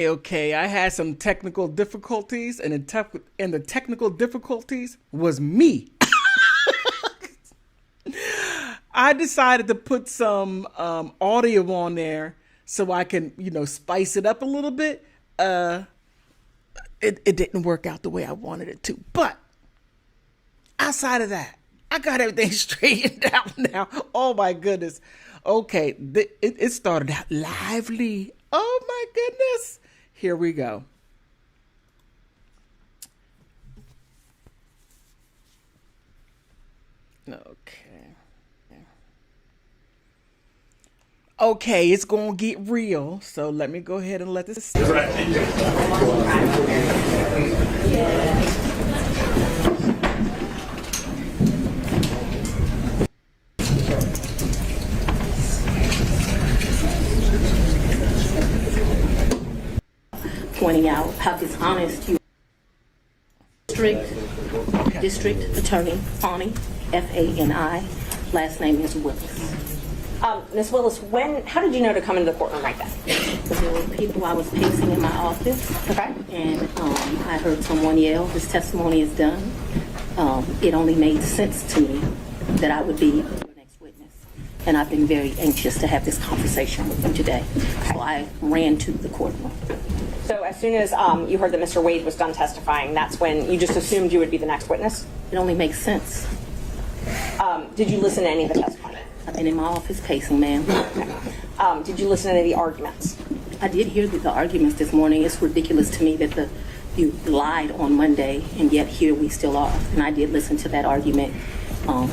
Okay, I had some technical difficulties, and the technical difficulties was me. I decided to put some audio on there so I can, spice it up a little bit. It didn't work out the way I wanted it to. But outside of that, I got everything straightened out now. Oh, my goodness. Okay, it started out lively. Oh, my goodness. Here we go. Okay, it's going to get real. So let me go ahead and let this start. Pointing out how dishonest you District Attorney Fani, Fani, last name is Willis. Ms. Willis, how did you know to come into the courtroom right then? There were people I was pacing in my office. Okay. And I heard someone yell, "This testimony is done." It only made sense to me that I would be your next witness. And I've been very anxious to have this conversation with you today. Okay. So I ran to the courtroom. So as soon as you heard that Mr. Wade was done testifying, that's when you just assumed you would be the next witness? It only makes sense. Did you listen to any of the testimony? I've been in my office pacing, ma'am. Okay. Did you listen to any of the arguments? I did hear the arguments this morning. It's ridiculous to me that you lied on Monday, and yet here we still are. And I did listen to that argument. All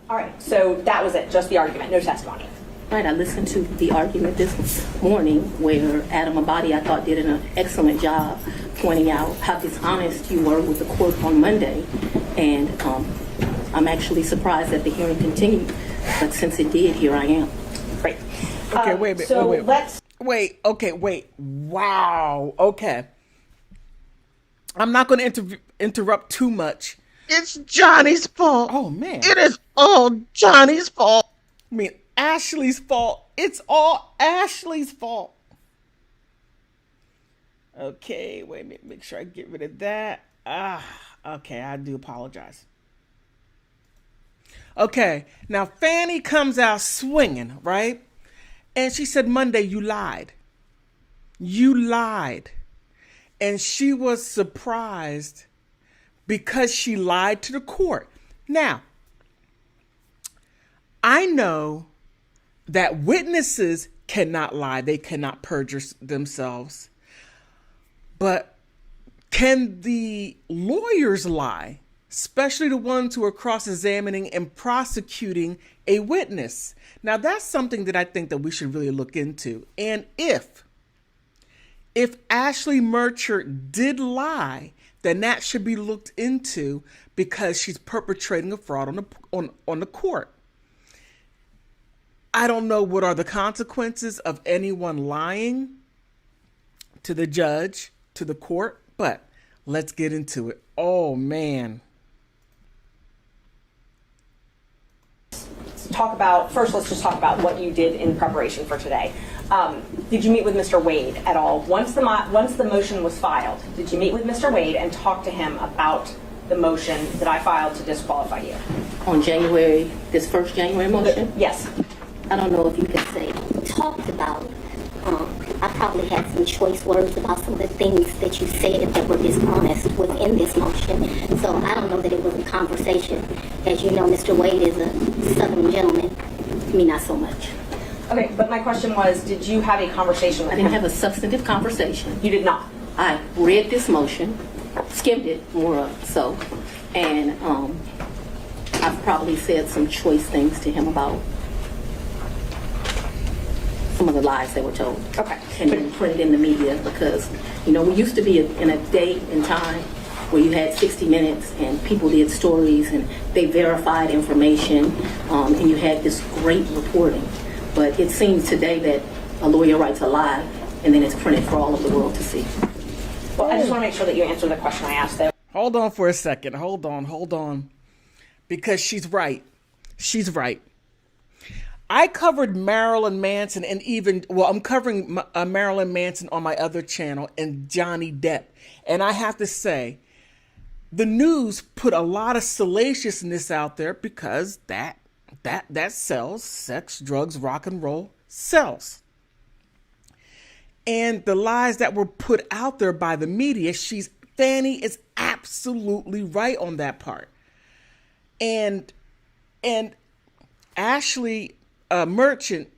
right, so that was it, just the argument, no testimony. Right, I listened to the argument this morning where Adam Abadi, I thought, did an excellent job pointing out how dishonest you were with the court on Monday. And I'm actually surprised that the hearing continued, but since it did, here I am. Great. Okay, wait a minute. So wait. Wow. Okay. I'm not going to interrupt too much. It's Johnny's fault. Oh, man. It is all Johnny's fault. I mean, Ashleigh's fault. It's all Ashleigh's fault. Okay, wait a minute. Make sure I get rid of that. Okay, I do apologize. Okay, now Fani comes out swinging, right? And she said, Monday, you lied. You lied. And she was surprised because she lied to the court. Now, I know that witnesses cannot lie. They cannot perjure themselves. But can the lawyers lie? Especially the ones who are cross-examining and prosecuting a witness. Now, that's something that I think that we should really look into. And if Ashleigh Merchant did lie, then that should be looked into because she's perpetrating a fraud on the court. I don't know what are the consequences of anyone lying to the judge, to the court, but let's get into it. Oh, man. Let's just talk about what you did in preparation for today. Did you meet with Mr. Wade at all? Once the motion was filed, did you meet with Mr. Wade and talk to him about the motion that I filed to disqualify you? On this first January motion? Yes. I don't know if you could say talked about. I probably had some choice words about some of the things that you said that were dishonest within this motion. So I don't know that it was a conversation. As you know, Mr. Wade is a Southern gentleman. Me, not so much. Okay, but my question was, did you have a conversation with him? I didn't have a substantive conversation. You did not? I read this motion, skimmed it more so, and I've probably said some choice things to him about some of the lies they were told. Okay. And then printed in the media because, we used to be in a day and time where you had 60 Minutes and people did stories and they verified information and you had this great reporting. But it seems today that a lawyer writes a lie and then it's printed for all of the world to see. Well, I just want to make sure that you answer the question I asked there. Hold on for a second. Hold on. Because she's right. She's right. I covered Marilyn Manson and I'm covering Marilyn Manson on my other channel and Johnny Depp. And I have to say, the news put a lot of salaciousness out there because that sells. Sex, drugs, rock and roll sells. And the lies that were put out there by the media, Fani is absolutely right on that part. And Ashleigh Merchant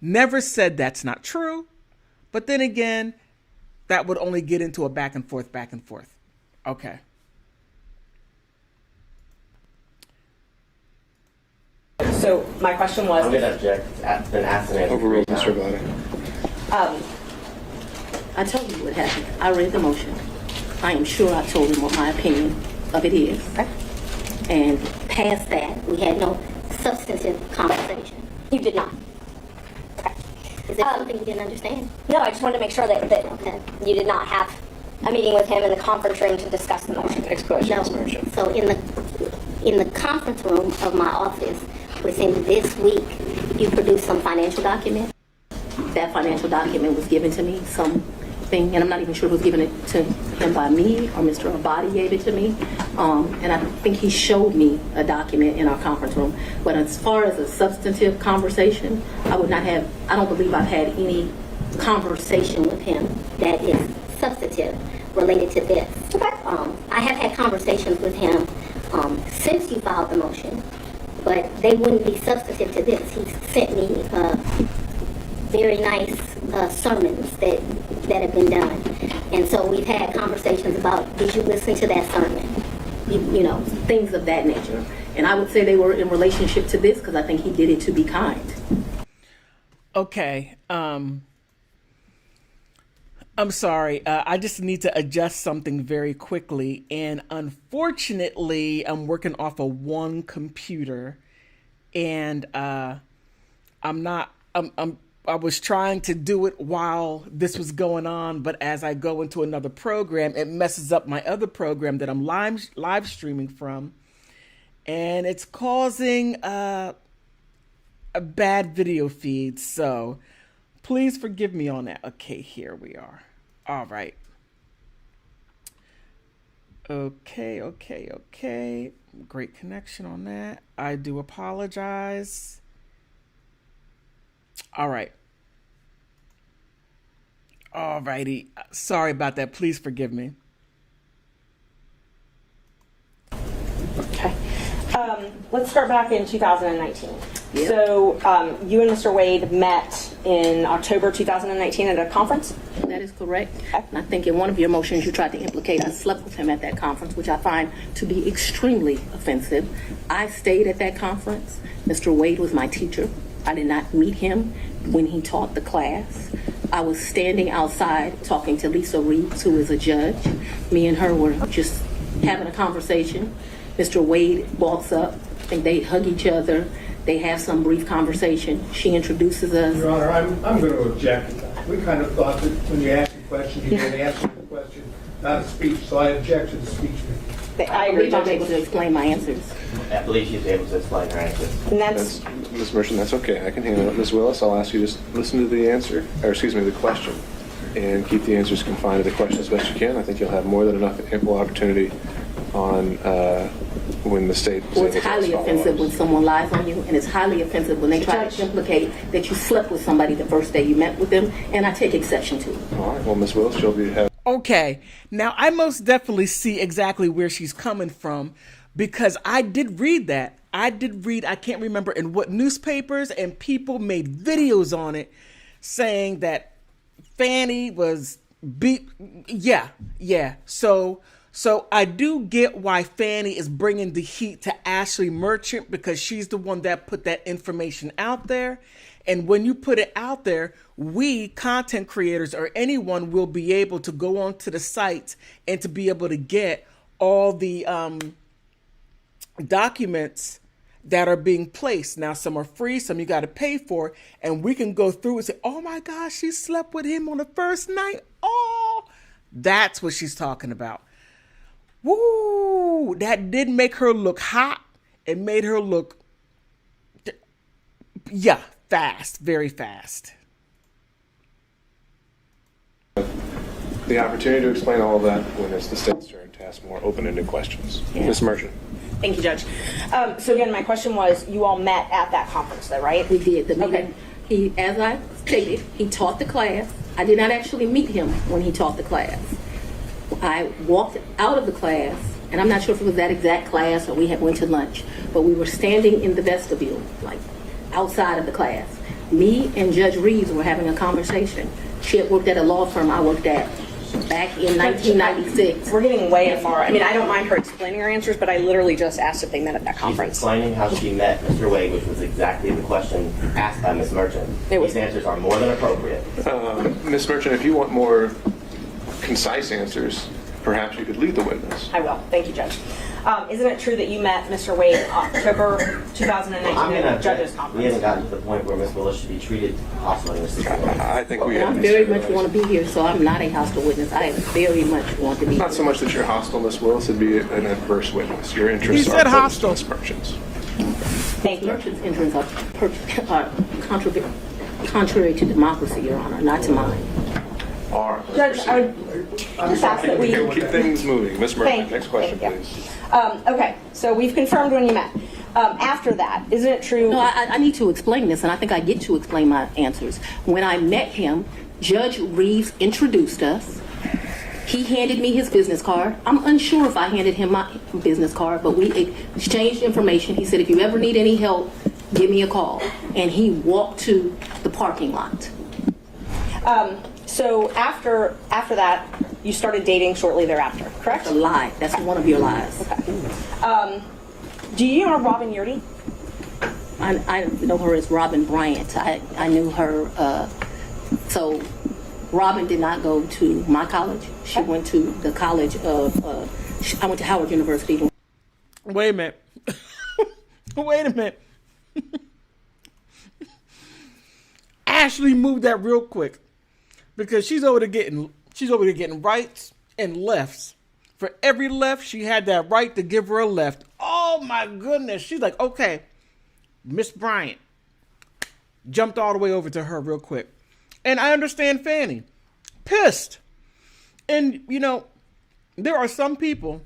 never said that's not true. But then again, that would only get into a back and forth. Okay. So my question was. I'm going to object. It's been asked and answered. Overruled, Mr. Vada. I told you what happened. I read the motion. I am sure I told him what my opinion of it is. Okay. And Past that, we had no substantive conversation. You did not. Is there something you didn't understand? No, I just wanted to make sure that Okay. you did not have a meeting with him in the conference room to discuss the motion. Next question, No. Ms. Merchant. So in the conference room of my office, within this week, you produced some financial document? that financial document was given to me, something, and I'm not even sure who was given it to him by me or Mr. Abadi gave it to me. And I think he showed me a document in our conference room. But as far as a substantive conversation, I don't believe I've had any conversation with him that is substantive related to this. I have had conversations with him since you filed the motion, but they wouldn't be substantive to this. He sent me very nice sermons that have been done. And so we've had conversations about, did you listen to that sermon? you know, things of that nature. And I would say they were in relationship to this because I think he did it to be kind. Okay. I'm sorry. I just need to adjust something very quickly. And unfortunately, I'm working off of one computer. And I was trying to do it while this was going on, but as I go into another program, it messes up my other program that I'm live streaming from, and it's causing a bad video feed. So please forgive me on that. Okay, here we are. All right. Okay. Great connection on that. I do apologize. All right. Alrighty. Sorry about that. Please forgive me. Okay. Let's start back in 2019. Yep. So you and Mr. Wade met in October 2019 at a conference? That is correct. And I think in one of your motions you tried to implicate I slept with him at that conference, which I find to be extremely offensive. I stayed at that conference. Mr. Wade was my teacher. I did not meet him when he taught the class. I was standing outside talking to Lisa Reeves, who is a judge. Me and her were just having a conversation. Mr. Wade walks up. I think they hug each other. They have some brief conversation. She introduces us. Your Honor, I'm going to object. We kind of thought that when you asked a question, you didn't answer the question, not a speech, so I object to the speech. I believe I'm able to explain my answers. I believe she's able to explain her answers. And that's Ms. Merchant, that's okay. I can handle it. Ms. Willis, I'll ask you to just listen to the answer, or excuse me, the question, and keep the answers confined to the question as best you can. I think you'll have more than enough ample opportunity on when the state is Well, able it's to highly follow offensive up. when someone lies on you, and it's highly offensive when they try to implicate that you slept with somebody the first day you met with them, and I take exception to it. All right. Well, Ms. Willis, you'll be having. Okay, now I most definitely see exactly where she's coming from because I did read that. I can't remember in what newspapers, and people made videos on it saying that Fani was beat. Yeah. So I do get why Fani is bringing the heat to Ashleigh Merchant because she's the one that put that information out there. And when you put it out there, we content creators or anyone will be able to go onto the site and to be able to get all the documents that are being placed. Now, some are free, some you got to pay for, and we can go through and say, oh my gosh, she slept with him on the first night. Oh, that's what she's talking about. Woo, that did make her look hot. It made her look Yeah, fast, very fast. The opportunity to explain all of that when it's the state's turn to ask more open-ended questions. Ms. Merchant. Thank you, Judge. So again, my question was, you all met at that conference, though, right? We did. The meeting, Okay. he, as I stated, he taught the class. I did not actually meet him when he taught the class. I walked out of the class, and I'm not sure if it was that exact class or we had went to lunch, but we were standing in the vestibule, like outside of the class. Me and Judge Reeves were having a conversation. She had worked at a law firm I worked at back in 1996. We're getting way far. I mean, I don't mind her explaining her answers, but I literally just asked if they met at that She's conference. explaining how she met Mr. Wade, which was exactly the question asked by Ms. Merchant. These answers are more than appropriate. Ms. Merchant, if you want more concise answers, perhaps you could lead the witness. I will. Thank you, Judge. Isn't it true that you met Mr. Wade in October 2019 at the judges' We conference? haven't gotten to the point where Ms. Willis should be treated hostily in this situation. I think we And have. I very much want to be here, so I'm not a hostile witness. I very much want to be Not so here. much that you're hostile, Ms. Willis, it'd be an adverse witness. Your interests He are said opposed to hostile. Ms. Merchant's. Thank you. Merchant's interests are contrary to democracy, Your Honor, not to mine. Are. Judge, I would just ask that we... Keep things moving. Ms. Merchant, Thank you. next question, Thank you. please. Okay, so we've confirmed when you met. After that, isn't it true? No, I need to explain this, and I think I get to explain my answers. When I met him, Judge Reeves introduced us. He handed me his business card. I'm unsure if I handed him my business card, but we exchanged information. He said, if you ever need any help, give me a call. And he walked to the parking lot. So after that, you started dating shortly thereafter, correct? That's a lie. That's one of your lies. Do you know Robin Yeartie? I know her as Robin Bryant. I knew her. So Robin did not go to my college. She went to the college of, I went to Howard University. Wait a minute. Wait a minute. Ashleigh moved that real quick because she's over there getting rights and lefts. For every left, she had that right to give her a left. Oh my goodness. She's like, okay, Miss Bryant. Jumped all the way over to her real quick. And I understand Fani. Pissed. And, you know, there are some people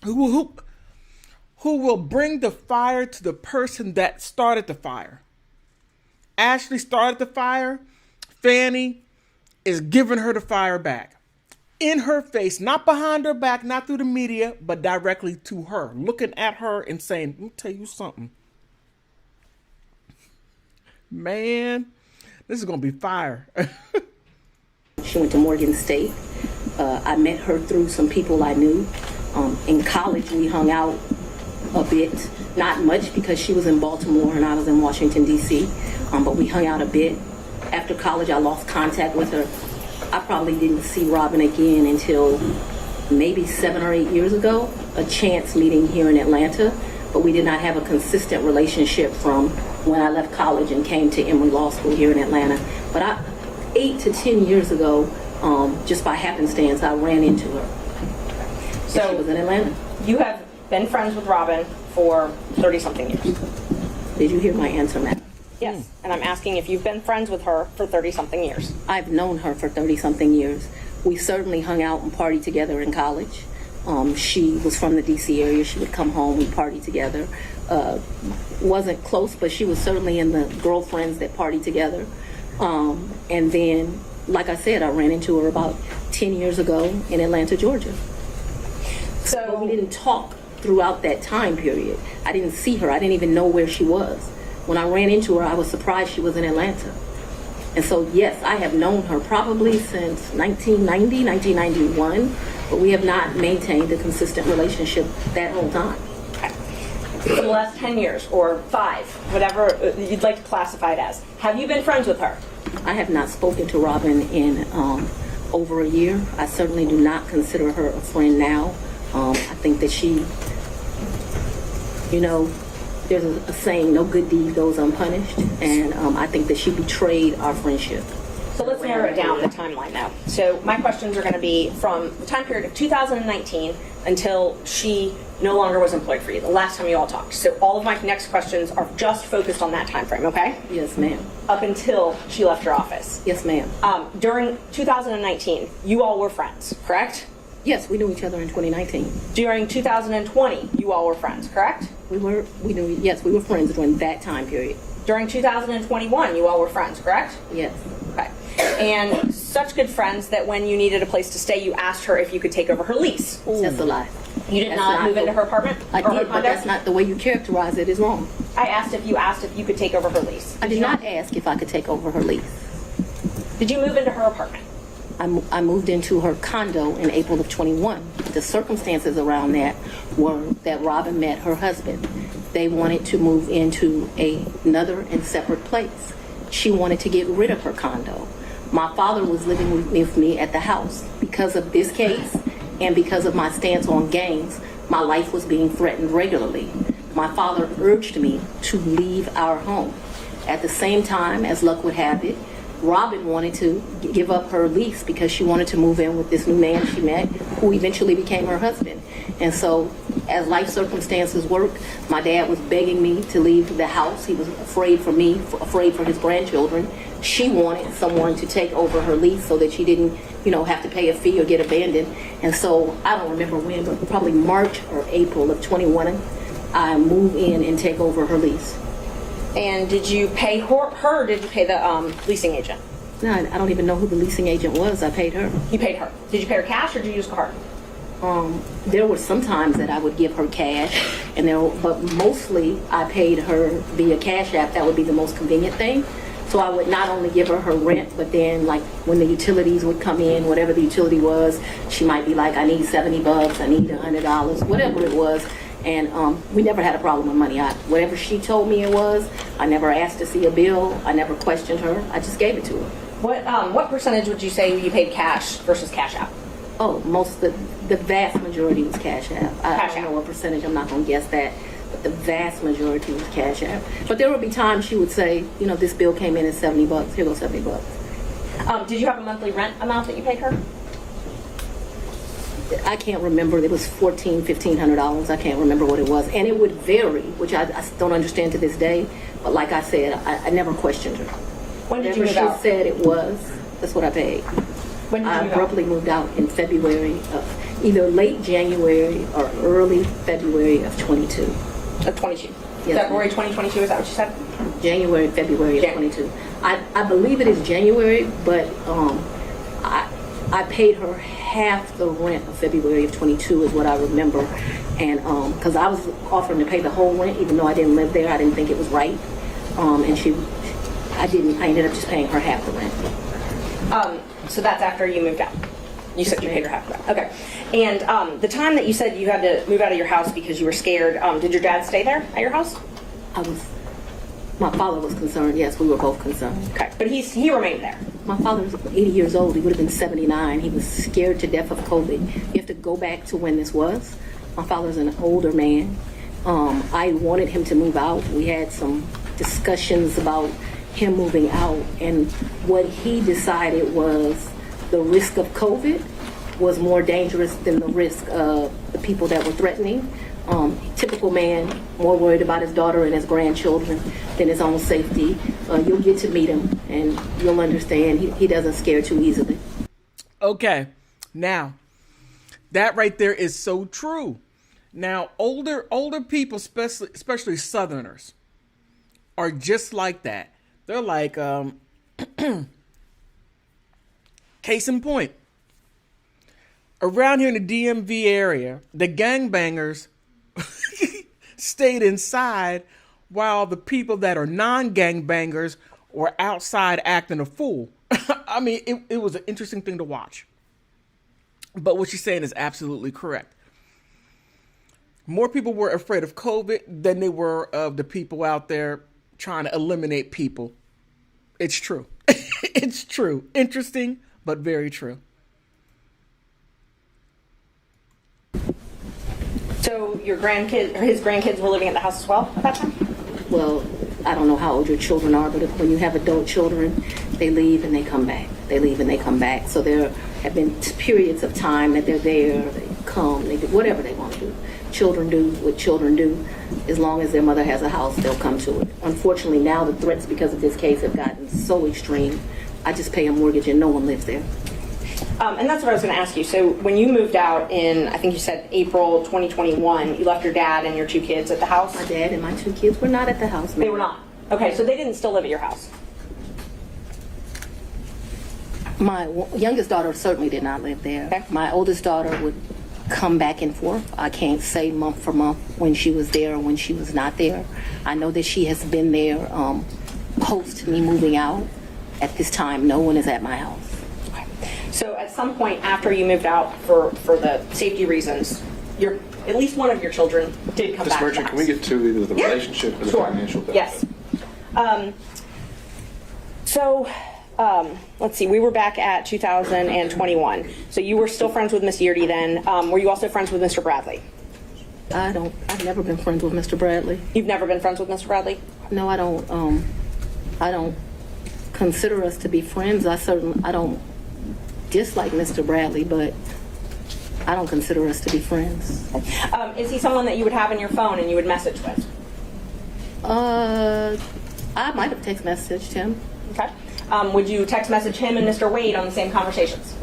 who will bring the fire to the person that started the fire. Ashleigh started the fire. Fani is giving her the fire back. In her face, not behind her back, not through the media, but directly to her. Looking at her and saying, let me tell you something. Man, this is going to be fire. She went to Morgan State. I met her through some people I knew. In college, we hung out a bit. Not much because she was in Baltimore and I was in Washington, D.C. But we hung out a bit. After college, I lost contact with her. I probably didn't see Robin again until maybe 7 or 8 years ago, a chance meeting here in Atlanta, but we did not have a consistent relationship from when I left college and came to Emory Law School here in Atlanta. But 8 to 10 years ago, just by happenstance, I ran into her. So she was in Atlanta. You have been friends with Robin for 30-something years. Did you hear my answer, Matt? Yes, and I'm asking if you've been friends with her for 30-something years. I've known her for 30-something years. We certainly hung out and partied together in college. She was from the D.C. area. She would come home, we'd party together. Wasn't close, but she was certainly in the girlfriends that partied together. And then, like I said, I ran into her about 10 years ago in Atlanta, Georgia. So we didn't talk throughout that time period. I didn't see her. I didn't even know where she was. When I ran into her, I was surprised she was in Atlanta. And so, yes, I have known her probably since 1990, 1991, but we have not maintained a consistent relationship that whole time. For the last 10 years, or 5, whatever you'd like to classify it as. Have you been friends with her? I have not spoken to Robin in over a year. I certainly do not consider her a friend now. I think that she, you know, there's a saying, no good deed goes unpunished, and I think that she betrayed our friendship. So let's narrow it down, the timeline now. So my questions are going to be from the time period of 2019 until she no longer was employed for you, the last time you all talked. So all of my next questions are just focused on that time frame, okay? Yes, ma'am. Up until she left your office. Yes, ma'am. During 2019, you all were friends, correct? Yes, we knew each other in 2019. During 2020, you all were friends, correct? We were friends during that time period. During 2021, you all were friends, correct? Yes. Okay. And such good friends that when you needed a place to stay, you asked her if you could take over her lease. That's a lie. You did That's not move into her apartment? I or her did, but condo? that's not the way you characterize it. Is wrong. I asked if you could take over her lease. I did not ask if I could take over her lease. Did you move into her apartment? I moved into her condo in April of 21. The circumstances around that were that Robin met her husband. They wanted to move into another and separate place. She wanted to get rid of her condo. My father was living with me at the house. Because of this case and because of my stance on gangs, my life was being threatened regularly. My father urged me to leave our home. At the same time, as luck would have it, Robin wanted to give up her lease because she wanted to move in with this new man she met, who eventually became her husband. And so, as life circumstances worked, my dad was begging me to leave the house. He was afraid for me, afraid for his grandchildren. She wanted someone to take over her lease so that she didn't, have to pay a fee or get abandoned. And so, I don't remember when, but probably March or April of 21, I moved in and take over her lease. And did you pay her or did you pay the leasing agent? No, I don't even know who the leasing agent was. I paid her. You paid her. Did you pay her cash or did you use a card? There were some times that I would give her cash, but mostly I paid her via Cash App. That would be the most convenient thing. So I would not only give her rent, but then like when the utilities would come in, whatever the utility was, she might be like, I need $70, I need $100, whatever it was. And we never had a problem with money. Whatever she told me it was, I never asked to see a bill. I never questioned her. I just gave it to her. What percentage would you say you paid cash versus Cash App? Oh, the vast majority was Cash App. I don't know what percentage. I'm not going to guess that. But the vast majority was Cash App. But there would be times she would say, this bill came in at $70. Here goes $70. Did you have a monthly rent amount that you paid her? I can't remember. It was $1,500. I can't remember what it was. And it would vary, which I don't understand to this day. But like I said, I never questioned her. When did you move out? She said it was, that's what I paid. When did you I move abruptly moved out in February of either late January or early February of 22. Of 22. Yes, February 2022, is that what you said? February of 22. I believe it is January, but I paid her half the rent of February of 22 is what I remember. And because I was offering to pay the whole rent, even though I didn't live there, I didn't think it was right. I ended up just paying her half the rent. So that's after you moved out. You said you paid her half of that. Okay. And the time that you said you had to move out of your house because you were scared, did your dad stay there at your house? My father was concerned. Yes, we were both concerned. Okay. But he remained there. My father was 80 years old. He would have been 79. He was scared to death of COVID. You have to go back to when this was. My father's an older man. I wanted him to move out. We had some discussions about him moving out, and what he decided was the risk of COVID was more dangerous than the risk of the people that were threatening. Typical man, more worried about his daughter and his grandchildren than his own safety. You'll get to meet him and you'll understand he doesn't scare too easily. Okay, now that right there is so true. Now older people, especially Southerners, are just like that. They're like, case in point, around here in the DMV area, the gangbangers stayed inside while the people that are non-gangbangers were outside acting a fool. I mean, it was an interesting thing to watch. But what she's saying is absolutely correct. More people were afraid of COVID than they were of the people out there trying to eliminate people. It's true. It's true. Interesting, but very true. So your his grandkids were living at the house as well at that time? Well, I don't know how old your children are, but when you have adult children, they leave and they come back. They leave and they come back. So there have been periods of time that they're there, they come, they do whatever they want to do. Children do what children do. As long as their mother has a house, they'll come to it. Unfortunately, now the threats because of this case have gotten so extreme. I just pay a mortgage and no one lives there. And that's what I was going to ask you. So when you moved out in, I think you said April 2021, you left your dad and your 2 kids at the house? My dad and my 2 kids were not at the house. They were not? Okay, so they didn't still live at your house? My youngest daughter certainly did not live there. Okay. My oldest daughter would come back and forth. I can't say month for month when she was there or when she was not there. I know that she has been there post me moving out. At this time, no one is at my house. Okay. So at some point after you moved out for the safety reasons, at least one of your children did come Ms. back to the Merchant, house. can we get to either the relationship or the Sure. financial benefit? Yes. Let's see, we were back at 2021. So you were still friends with Miss Yeartie then. Were you also friends with Mr. Bradley? I've never been friends with Mr. Bradley. You've never been friends with Mr. Bradley? No, I don't consider us to be friends. I don't dislike Mr. Bradley, but I don't consider us to be friends. Is he someone that you would have in your phone and you would message with? I might have text messaged him. Okay. Would you text message him and Mr. Wade on the same conversations?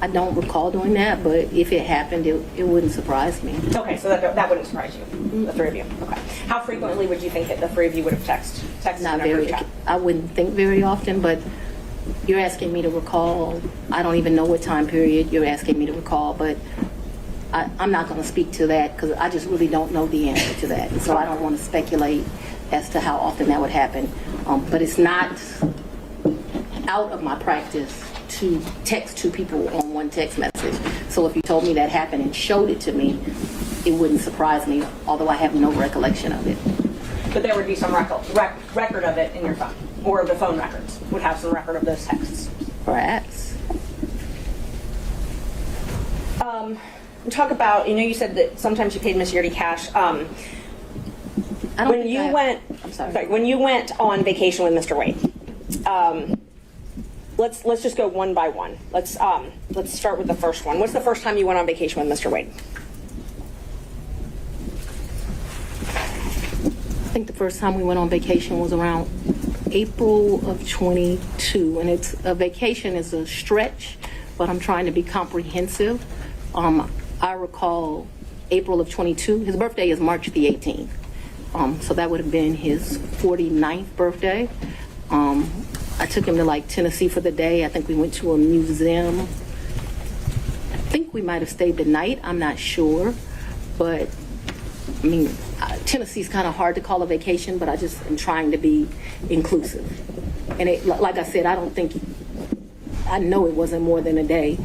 I don't recall doing that, but if it happened, it wouldn't surprise me. Okay, so that wouldn't surprise you, the 3 of you. Okay. How frequently would you think that the 3 of you would have texted Not in a group very. chat? I wouldn't think very often, but you're asking me to recall. I don't even know what time period you're asking me to recall, but I'm not going to speak to that because I just really don't know the answer to that. So I don't want to speculate as to how often that would happen. But it's not out of my practice to text 2 people on one text message. So if you told me that happened and showed it to me, it wouldn't surprise me, although I have no recollection of it. But there would be some record of it in your phone, or the phone records would have some record of those texts. Perhaps. Talk about, you said that sometimes you paid Miss Yeartie cash. I don't When think you I- went, I'm sorry. when you went on vacation with Mr. Wade, let's just go one by one. Let's start with the first one. What's the first time you went on vacation with Mr. Wade? I think the first time we went on vacation was around April of 22, and a vacation is a stretch, but I'm trying to be comprehensive. I recall April of 22. His birthday is March the 18th, so that would have been his 49th birthday. I took him to Tennessee for the day. I think we went to a museum. I think we might have stayed the night. I'm not sure, but I mean, Tennessee's kind of hard to call a vacation, but I just am trying to be inclusive. And like I said, I know it wasn't more than a day.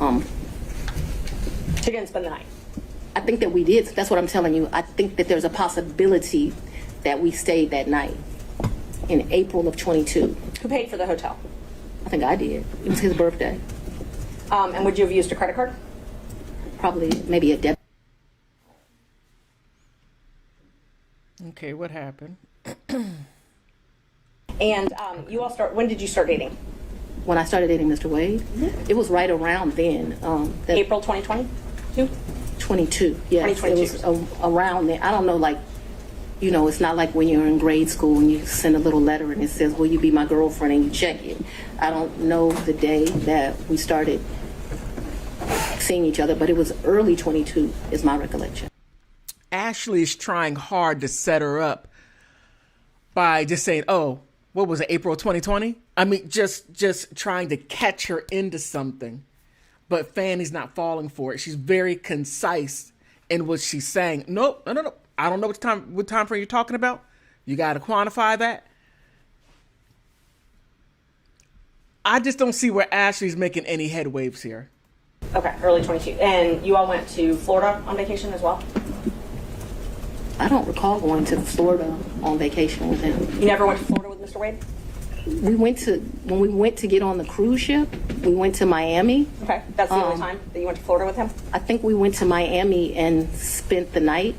You didn't spend the night. I think that we did. That's what I'm telling you. I think that there's a possibility that we stayed that night in April of 22. Who paid for the hotel? I think I did. It was his birthday. And would you have used a credit card? Probably maybe a debit. Okay, what happened? And you all when did you start dating? When I started dating Mr. Wade, it was right around then. April 2022? 22, yes. 2022. It was around then. I don't know, it's not like when you're in grade school and you send a little letter and it says, will you be my girlfriend, and you check it. I don't know the day that we started seeing each other, but it was early 22 is my recollection. Ashleigh is trying hard to set her up by just saying, oh, what was it, April 2020? I mean, just trying to catch her into something. But Fani's not falling for it. She's very concise in what she's saying. No. I don't know what time frame you're talking about. You got to quantify that. I just don't see where Ashleigh's making any headwaves here. Okay, early 22. And you all went to Florida on vacation as well? I don't recall going to Florida on vacation with him. You never went to Florida with Mr. Wade? When we went to get on the cruise ship, we went to Miami. Okay, that's the only time that you went to Florida with him? I think we went to Miami and spent the night.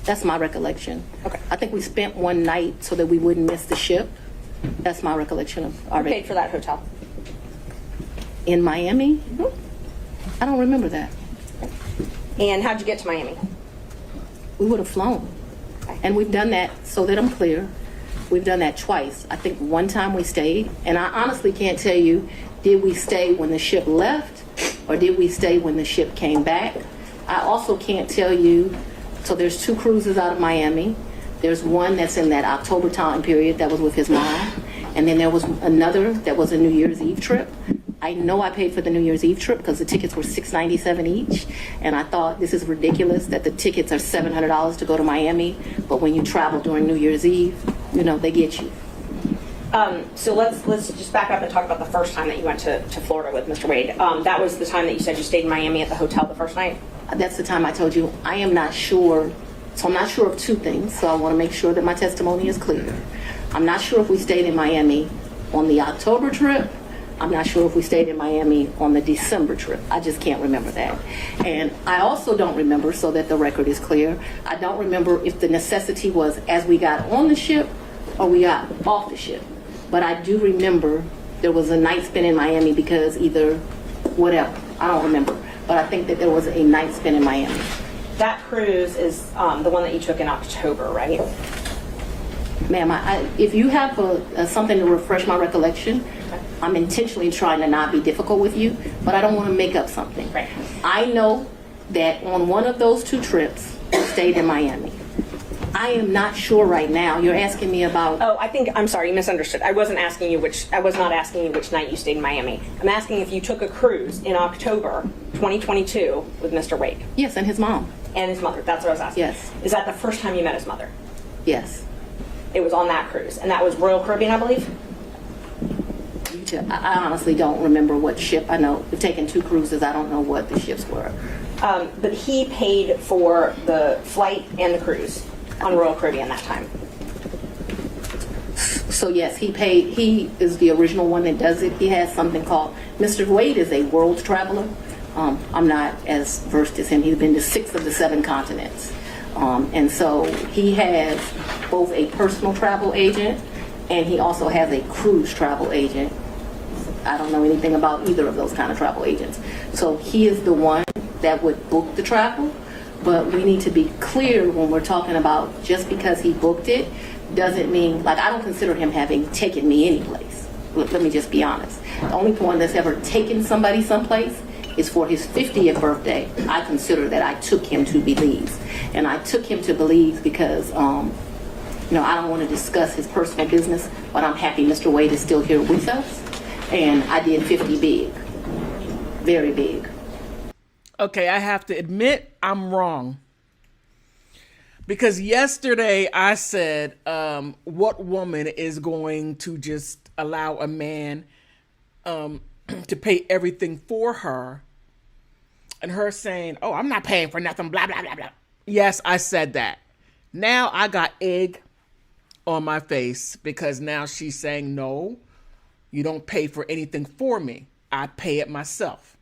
That's my recollection. Okay. I think we spent one night so that we wouldn't miss the ship. That's my recollection of our Who paid for that hotel? in Miami. I don't remember that. And how'd you get to Miami? We would have flown. And we've done that, so that I'm clear, we've done that twice. I think one time we stayed, and I honestly can't tell you, did we stay when the ship left or did we stay when the ship came back? I also can't tell you, so there's 2 cruises out of Miami. There's one that's in that October time period that was with his mom, and then there was another that was a New Year's Eve trip. I know I paid for the New Year's Eve trip because the tickets were $697 each, and I thought this is ridiculous that the tickets are $700 to go to Miami, but when you travel during New Year's Eve, you know, they get you. So let's just back up and talk about the first time that you went to Florida with Mr. Wade. That was the time that you said you stayed in Miami at the hotel the first night? That's the time I told you I am not sure. So I'm not sure of 2 things, so I want to make sure that my testimony is clear. I'm not sure if we stayed in Miami on the October trip. I'm not sure if we stayed in Miami on the December trip. I just can't remember that. And I also don't remember, so that the record is clear, I don't remember if the necessity was as we got on the ship or we got off the ship. But I do remember there was a night spent in Miami because either whatever, I don't remember. But I think that there was a night spent in Miami. That cruise is the one that you took in October, right? Ma'am, if you have something to refresh my recollection, I'm intentionally trying to not be difficult with you, but I don't want to make up something. Right. I know that on one of those 2 trips, we stayed in Miami. I am not sure right now. You're asking me about... Oh, I'm sorry, you misunderstood. I was not asking you which night you stayed in Miami. I'm asking if you took a cruise in October 2022 with Mr. Wade. Yes, and his mom. And his mother, that's what I was asking. Yes. Is that the first time you met his mother? Yes. It was on that cruise, and that was Royal Caribbean, I believe? I honestly don't remember what ship. I know we've taken 2 cruises. I don't know what the ships were. But he paid for the flight and the cruise on Royal Caribbean that time. So yes, he paid. He is the original one that does it. He has something called, Mr. Wade is a world traveler. I'm not as versed as him. He's been to 6 of the 7 continents. And so he has both a personal travel agent and he also has a cruise travel agent. I don't know anything about either of those kind of travel agents. So he is the one that would book the travel, but we need to be clear when we're talking about just because he booked it doesn't mean, like, I don't consider him having taken me anyplace. Let me just be honest. The only one that's ever taken somebody someplace is for his 50th birthday. I consider that I took him to Belize. And I took him to Belize because, I don't want to discuss his personal business, but I'm happy Mr. Wade is still here with us. And I did 50 big, very big. Okay, I have to admit I'm wrong. Because yesterday I said, what woman is going to just allow a man to pay everything for her? And her saying, oh, I'm not paying for nothing, blah, blah, blah, blah. Yes, I said that. Now I got egg on my face because now she's saying, no, you don't pay for anything for me. I pay it myself.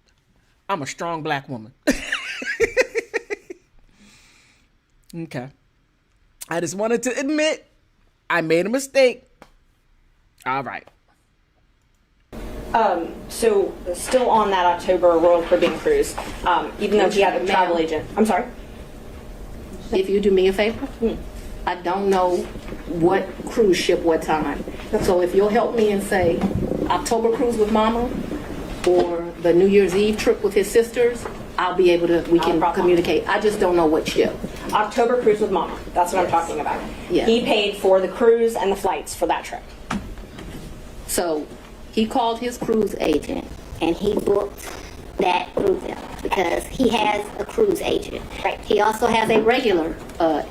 I'm a strong black woman. Okay. I just wanted to admit I made a mistake. All right. So still on that October Royal Caribbean cruise, even though he had a travel agent. I'm sorry? If you do me a favor, I don't know what cruise ship, what time. So if you'll help me and say October cruise with Mama or the New Year's Eve trip with his sisters, I'll be able to, we can communicate. I just don't know what ship. October cruise with Mama. That's what I'm talking about. Yes. He paid for the cruise and the flights for that trip. So he called his cruise agent and he booked that cruise because he has a cruise agent. Right. He also has a regular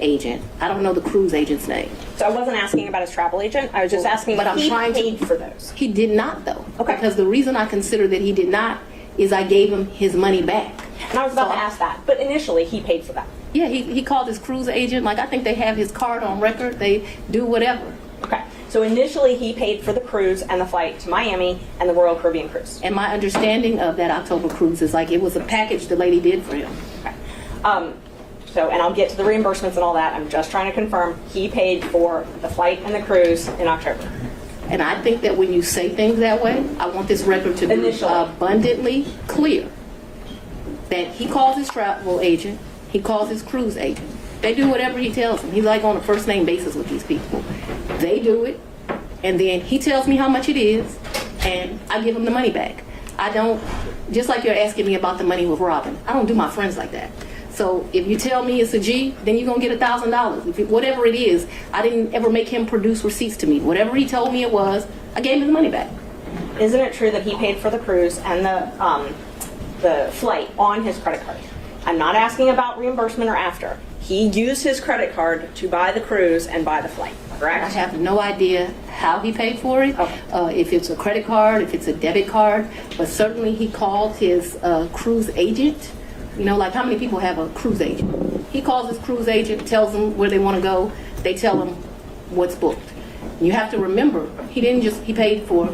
Agent. I don't know the cruise agent's name. So I wasn't asking about his travel agent. I was just asking But if I'm he trying to- paid for those. He did not, though. Okay. Because the reason I consider that he did not is I gave him his money back. And I was about So to ask that. But initially, he paid for that. Yeah, he called his cruise agent. Like, I think they have his card on record. They do whatever. Okay. So initially, he paid for the cruise and the flight to Miami and the Royal Caribbean cruise. And my understanding of that October cruise is like it was a package the lady did for him. Okay. So, and I'll get to the reimbursements and all that. I'm just trying to confirm he paid for the flight and the cruise in October. And I think that when you say things that way, I want this record to be Initially. abundantly clear that he calls his travel agent, he calls his cruise agent. They do whatever he tells them. He's like on a first name basis with these people. They do it, and then he tells me how much it is, and I give him the money back. I don't, just like you're asking me about the money with Robin, I don't do my friends like that. So if you tell me it's a G, then you're going to get $1,000. Whatever it is, I didn't ever make him produce receipts to me. Whatever he told me it was, I gave him the money back. Isn't it true that he paid for the cruise and the flight on his credit card? I'm not asking about reimbursement or after. He used his credit card to buy the cruise and buy the flight, correct? I have no idea how he paid for it, Okay. if it's a credit card, if it's a debit card, but certainly he called his cruise agent. You know, like how many people have a cruise agent? He calls his cruise agent, tells them where they want to go. They tell him what's booked. You have to remember, he paid for,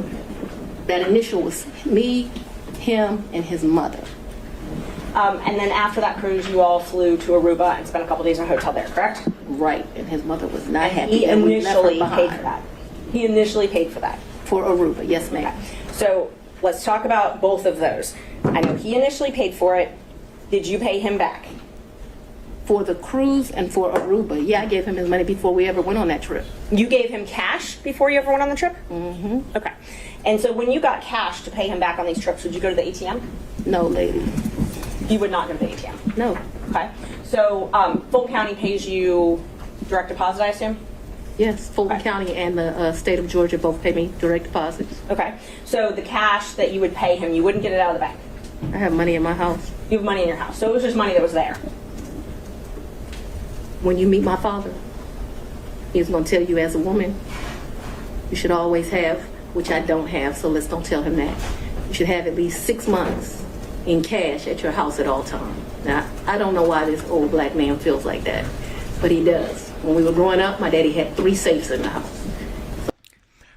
that initial was me, him, and his mother. And then after that cruise, you all flew to Aruba and spent a couple days in a hotel there, correct? Right, and his mother was not And happy. he and we left her initially paid behind. for that. He initially paid for that. For Aruba, yes ma'am. So let's talk about both of those. I know he initially paid for it. Did you pay him back? For the cruise and for Aruba, yeah, I gave him his money before we ever went on that trip. You gave him cash before you ever went on the trip? Mm-hmm. Okay. And so when you got cash to pay him back on these trips, would you go to the ATM? No, lady. You would not go to the ATM? No. Okay. So Fulton County pays you direct deposit, I assume? Yes, Fulton Okay. County and the state of Georgia both pay me direct deposits. Okay. So the cash that you would pay him, you wouldn't get it out of the bank? I have money in my house. You have money in your house. So it was just money that was there. When you meet my father, he's going to tell you as a woman, you should always have, which I don't have, so let's don't tell him that. You should have at least 6 months in cash at your house at all times. Now, I don't know why this old black man feels like that, but he does. When we were growing up, my daddy had 3 safes in the house.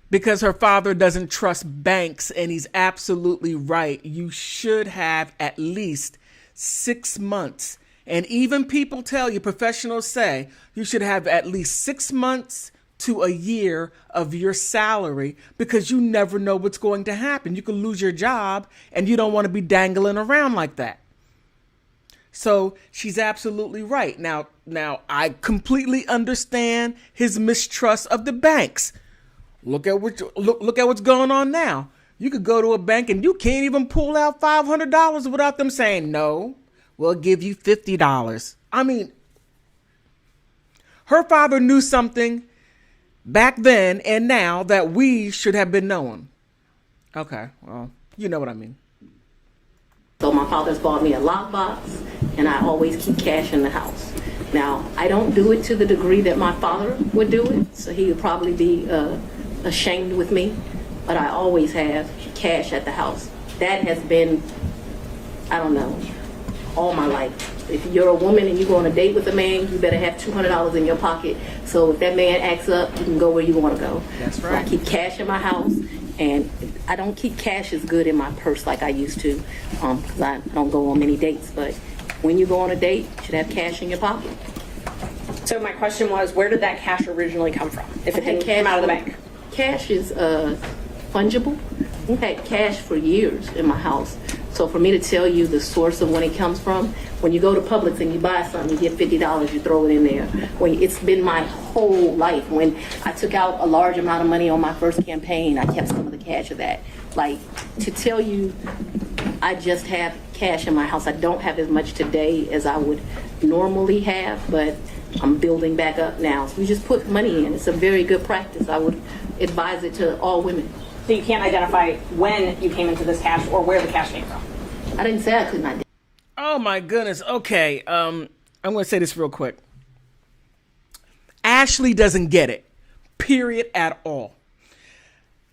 Because her father doesn't trust banks, and he's absolutely right. You should have at least 6 months. And even people tell you, professionals say, you should have at least 6 months to a year of your salary, because you never know what's going to happen. You could lose your job, and you don't want to be dangling around like that. So she's absolutely right. Now I completely understand his mistrust of the banks. Look at what's going on now. You could go to a bank and you can't even pull out $500 without them saying, no, we'll give you $50. I mean, her father knew something back then and now that we should have been knowing. Okay, well, you know what I mean. So my father's bought me a lockbox, and I always keep cash in the house. Now, I don't do it to the degree that my father would do it, so he would probably be ashamed with me, but I always have cash at the house. That has been, I don't know, all my life. If you're a woman and you go on a date with a man, you better have $200 in your pocket. So if that man acts up, you can go where you want to go. That's So right. I keep cash in my house, and I don't keep cash as good in my purse like I used to, because I don't go on many dates. But when you go on a date, you should have cash in your pocket. So my question was, where did that cash originally come from? If it didn't come out of the bank? Cash is fungible. We've had cash for years in my house. So for me to tell you the source of when it comes from, when you go to Publix and you buy something, you get $50, you throw it in there. It's been my whole life. When I took out a large amount of money on my first campaign, I kept some of the cash of that. Like, to tell you I just have cash in my house, I don't have as much today as I would normally have, but I'm building back up now. So you just put money in. It's a very good practice. I would advise it to all women. So you can't identify when you came into this cash or where the cash came from? I didn't say I couldn't identify. Oh my goodness. Okay. I'm going to say this real quick. Ashleigh doesn't get it. Period at all.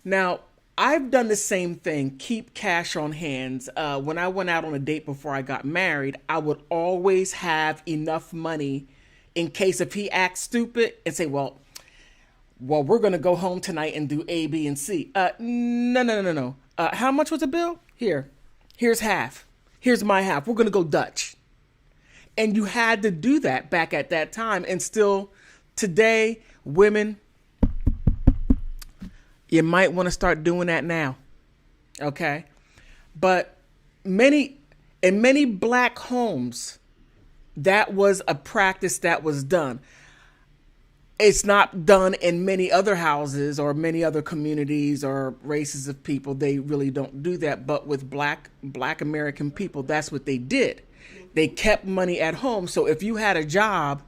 Now, I've done the same thing. Keep cash on hands. When I went out on a date before I got married, I would always have enough money in case if he acts stupid and say, well, we're going to go home tonight and do A, B, and C. No. How much was the bill? Here's half. Here's my half. We're going to go Dutch. And you had to do that back at that time. And still today, women, you might want to start doing that now. Okay? But in many black homes, that was a practice that was done. It's not done in many other houses or many other communities or races of people. They really don't do that. But with black American people, that's what they did. They kept money at home. So if you had a job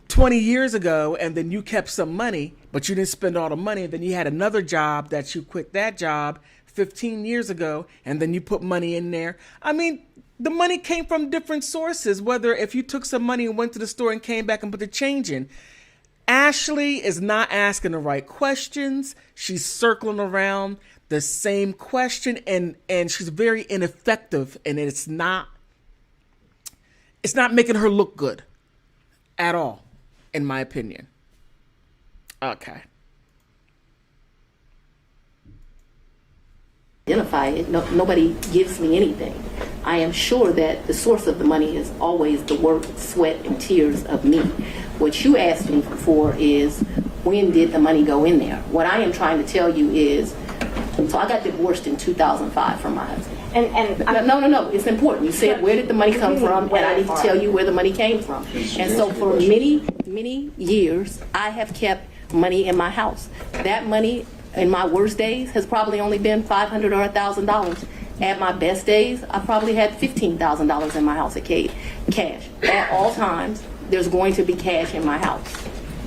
20 years ago and then you kept some money, but you didn't spend all the money, and then you had another job that you quit that job 15 years ago, and then you put money in there. I mean, the money came from different sources, whether if you took some money and went to the store and came back and put the change in. Ashleigh is not asking the right questions. She's circling around the same question, and she's very ineffective, and it's not making her look good at all, in my opinion. Okay. Identify it. No, nobody gives me anything. I am sure that the source of the money is always the work, sweat, and tears of me. What you asked me for is, when did the money go in there? What I am trying to tell you is, so I got divorced in 2005 from my husband. No, it's important. You said, where did the money come from? And I need to tell you where the money came from. And so for many years, I have kept money in my house. That money in my worst days has probably only been $500 or $1,000. At my best days, I probably had $15,000 in my house at cash. At all times, there's going to be cash in my house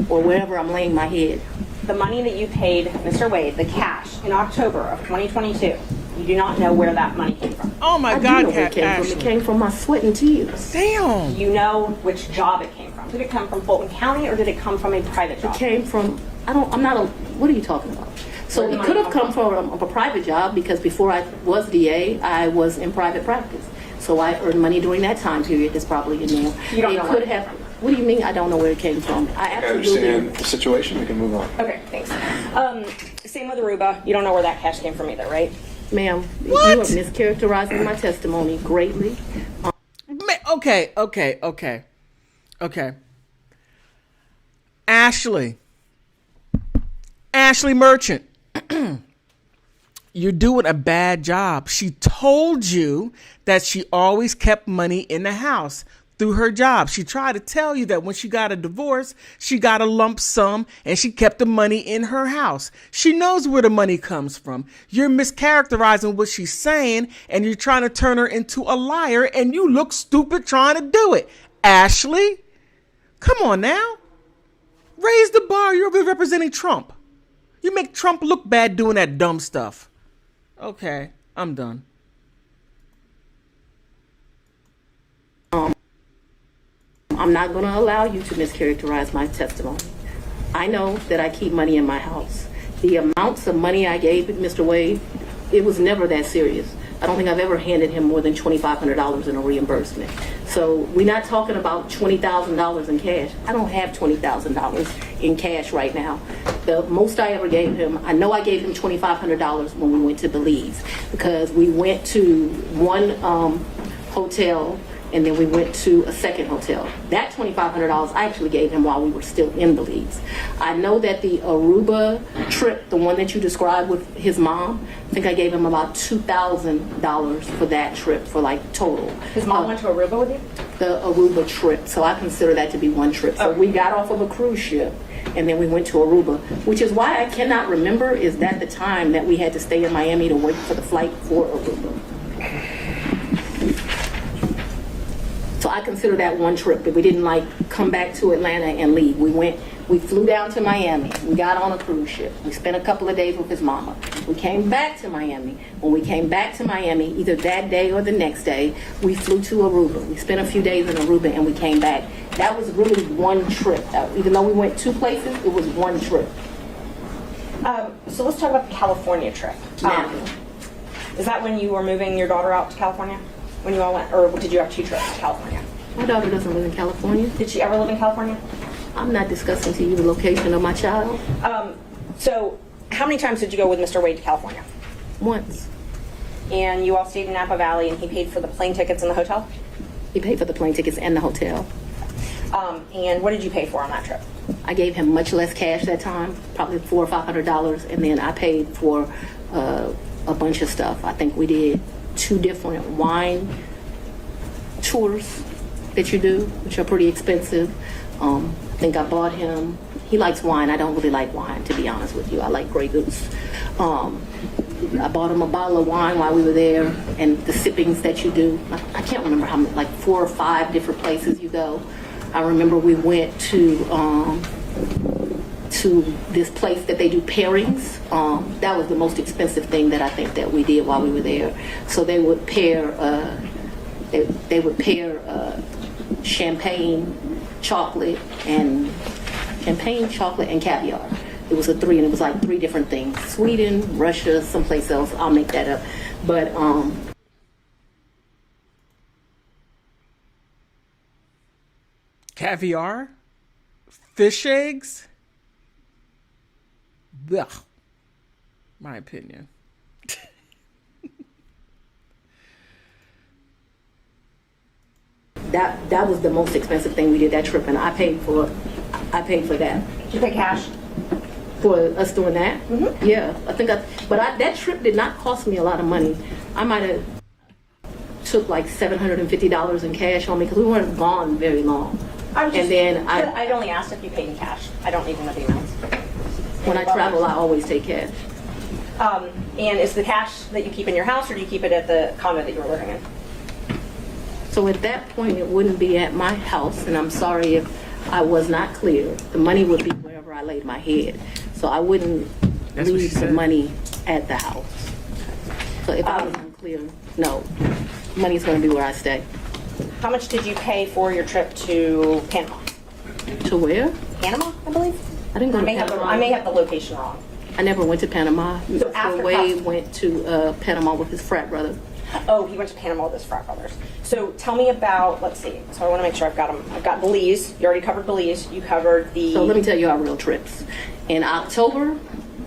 or wherever I'm laying my head. The money that you paid Mr. Wade, the cash, in October of 2022, you do not know where that money came from. Oh my I God, do know where it came from. It came from my sweat and tears. Damn. You know which job it came from. Did it come from Fulton County or did it come from a private job? It came from, what are you talking about? So it could have come from a private job, because before I was DA, I was in private practice. So I earned money during that time period. That's probably in there. You don't know could have. What do you mean I don't know where it came from? I absolutely understand the situation. We can move on. Okay, thanks. Same with Aruba. You don't know where that cash came from either, right? Ma'am, you are mischaracterizing my testimony greatly. Okay. Ashleigh Merchant, you're doing a bad job. She told you that she always kept money in the house through her job. She tried to tell you that when she got a divorce, she got a lump sum and she kept the money in her house. She knows where the money comes from. You're mischaracterizing what she's saying, and you're trying to turn her into a liar, and you look stupid trying to do it. Ashleigh, come on now. Raise the bar. You're representing Trump. You make Trump look bad doing that dumb stuff. Okay, I'm done. I'm not going to allow you to mischaracterize my testimony. I know that I keep money in my house. The amounts of money I gave Mr. Wade, it was never that serious. I don't think I've ever handed him more than $2,500 in a reimbursement. So we're not talking about $20,000 in cash. I don't have $20,000 in cash right now. The most I ever gave him, I know I gave him $2,500 when we went to Belize, because we went to one hotel and then we went to a second hotel. That $2,500 I actually gave him while we were still in Belize. I know that the Aruba trip, the one that you described with his mom, I think I gave him about $2,000 for that trip, for like total. His mom went to Aruba with you? The Aruba trip, so I consider that to be one trip. So we got off of a cruise ship and then we went to Aruba, which is why I cannot remember is that the time that we had to stay in Miami to wait for the flight for Aruba. So I consider that one trip, but we didn't like come back to Atlanta and leave. We flew down to Miami. We got on a cruise ship. We spent a couple of days with his mama. We came back to Miami. When we came back to Miami, either that day or the next day, we flew to Aruba. We spent a few days in Aruba and we came back. That was really one trip. Even though we went two places, it was one trip. So let's talk about the California trip. Is that when you were moving your daughter out to California? When you all went, or did you have two trips to California? My daughter doesn't live in California. Did she ever live in California? I'm not discussing to you the location of my child. So how many times did you go with Mr. Wade to California? Once. And you all stayed in Napa Valley and he paid for the plane tickets and the hotel? He paid for the plane tickets and the hotel. And what did you pay for on that trip? I gave him much less cash that time, probably $400 or $500, and then I paid for a bunch of stuff. I think we did 2 different wine tours that you do, which are pretty expensive. I think I bought him, he likes wine. I don't really like wine, to be honest with you. I like Grey Goose. I bought him a bottle of wine while we were there, and the sippings that you do. I can't remember how many, like 4 or 5 different places you go. I remember we went to this place that they do pairings. That was the most expensive thing that I think that we did while we were there. So they would pair champagne, chocolate, and caviar. It was a 3, and it was like 3 different things: Sweden, Russia, someplace else. I'll make that up, but Caviar, fish eggs. Ugh. My opinion. That was the most expensive thing we did that trip, and I paid for that. Did you pay cash? For us doing that? Mm-hmm. Yeah, that trip did not cost me a lot of money. I might have took like $750 in cash on me because we weren't gone very long. I'd only asked if you paid in cash. I don't need to know the amounts. When I travel, I always take cash. And is the cash that you keep in your house, or do you keep it at the condo that you were living in? So at that point, it wouldn't be at my house, and I'm sorry if I was not clear. The money would be wherever I laid my head. So I wouldn't leave the money at the house. So if I was unclear, no, money's going to be where I stay. How much did you pay for your trip to Panama? To where? Panama, I believe. I didn't go to Panama. I may have the location wrong. I never went to Panama. So after Wade went to Panama with his frat brother. Oh, he went to Panama with his frat brothers. So tell me about, let's see. So I want to make sure I've got them. I've got Belize. You already covered Belize. You covered the... So let me tell you our real trips. In October,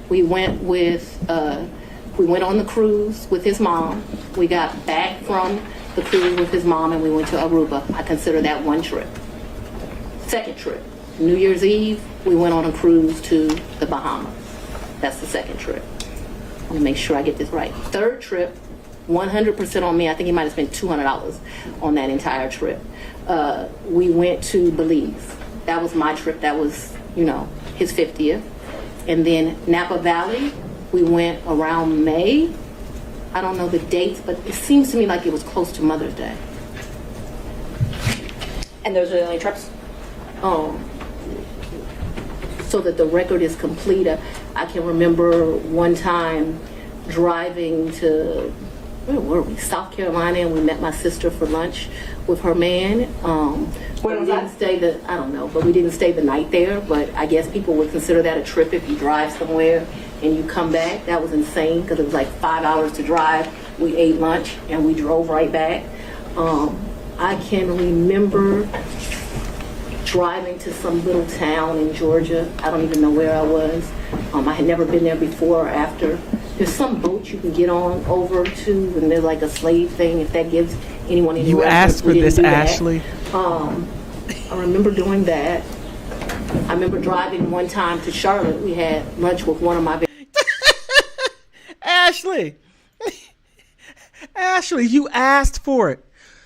we went on the cruise with his mom. We got back from the cruise with his mom, and we went to Aruba. I consider that one trip. Second trip, New Year's Eve, we went on a cruise to the Bahamas. That's the second trip. Let me make sure I get this right. Third trip, 100% on me. I think he might have spent $200 on that entire trip. We went to Belize. That was my trip. That was, his 50th. And then Napa Valley, we went around May. I don't know the dates, but it seems to me like it was close to Mother's Day. And those are the only trips? So that the record is complete, I can remember one time driving to, where were we? South Carolina, and we met my sister for lunch with her man. When was that? I don't know, but we didn't stay the night there. But I guess people would consider that a trip if you drive somewhere and you come back. That was insane because it was like 5 hours to drive. We ate lunch and we drove right back. I can remember driving to some little town in Georgia. I don't even know where I was. I had never been there before or after. There's some boat you can get on over to, and there's like a slave thing, if that gives anyone any You reference. asked for this, Ashleigh. I remember doing that. I remember driving one time to Charlotte. We had lunch with one of my Ashleigh, you asked for it.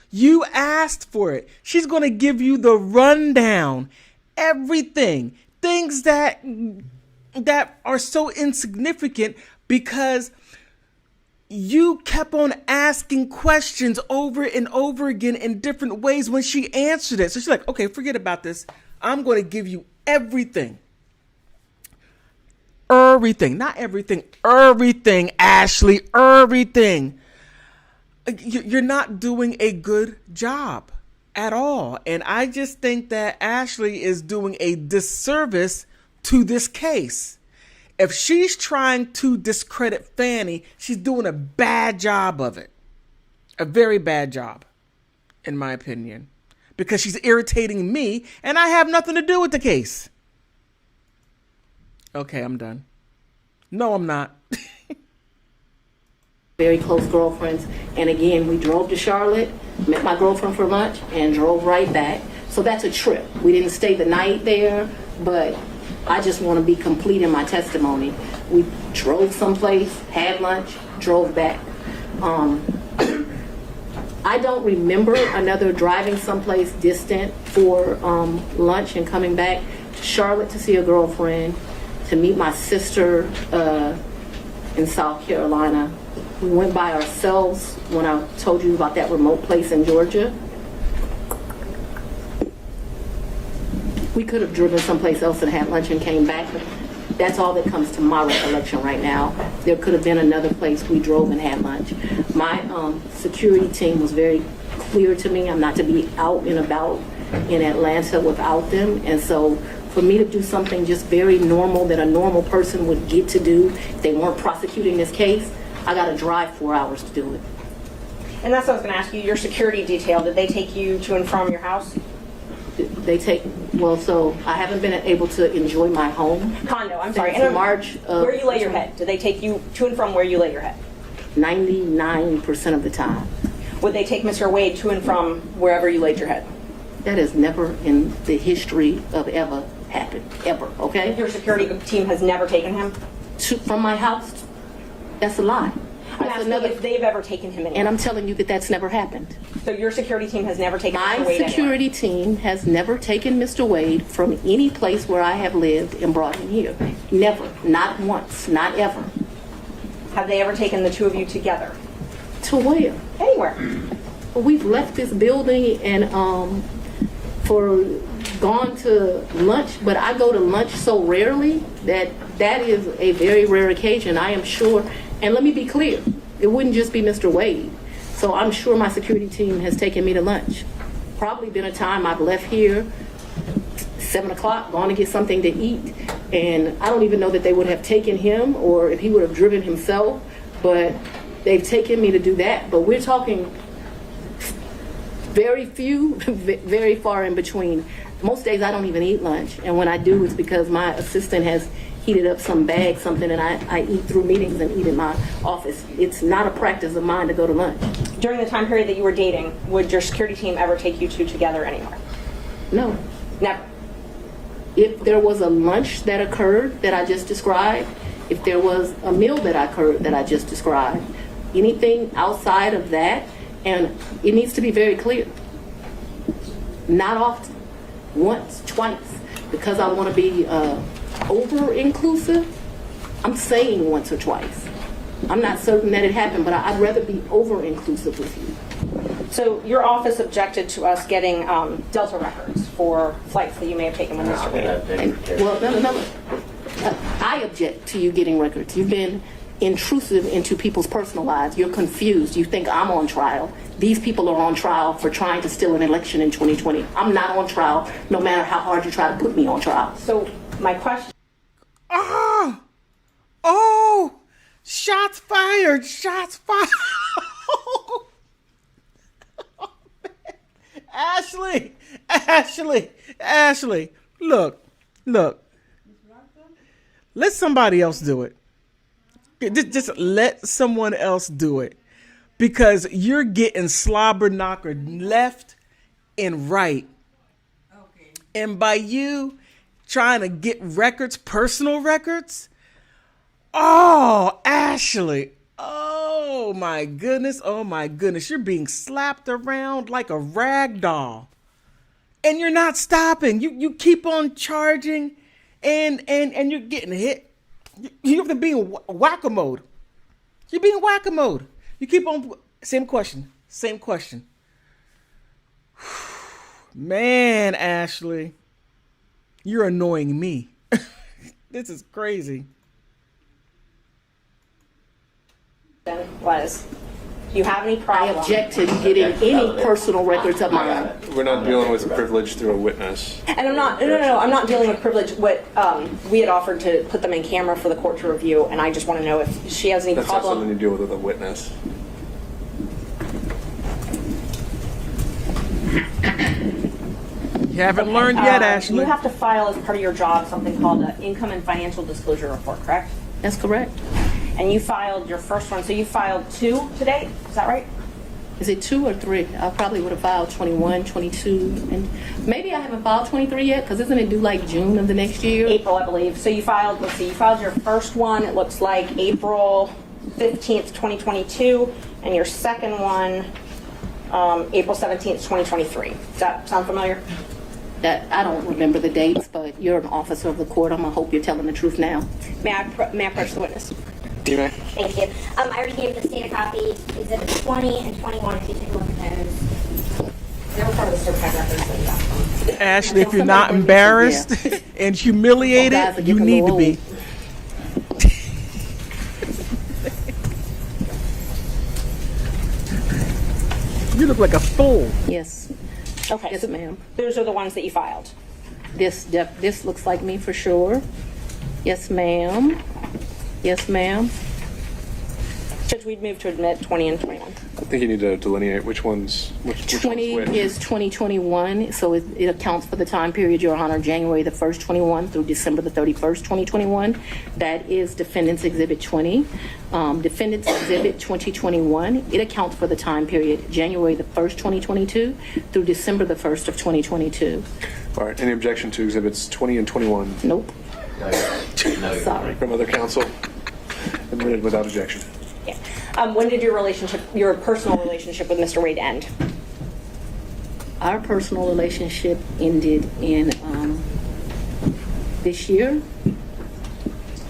You asked for it. She's going to give you the rundown. Everything. Things that are so insignificant because you kept on asking questions over and over again in different ways when she answered it. So she's like, okay, forget about this. I'm going to give you everything. Everything. Not everything. Everything, Ashleigh. Everything. You're not doing a good job at all. And I just think that Ashleigh is doing a disservice to this case. If she's trying to discredit Fani, she's doing a bad job of it. A very bad job, in my opinion. Because she's irritating me, and I have nothing to do with the case. Okay, I'm done. No, I'm not. very close girlfriends. And again, we drove to Charlotte. met my girlfriend for lunch, and drove right back. So that's a trip. We didn't stay the night there, but I just want to be complete in my testimony. We drove someplace, had lunch, drove back. I don't remember another driving someplace distant for lunch and coming back to Charlotte to see a girlfriend, to meet my sister in South Carolina. We went by ourselves when I told you about that remote place in Georgia. We could have driven someplace else and had lunch and came back, but that's all that comes to my recollection right now. There could have been another place we drove and had lunch. My security team was very clear to me. I'm not to be out and about in Atlanta without them. And so for me to do something just very normal that a normal person would get to do if they weren't prosecuting this case, I got to drive 4 hours to do it. And that's what I was going to ask you. Your security detail, did they take you to and from your house? They take, well, so I haven't been able to enjoy my home. Condo, I'm sorry. Since March of where you lay your head. Did they take you to and from where you lay your head? 99% of the time. Would they take Mr. Wade to and from wherever you laid your head? That has never in the history of ever happened, ever, okay? Your security team has never taken him? From my house? That's a lie. I'm asking if they've ever taken him anywhere. And I'm telling you that that's never happened. So your security team has never taken My Mr. Wade security team has never taken Mr. Wade from any place where I have lived and brought him here. Never. Not once. Not ever. Have they ever taken the two of you together? To where? Anywhere. We've left this building and gone to lunch, but I go to lunch so rarely that is a very rare occasion, I am sure. And let me be clear, it wouldn't just be Mr. Wade. So I'm sure my security team has taken me to lunch. Probably been a time I've left here 7 o'clock, gone to get something to eat, and I don't even know that they would have taken him or if he would have driven himself, but they've taken me to do that. But we're talking very few, very far in between. Most days I don't even eat lunch, and when I do, it's because my assistant has heated up some bag, something, and I eat through meetings and eat in my office. It's not a practice of mine to go to lunch. During the time period that you were dating, would your security team ever take you two together anywhere? No. Never. If there was a lunch that occurred that I just described, if there was a meal that occurred that I just described, anything outside of that, and it needs to be very clear, not often, once, twice, because I want to be over-inclusive, I'm saying once or twice. I'm not certain that it happened, but I'd rather be over-inclusive with you. So your office objected to us getting Delta records for flights that you may have taken with Mr. Wade. Well, no. I object to you getting records. You've been intrusive into people's personal lives. You're confused. You think I'm on trial. These people are on trial for trying to steal an election in 2020. I'm not on trial, no matter how hard you try to put me on trial. So my question... Oh! Shots fired! Shots fired! Oh, man. Ashleigh, look. Let somebody else do it. Just let someone else do it. Because you're getting slobber knockered left and right. Okay. And by you trying to get records, personal records, oh, Ashleigh, oh my goodness, you're being slapped around like a rag doll. And you're not stopping. You keep on charging and you're getting hit. You have to be in whack-a-mode. You're being whack-a-mode. You keep on, same question. Man, Ashleigh, you're annoying me. This is crazy. Was, do you have any problem? I object to you getting any personal records of mine. We're not dealing with privilege through a witness. And I'm not, no, I'm not dealing with privilege. What we had offered to put them in camera for the court to review, and I just want to know if she has any That's problem. not something to deal with a witness. You haven't learned yet, Ashleigh. You have to file as part of your job something called an income and financial disclosure report, correct? That's correct. And you filed your first one, so you filed 2 today, is that right? Is it 2 or 3? I probably would have filed 21, 22, and maybe I haven't filed 23 yet, because isn't it due like June of the next year? April, I believe. So you filed, let's see, you filed your first one, it looks like April 15th, 2022, and your second one, April 17th, 2023. Does that sound familiar? That I don't remember the dates, but you're an officer of the court. I'm gonna hope you're telling the truth now. May I approach the witness? You may. Thank you. I already gave the state a copy. Exhibit 20 and 21, if you take a look at those. They were part of the certified records that you got. Ashley, if you're not embarrassed and humiliated, Guys are you getting need a to be. You look like a fool. Yes. Okay, Yes, so ma'am. those are the ones that you filed. This looks like me for sure. Yes, ma'am. Yes, ma'am. Judge, we'd move to admit 20 and 21. I think you need to delineate which one's which 20 one's which. is 2021, so it accounts for the time period, Your Honor, January the 1st, 21 through December the 31st, 2021. That is Defendant's Exhibit 20. Defendant's Exhibit 2021, it accounts for the time period, January the 1st, 2022 through December the 1st of 2022. All right. Any objection to exhibits 20 and 21 Nope, No, sorry. from other counsel? Admitted without objection. Yeah. When did your personal relationship with Mr. Wade end? Our personal relationship ended in this year.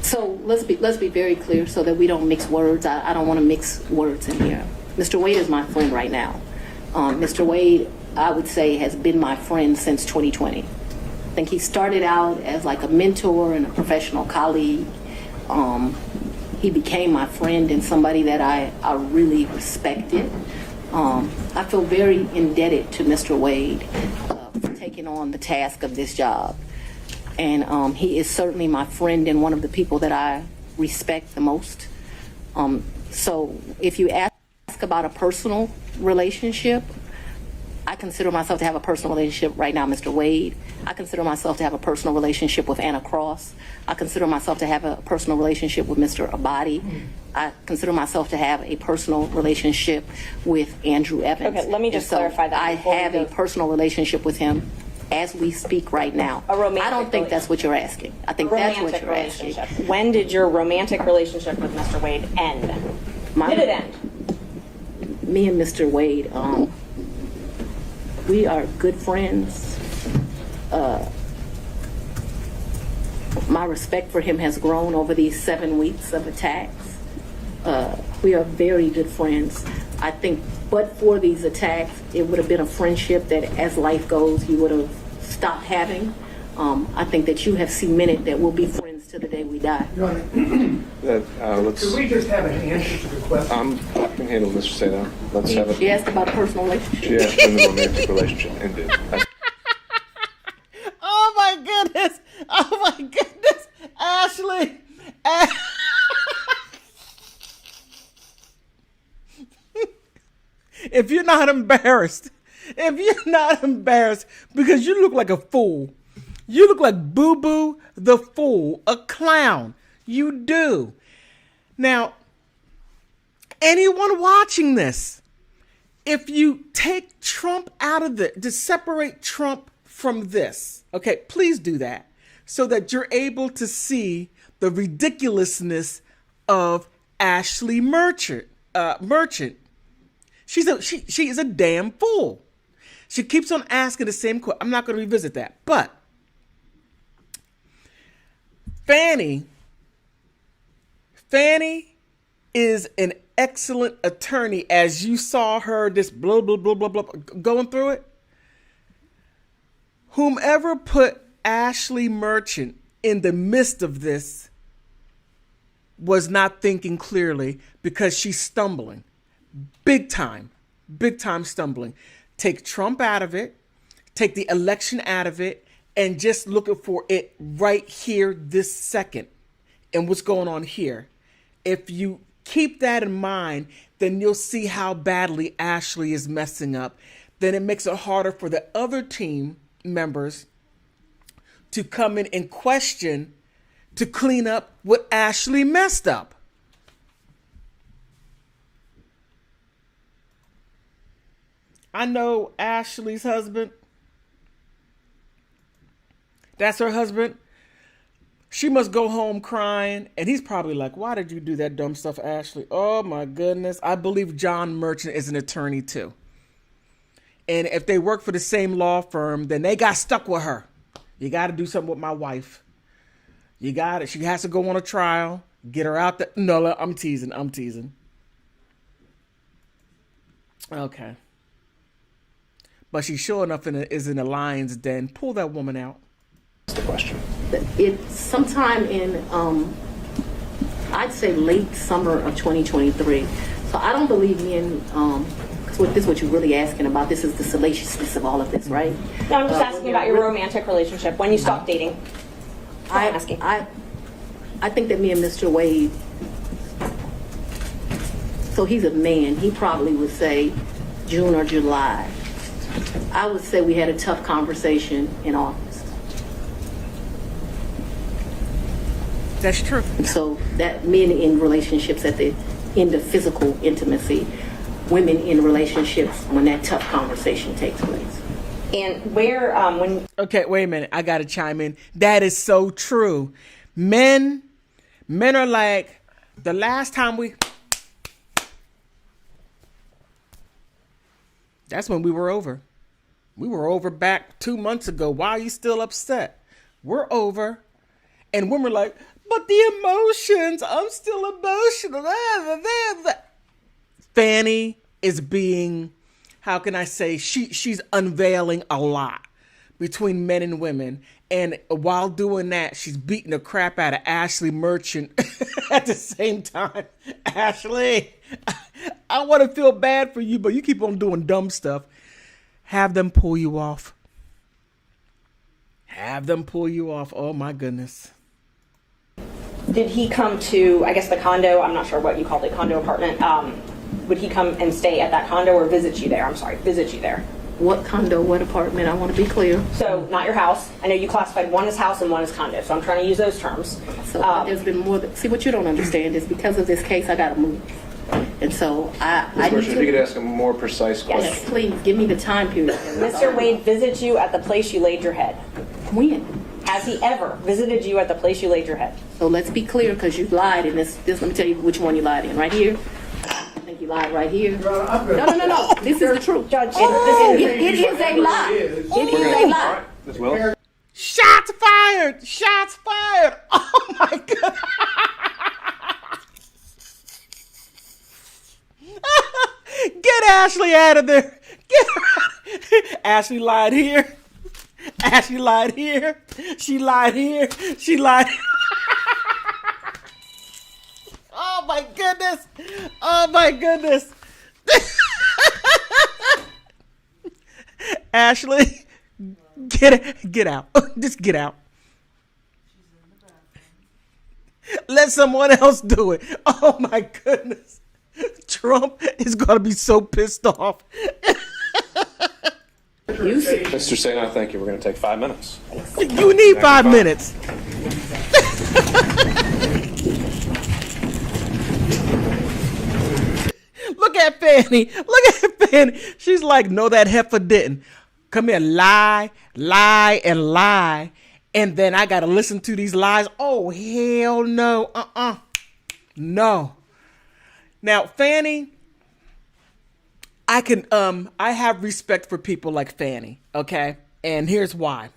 So let's be very clear so that we don't mix words. I don't want to mix words in here. Mr. Wade is my friend right now. Mr. Wade, I would say, has been my friend since 2020. I think he started out as like a mentor and a professional colleague. He became my friend and somebody that I really respected. I feel very indebted to Mr. Wade for taking on the task of this job. And he is certainly my friend and one of the people that I respect the most. So if you ask about a personal relationship, I consider myself to have a personal relationship right now, Mr. Wade. I consider myself to have a personal relationship with Anna Cross. I consider myself to have a personal relationship with Mr. Abadi. I consider myself to have a personal relationship with Andrew Evans. Okay, let me just And so clarify that I before we have go. a personal relationship with him as we speak right now. A romantic I don't think that's what you're asking. I think that's what Romantic you're asking. relationship. When did your romantic relationship with Mr. Wade end? Did it end? Me and Mr. Wade, we are good friends. My respect for him has grown over these 7 weeks of attacks. We are very good friends. I think, but for these attacks, it would have been a friendship that, as life goes, you would have stopped having. I think that you have cemented that we'll be friends to the day we die. Your Honor, Let's. could we just have an answer to the question? I can handle Mr. Sato. Let's have She it. asked about a personal relationship. She asked when the romantic relationship ended. Oh my goodness! Oh my goodness! Ashley! If you're not embarrassed, because you look like a fool. You look like Boo Boo the Fool, a clown. You do. Now, anyone watching this, if you take Trump out of it, to separate Trump from this, okay, please do that so that you're able to see the ridiculousness of Ashleigh Merchant. She is a damn fool. She keeps on asking the same question. I'm not going to revisit that, but Fani is an excellent attorney, as you saw her this blah, blah, blah, blah, blah, going through it. Whomever put Ashleigh Merchant in the midst of this was not thinking clearly, because she's stumbling. Big time stumbling. Take Trump out of it, take the election out of it, and just looking for it right here this second and what's going on here. If you keep that in mind, then you'll see how badly Ashleigh is messing up. Then it makes it harder for the other team members to come in and question, to clean up what Ashleigh messed up. I know Ashleigh's husband. That's her husband. She must go home crying. And he's probably like, why did you do that dumb stuff, Ashleigh? Oh, my goodness. I believe John Merchant is an attorney, too. And if they work for the same law firm, then they got stuck with her. You got to do something with my wife. You got it. She has to go on a trial. Get her out there. No, I'm teasing. Okay. But she sure enough is in the lion's den. Pull that woman out. That's the question. It's sometime in, I'd say late summer of 2023. So I don't believe me in, because this is what you're really asking about. This is the salaciousness of all of this, right? No, I'm just asking about your romantic relationship, when you stopped dating. I think that me and Mr. Wade, so he's a man, he probably would say June or July. I would say we had a tough conversation in August. That's true. So that men in relationships at the end of physical intimacy, women in relationships when that tough conversation takes place. And where, when... Okay, wait a minute. I got to chime in. That is so true. Men are like, the last time that's when we were over. We were over back 2 months ago. Why are you still upset? We're over. And women are like, but the emotions, I'm still emotional. Fani is being, how can I say, she's unveiling a lot between men and women. And while doing that, she's beating the crap out of Ashleigh Merchant at the same time. Ashleigh, I want to feel bad for you, but you keep on doing dumb stuff. Have them pull you off. Have them pull you off. Oh, my goodness. Did he come to, I guess, the condo? I'm not sure what you called it, condo apartment. Would he come and stay at that condo or visit you there? I'm sorry, visit you there. What condo, what apartment? I want to be clear. So, not your house. I know you classified one as house and one as condo, so I'm trying to use those terms. So there's been more see, what you don't understand is because of this case, I got to move. And so I Ms. need Merchant, if you could ask a more precise question. Yes, please, give me the time period. Mr. Wade visited you at the place you laid your head. When? Has he ever visited you at the place you laid your head? So let's be clear, because you lied in this. Let me tell you which one you lied in. Right here. I think you lied right here. No. This is the truth. Judge, It is a lie. It is a lie. Ms. Willis? Shots fired! Shots fired! Oh, my God. Get Ashleigh out of there. Get her. Ashleigh lied here. Ashleigh lied here. She lied here. She lied. Oh, my goodness. Oh, my goodness. Ashleigh, get out. Just get out. Let someone else do it. Oh, my goodness. Trump is going to be so pissed off. Mr. Sena, thank you. We're going to take 5 minutes. You need 5 minutes. Look at Fani. Look at Fani. She's like, no, that heifer didn't. Come here, lie, and lie. And then I got to listen to these lies. Oh, hell no. No. Now, Fani, I have respect for people like Fani, okay? And here's why.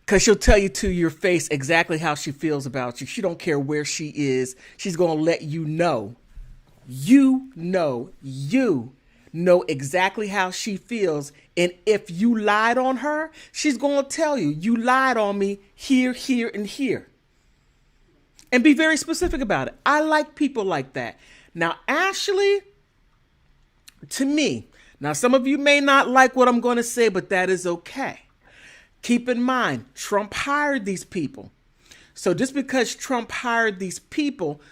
Because she'll tell you to your face exactly how she feels about you. She don't care where she is. She's going to let you know. You know exactly how she feels. And if you lied on her, she's going to tell you, you lied on me here, and here. And be very specific about it. I like people like that. Now, Ashleigh, to me, now some of you may not like what I'm going to say, but that is okay. Keep in mind, Trump hired these people. So just because Trump hired these people,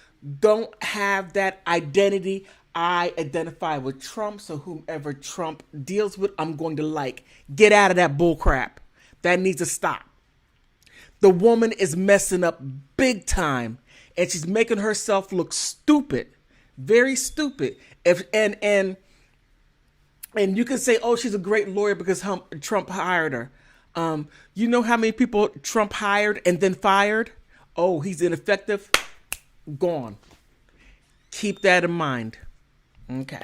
don't have that identity. I identify with Trump, so whomever Trump deals with, I'm going to like. Get out of that bull crap. That needs to stop. The woman is messing up big time, and she's making herself look stupid, very stupid. And And you can say, oh, she's a great lawyer because Trump hired her. You know how many people Trump hired and then fired? Oh, he's ineffective. Gone. Keep that in mind. Okay.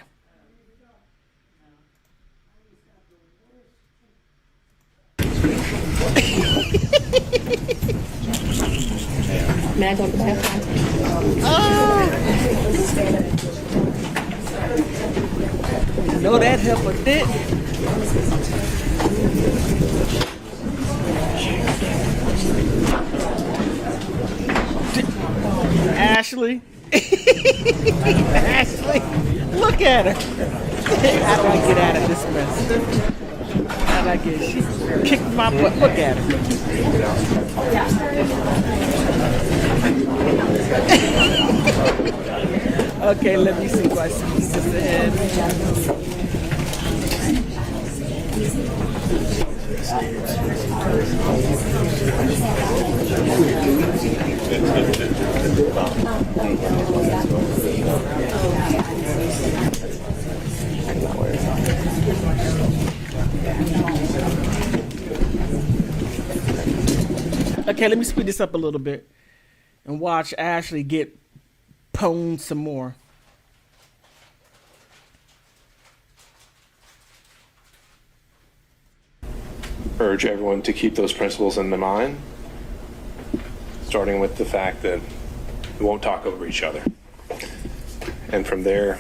May I go to the bathroom? No, that heifer did. Ashleigh. Ashleigh, look at her. How do I get out of this mess? How do I get? She kicked my butt. Look at her. Okay, let me see if I see this ahead. Okay, let me speed this up a little bit and watch Ashleigh get pwned some more. Urge everyone to keep those principles in mind, starting with the fact that we won't talk over each other. And from there,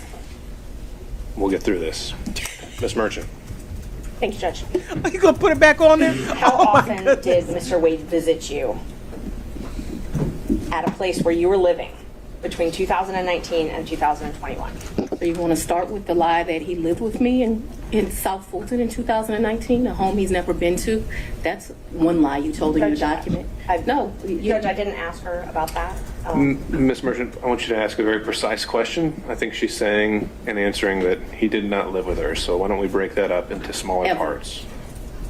we'll get through this. Ms. Merchant. Thank you, Judge. Are you going to put it back on there? How often did Mr. Wade visit you at a place where you were living between 2019 and 2021? So you want to start with the lie that he lived with me in South Fulton in 2019, a home he's never been to? That's one lie you told in your document. No. Judge, I didn't ask her about that. Ms. Merchant, I want you to ask a very precise question. I think she's saying and answering that he did not live with her. So why don't we break that up into smaller Ever. parts?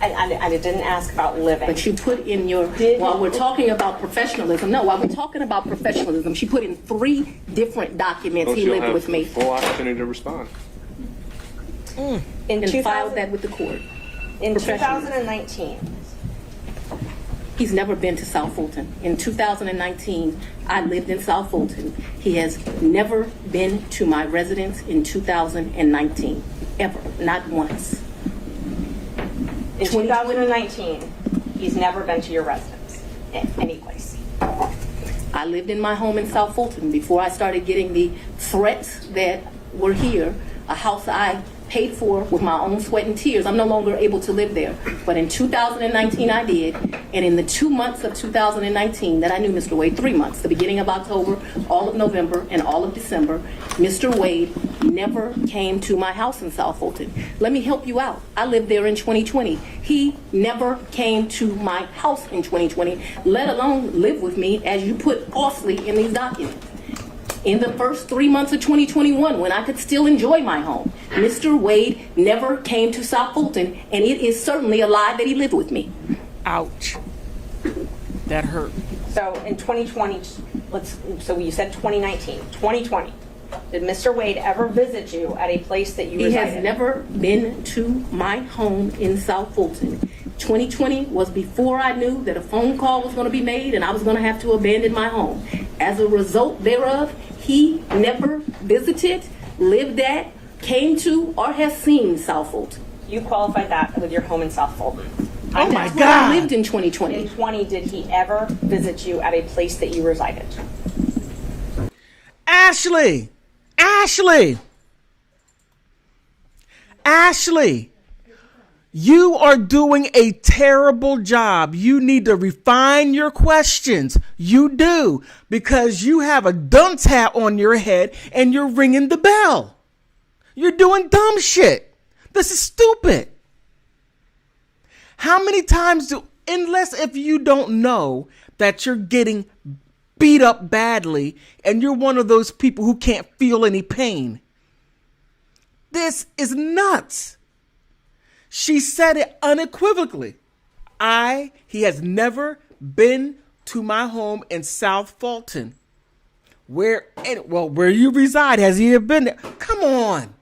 I didn't ask about living. But you put in your, while we're talking about professionalism, while we're talking about professionalism, she put in 3 different documents Well, he she'll lived have with me. full opportunity to respond. In And filed that with the court. in professionally. 2019, He's never been to South Fulton. In 2019, I lived in South Fulton. He has never been to my residence in 2019, ever, not once. in 2019, he's never been to your residence, any place. I lived in my home in South Fulton before I started getting the threats that were here, a house I paid for with my own sweat and tears. I'm no longer able to live there. But in 2019, I did. And in the 2 months of 2019 that I knew Mr. Wade, 3 months, the beginning of October, all of November, and all of December, Mr. Wade never came to my house in South Fulton. Let me help you out. I lived there in 2020. He never came to my house in 2020, let alone live with me, as you put falsely in these documents. In the first 3 months of 2021, when I could still enjoy my home, Mr. Wade never came to South Fulton, and it is certainly a lie that he lived with me. Ouch. That hurt. So in 2020, so you said 2019, 2020, did Mr. Wade ever visit you at a place that you He resided? has never been to my home in South Fulton. 2020 was before I knew that a phone call was going to be made and I was going to have to abandon my home. As a result thereof, he never visited, lived at, came to, or has seen South Fulton. You qualified that with your home in South Fulton. Oh my That's where I God. lived in 2020. In 20, did he ever visit you at a place that you resided? Ashleigh. Ashleigh. Ashleigh. You are doing a terrible job. You need to refine your questions. You do, because you have a dunce hat on your head and you're ringing the bell. You're doing dumb shit. This is stupid. How many times unless if you don't know that you're getting beat up badly and you're one of those people who can't feel any pain. This is nuts. She said it unequivocally. He has never been to my home in South Fulton. Where you reside, has he been there? Come on.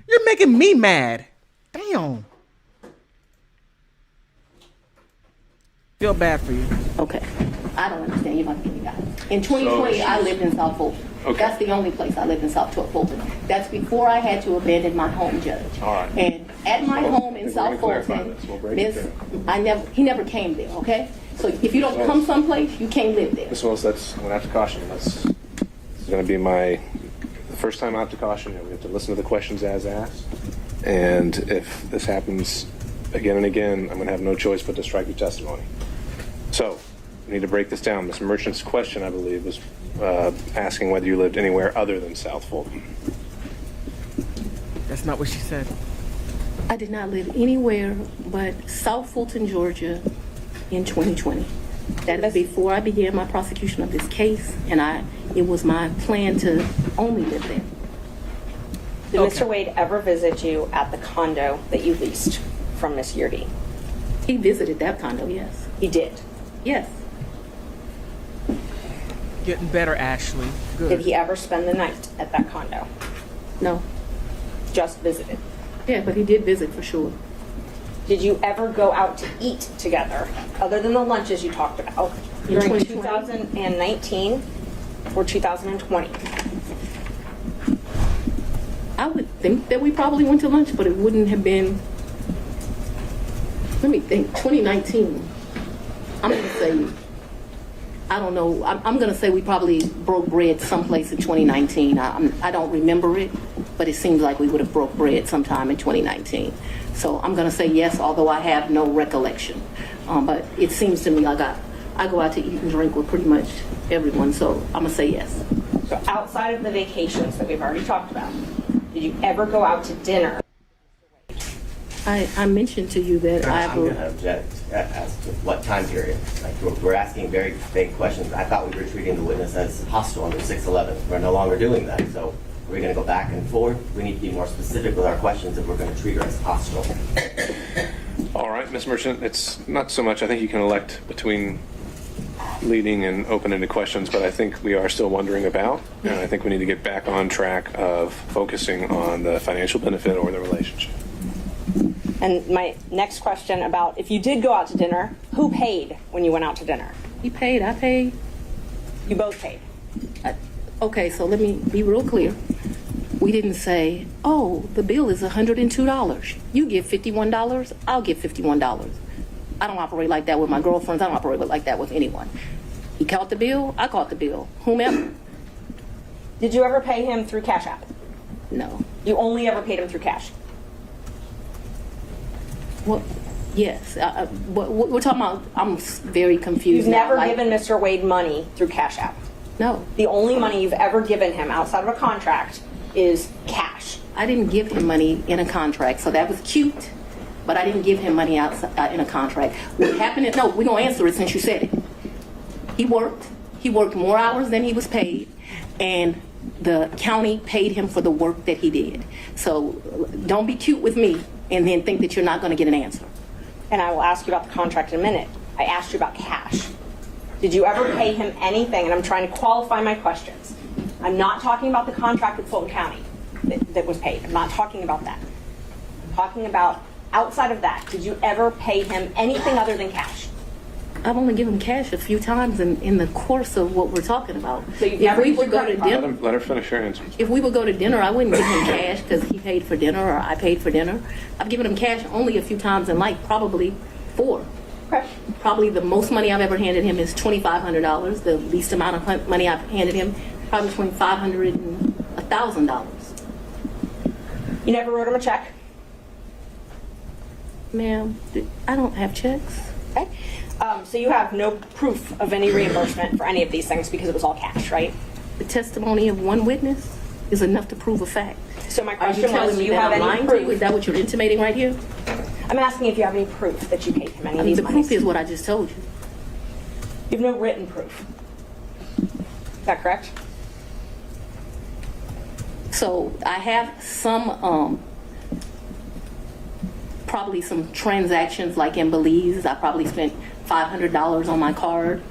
You're making me mad. Damn. Feel bad for you. Okay. I don't understand. You're about to give me guidance. In 2020, I lived in South Fulton. Okay. That's the only place I lived in South Fulton. That's before I had to abandon my home, Judge. All right. And at my home in we're South gonna clarify Fulton, this. We'll break it he never came there, okay? So if you don't come someplace, you can't live there. Ms. Willis, I'm going to have to caution you. This is going to be the first time I have to caution you. We have to listen to the questions as asked. And if this happens again and again, I'm going to have no choice but to strike your testimony. So, we need to break this down. Ms. Merchant's question, I believe, was asking whether you lived anywhere other than South Fulton. That's not what she said. I did not live anywhere but South Fulton, Georgia in 2020. That is before I began my prosecution of this case, and it was my plan to only live there. Did Mr. Wade ever visit you at the condo that you leased from Miss Yeartie? He visited that condo, yes. He did. Yes. Getting better, Ashleigh. Good. Did he ever spend the night at that condo? No. Just visited. Yeah, but he did visit for sure. Did you ever go out to eat together, other than the lunches you talked about, In during 2020? 2019 or 2020? I would think that we probably went to lunch, but it wouldn't have been, let me think, 2019. I'm going to say, I don't know, I'm going to say we probably broke bread someplace in 2019. I don't remember it, but it seems like we would have broke bread sometime in 2019. So I'm going to say yes, although I have no recollection. But it seems to me like I go out to eat and drink with pretty much everyone, so I'm going to say yes. So outside of the vacations that we've already talked about, did you ever go out to dinner? I mentioned to you that I'm going to object as to what time period. Like we're asking very vague questions. I thought we were treating the witness as hostile under 611. We're no longer doing that. So we're going to go back and forth. We need to be more specific with our questions if we're going to treat her as hostile. All right, Ms. Merchant, it's not so much. I think you can elect between leading and open-ended questions, but I think we are still wondering about, and I think we need to get back on track of focusing on the financial benefit or the relationship. And my next question about if you did go out to dinner, who paid when you went out to dinner? He paid, I paid. You both paid. Okay, so let me be real clear. We didn't say, oh, the bill is $102. You give $51, I'll give $51. I don't operate like that with my girlfriends. I don't operate like that with anyone. He caught the bill, I caught the bill. Whomever. Did you ever pay him through Cash App? No. You only ever paid him through cash? Well, yes. We're talking about, I'm very confused. You've now. never Like, given Mr. Wade money through Cash App? No. The only money you've ever given him outside of a contract is cash. I didn't give him money in a contract, so that was cute, but I didn't give him money outside in a contract. What happened is, no, we're going to answer it since you said it. He worked more hours than he was paid, and the county paid him for the work that he did. So don't be cute with me and then think that you're not going to get an answer. And I will ask you about the contract in a minute. I asked you about cash. Did you ever pay him anything? And I'm trying to qualify my questions. I'm not talking about the contract with Fulton County that was paid. I'm not talking about that. I'm talking about outside of that. Did you ever pay him anything other than cash? I've only given cash a few times in the course of what we're talking about. So you've never used your go to credit card? dinner, Let her finish her answer. if we would go to dinner, I wouldn't give him cash because he paid for dinner or I paid for dinner. I've given him cash only a few times in life, probably 4. Okay. Probably the most money I've ever handed him is $2,500. The least amount of money I've handed him, probably between $500 and $1,000. You never wrote him a check? Ma'am, I don't have checks. Okay. So you have no proof of any reimbursement for any of these things because it was all cash, right? The testimony of one witness is enough to prove a fact. So my Are you question was, telling do me you that have I'm any lying to you? proof? Is that what you're intimating right here? I'm asking if you have any proof that you paid him any I of mean, these the monies. proof is what I just told you. You have no written proof. Is that correct? So I have some, probably some transactions like in Belize. I probably spent $500 on my card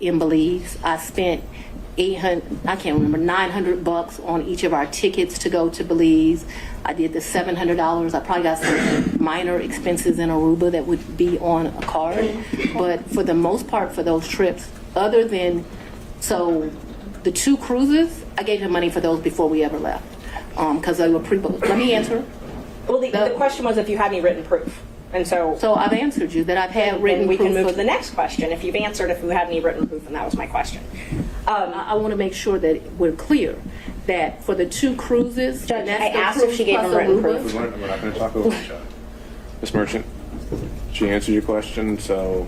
in Belize. I spent $800, I can't remember, $900 on each of our tickets to go to Belize. I did the $700. I probably got some minor expenses in Aruba that would be on a card. But for the most part, for those trips, other than, so the 2 cruises, I gave him money for those before we ever left. Because they were pre-booked. Let me answer. Well, the question was if you had any written proof. And so I've answered you that I've had written we proof. can move to the next question. If you've answered if you had any written proof, and that was my question. I want to make sure that we're clear that for the 2 cruises, Judge, and that's I the asked if cruise she gave plus them written Aruba. proof. We're not going to talk over each other. Ms. Merchant, she answered your question, so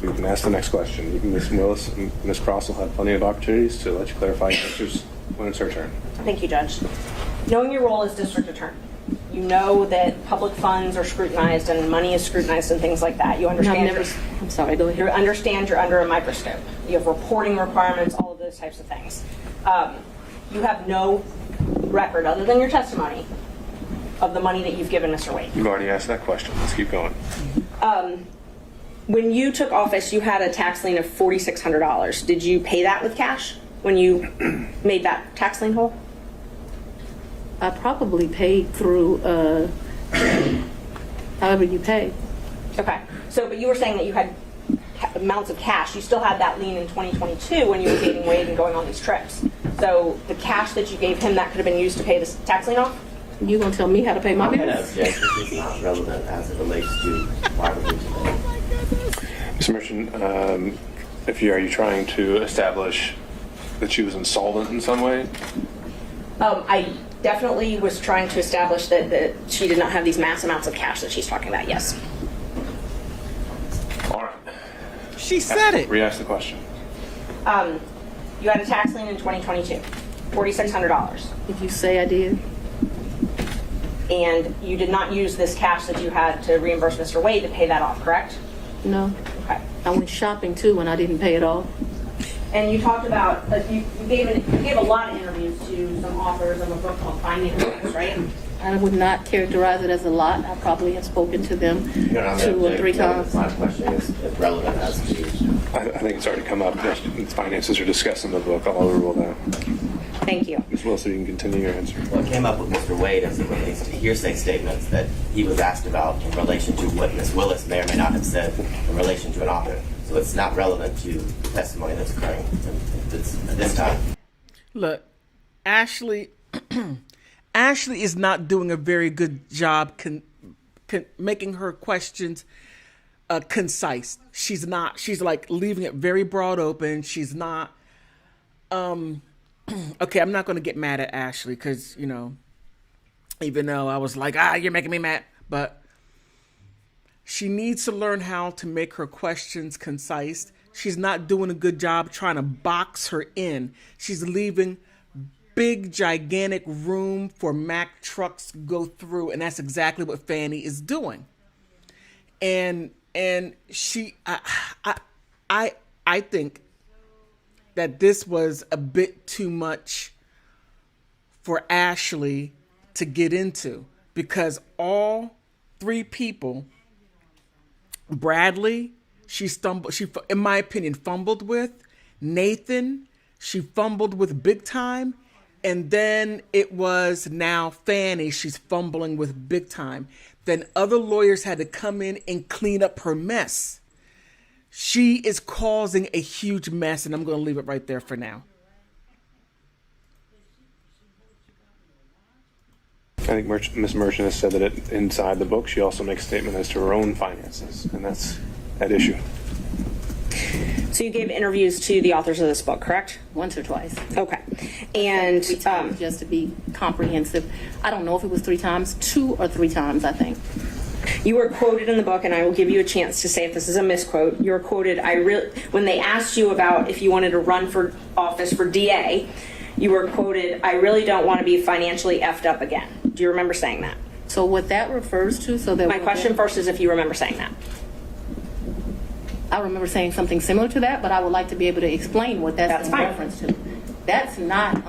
we can ask the next question. Ms. Willis and Ms. Cross will have plenty of opportunities to let you clarify your answers when it's her turn. Thank you, Judge. Knowing your role as district attorney, you know that public funds are scrutinized and money is scrutinized and things like that. You understand. I'm sorry, go ahead. You understand you're under a microscope. You have reporting requirements, all of those types of things. You have no record, other than your testimony, of the money that you've given Mr. Wade. You've already asked that question. Let's keep going. When you took office, you had a tax lien of $4,600. Did you pay that with cash when you made that tax lien whole? I probably paid through however you pay. Okay. So, but you were saying that you had amounts of cash. You still had that lien in 2022 when you were dating Wade and going on these trips. So the cash that you gave him, that could have been used to pay this tax lien off? You gonna tell me how to pay my I'm going to bills? object. This is not relevant as it relates to why we're here today. Ms. Merchant, are you trying to establish that she was insolvent in some way? I definitely was trying to establish that she did not have these mass amounts of cash that she's talking about, yes. All right. She said it. Re-ask the question. You had a tax lien in 2022, $4,600. Did you say I did? And you did not use this cash that you had to reimburse Mr. Wade to pay that off, correct? No. Okay. I went shopping too and I didn't pay it all. And you talked about, you gave a lot of interviews to some authors of a book called Fani and Nathan, right? I would not characterize it as a lot. I probably have spoken to them You're not 2 or 3 times. My question is relevant as to. I think it's already come up. Finances are discussed in the book. I'll overrule that. Thank you. Ms. Willis, you can continue your answer. What came up with Mr. Wade as it relates to hearsay statements that he was asked about in relation to what Ms. Willis may or may not have said in relation to an author. So it's not relevant to the testimony that's occurring at this time. Look, Ashleigh is not doing a very good job making her questions concise. She's not. She's like leaving it very broad open. She's not. Okay, I'm not going to get mad at Ashleigh because, even though I was like, you're making me mad, but she needs to learn how to make her questions concise. She's not doing a good job trying to box her in. She's leaving big, gigantic room for Mack trucks to go through, and that's exactly what Fani is doing. And she, I think that this was a bit too much for Ashleigh to get into because all 3 people, Bradley, she in my opinion fumbled with. Nathan, she fumbled with big time. And then it was now Fani, she's fumbling with big time. Then other lawyers had to come in and clean up her mess. She is causing a huge mess, and I'm going to leave it right there for now. I think Ms. Merchant has said that inside the book, she also makes a statement as to her own finances, and that's at issue. So you gave interviews to the authors of this book, correct? Once or twice. Okay. And 3 times, just to be comprehensive. I don't know if it was 3 times, 2 or 3 times, I think. you were quoted in the book, and I will give you a chance to say if this is a misquote. You were quoted, when they asked you about if you wanted to run for office for DA, you were quoted, "I really don't want to be financially effed up again." Do you remember saying that? So what that refers to, My question first is if you remember saying that. I remember saying something similar to that, but I would like to be able to explain what that's in reference to. That's not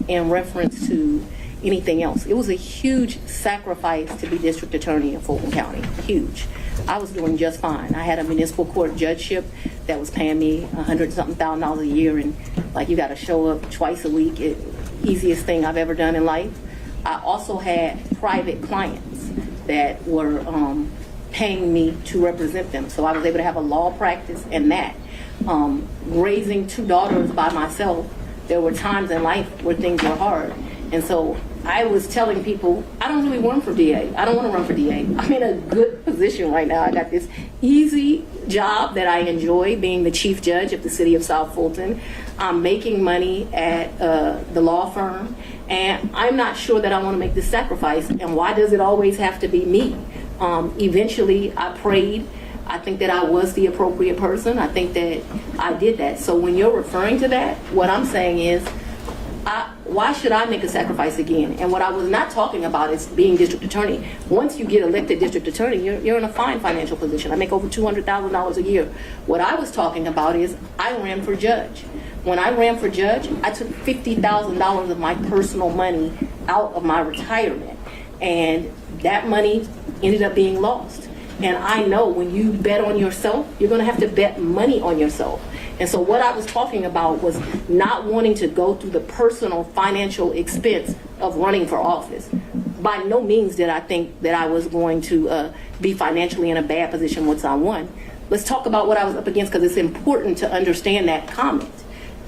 in reference to anything else. It was a huge sacrifice to be district attorney in Fulton County. Huge. I was doing just fine. I had a municipal court judgeship that was paying me $100-something a year, and like you got to show up twice a week. Easiest thing I've ever done in life. I also had private clients that were paying me to represent them, so I was able to have a law practice and that. Raising 2 daughters by myself, there were times in life where things were hard, and so I was telling people, I don't really run for DA. I don't want to run for DA. I'm in a good position right now. I got this easy job that I enjoy, being the chief judge of the city of South Fulton. I'm making money at the law firm, and I'm not sure that I want to make this sacrifice. And why does it always have to be me? Eventually, I prayed. I think that I was the appropriate person. I think that I did that. So when you're referring to that, what I'm saying is, why should I make a sacrifice again? And what I was not talking about is being district attorney. Once you get elected district attorney, you're in a fine financial position. I make over $200,000 a year. What I was talking about is I ran for judge. When I ran for judge, I took $50,000 of my personal money out of my retirement. And that money ended up being lost. And I know when you bet on yourself, you're going to have to bet money on yourself. And so what I was talking about was not wanting to go through the personal financial expense of running for office. By no means did I think that I was going to be financially in a bad position once I won. Let's talk about what I was up against, because it's important to understand that comment.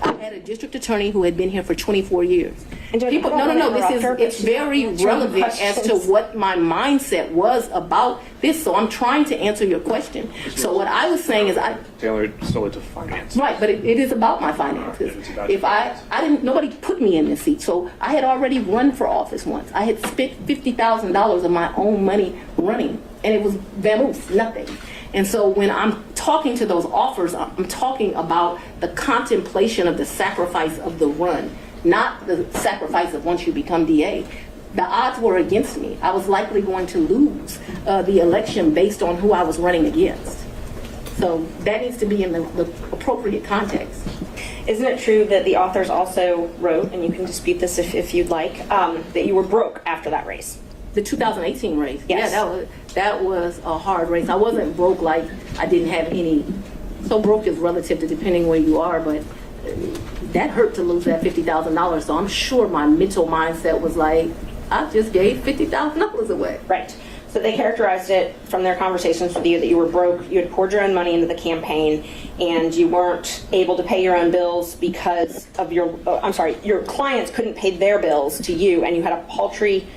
I had a district attorney who had been here for 24 years. People, it's very relevant as to what my mindset was about this. So I'm trying to answer your question. So what I was saying is tailored solely to finance. Right, but it is about my finances. If I didn't, nobody put me in this seat. So I had already run for office once. I had spent $50,000 of my own money running, and it was vamoose, nothing. And so when I'm talking to those offers, I'm talking about the contemplation of the sacrifice of the run, not the sacrifice of once you become DA. The odds were against me. I was likely going to lose the election based on who I was running against. So that needs to be in the appropriate context. Isn't it true that the authors also wrote, and you can dispute this if you'd like, that you were broke after that race? The 2018 race. Yes. Yeah, that was a hard race. I wasn't broke like I didn't have any. So broke is relative to depending where you are, but that hurt to lose that $50,000. So I'm sure my mental mindset was like, I just gave $50,000 away. Right. So they characterized it from their conversations with you that you were broke, you had poured your own money into the campaign, and you weren't able to pay your own bills because of your clients couldn't pay their bills to you, and you had a paltry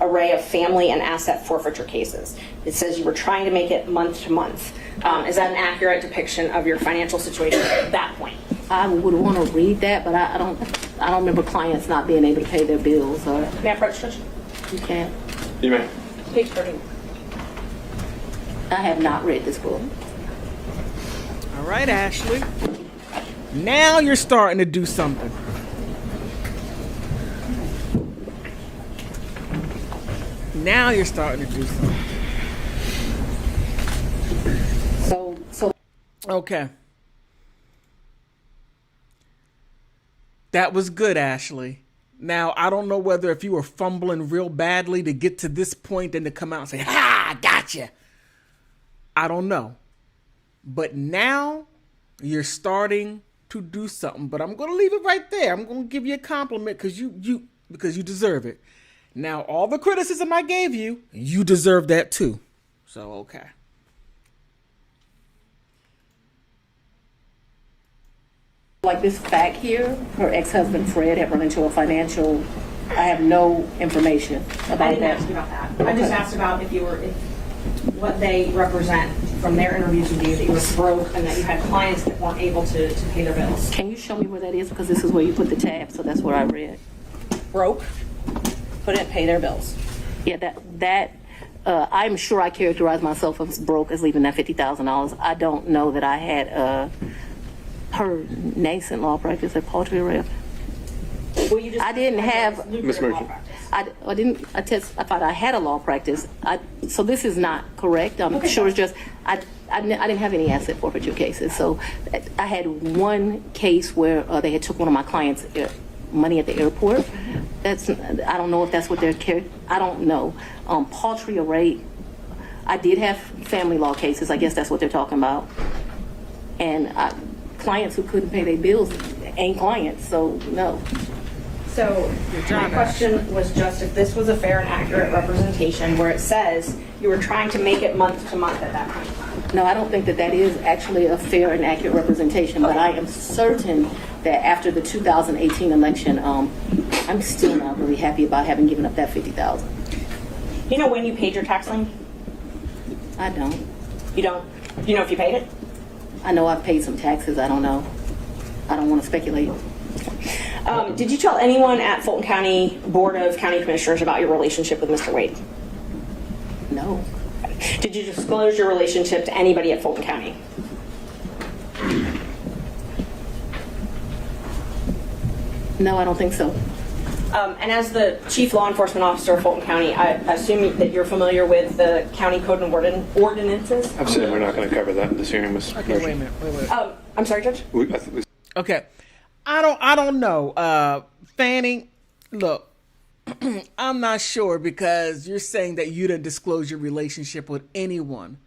array of family and asset forfeiture cases. It says you were trying to make it month to month. Is that an accurate depiction of your financial situation at that point? I would want to read that, but I don't remember clients not being able to pay their bills. Or May I approach, Judge? You can't. You may. Page 13. I have not read this book. All right, Ashleigh. Now you're starting to do something. Now you're starting to do something. So. Okay. That was good, Ashleigh. Now, I don't know whether if you were fumbling real badly to get to this point and to come out and say, ha, I gotcha. I don't know. But now you're starting to do something. But I'm going to leave it right there. I'm going to give you a compliment because you deserve it. Now, all the criticism I gave you, you deserve that too. So, okay. Like this fact here, her ex-husband Fred had run into a financial. I have no information about that. I didn't ask you about that. Okay. I just asked about if what they represent from their interviews with you, that you were broke and that you had clients that weren't able to pay their bills. Can you show me where that is? Because this is where you put the tab, so that's what I read. Broke, couldn't pay their bills. Yeah, I'm sure I characterized myself as broke as leaving that $50,000. I don't know that I had her nascent law practice at paltry array. Well, you just I didn't have Ms. Merchant. I thought I had a law practice. So this is not correct. I'm sure it's just I didn't have any asset forfeiture cases. So I had one case where they had took one of my clients' money at the airport. I don't know if that's what I don't know. Paltry array. I did have family law cases. I guess that's what they're talking about. And clients who couldn't pay their bills ain't clients, so no. So my question was just if this was a fair and accurate representation where it says you were trying to make it month to month at that point in time. No, I don't think that that is actually a fair and accurate representation, but I am certain that after the 2018 election, I'm still not really happy about having given up that $50,000. You know when you paid your tax lien? I don't. You don't? Do you know if you paid it? I know I've paid some taxes. I don't know. I don't want to speculate. Did you tell anyone at Fulton County Board of County Commissioners about your relationship with Mr. Wade? No. Did you disclose your relationship to anybody at Fulton County? No, I don't think so. And as the Chief Law Enforcement Officer of Fulton County, I assume that you're familiar with the county code and ordinances? I've said we're not going to cover that in this hearing, Ms. Okay, wait a minute. Wait. I'm sorry, Judge? Okay. I don't know. Fani, look, I'm not sure because you're saying that you didn't disclose your relationship with anyone.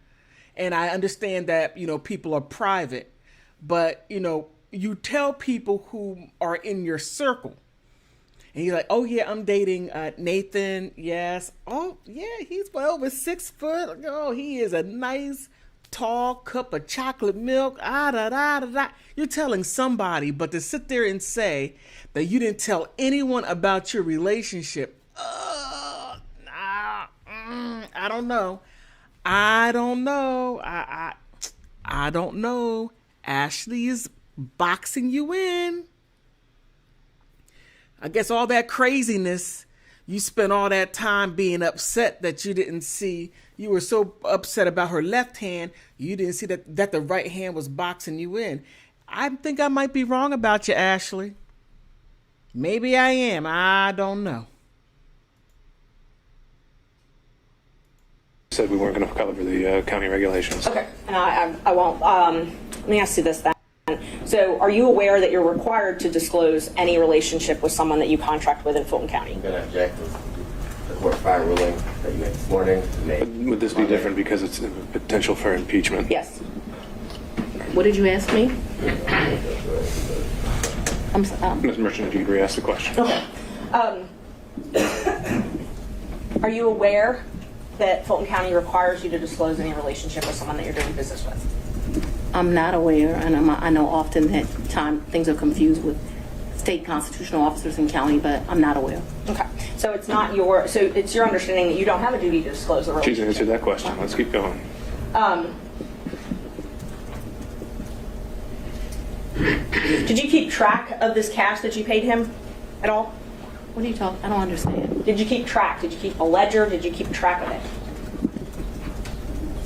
And I understand that, people are private, but, you tell people who are in your circle. And you're like, oh, yeah, I'm dating Nathan. Yes. Oh, yeah, he's well over 6 foot. Oh, he is a nice, tall cup of chocolate milk. You're telling somebody, but to sit there and say that you didn't tell anyone about your relationship, I don't know. I don't know. Ashleigh is boxing you in. I guess all that craziness, you spent all that time being upset that you didn't see. You were so upset about her left hand, you didn't see that the right hand was boxing you in. I think I might be wrong about you, Ashleigh. Maybe I am. I don't know. Said we weren't going to cover the county regulations. Okay, and I won't. Let me ask you this then. So are you aware that you're required to disclose any relationship with someone that you contract with in Fulton County? I'm going to object to the court fire ruling that you made this morning. Would this be different because it's a potential for impeachment? Yes. What did you ask me? Ms. Merchant, if you re-ask the question. Okay. Are you aware that Fulton County requires you to disclose any relationship with someone that you're doing business with? I'm not aware, and I know often that things are confused with state constitutional officers in county, but I'm not aware. Okay. So it's not your, so it's your understanding that you don't have a duty to disclose the relationship? She's answered that question. Let's keep going. Did you keep track of this cash that you paid him at all? What are you talking? I don't understand. Did you keep track? Did you keep a ledger? Did you keep track of it?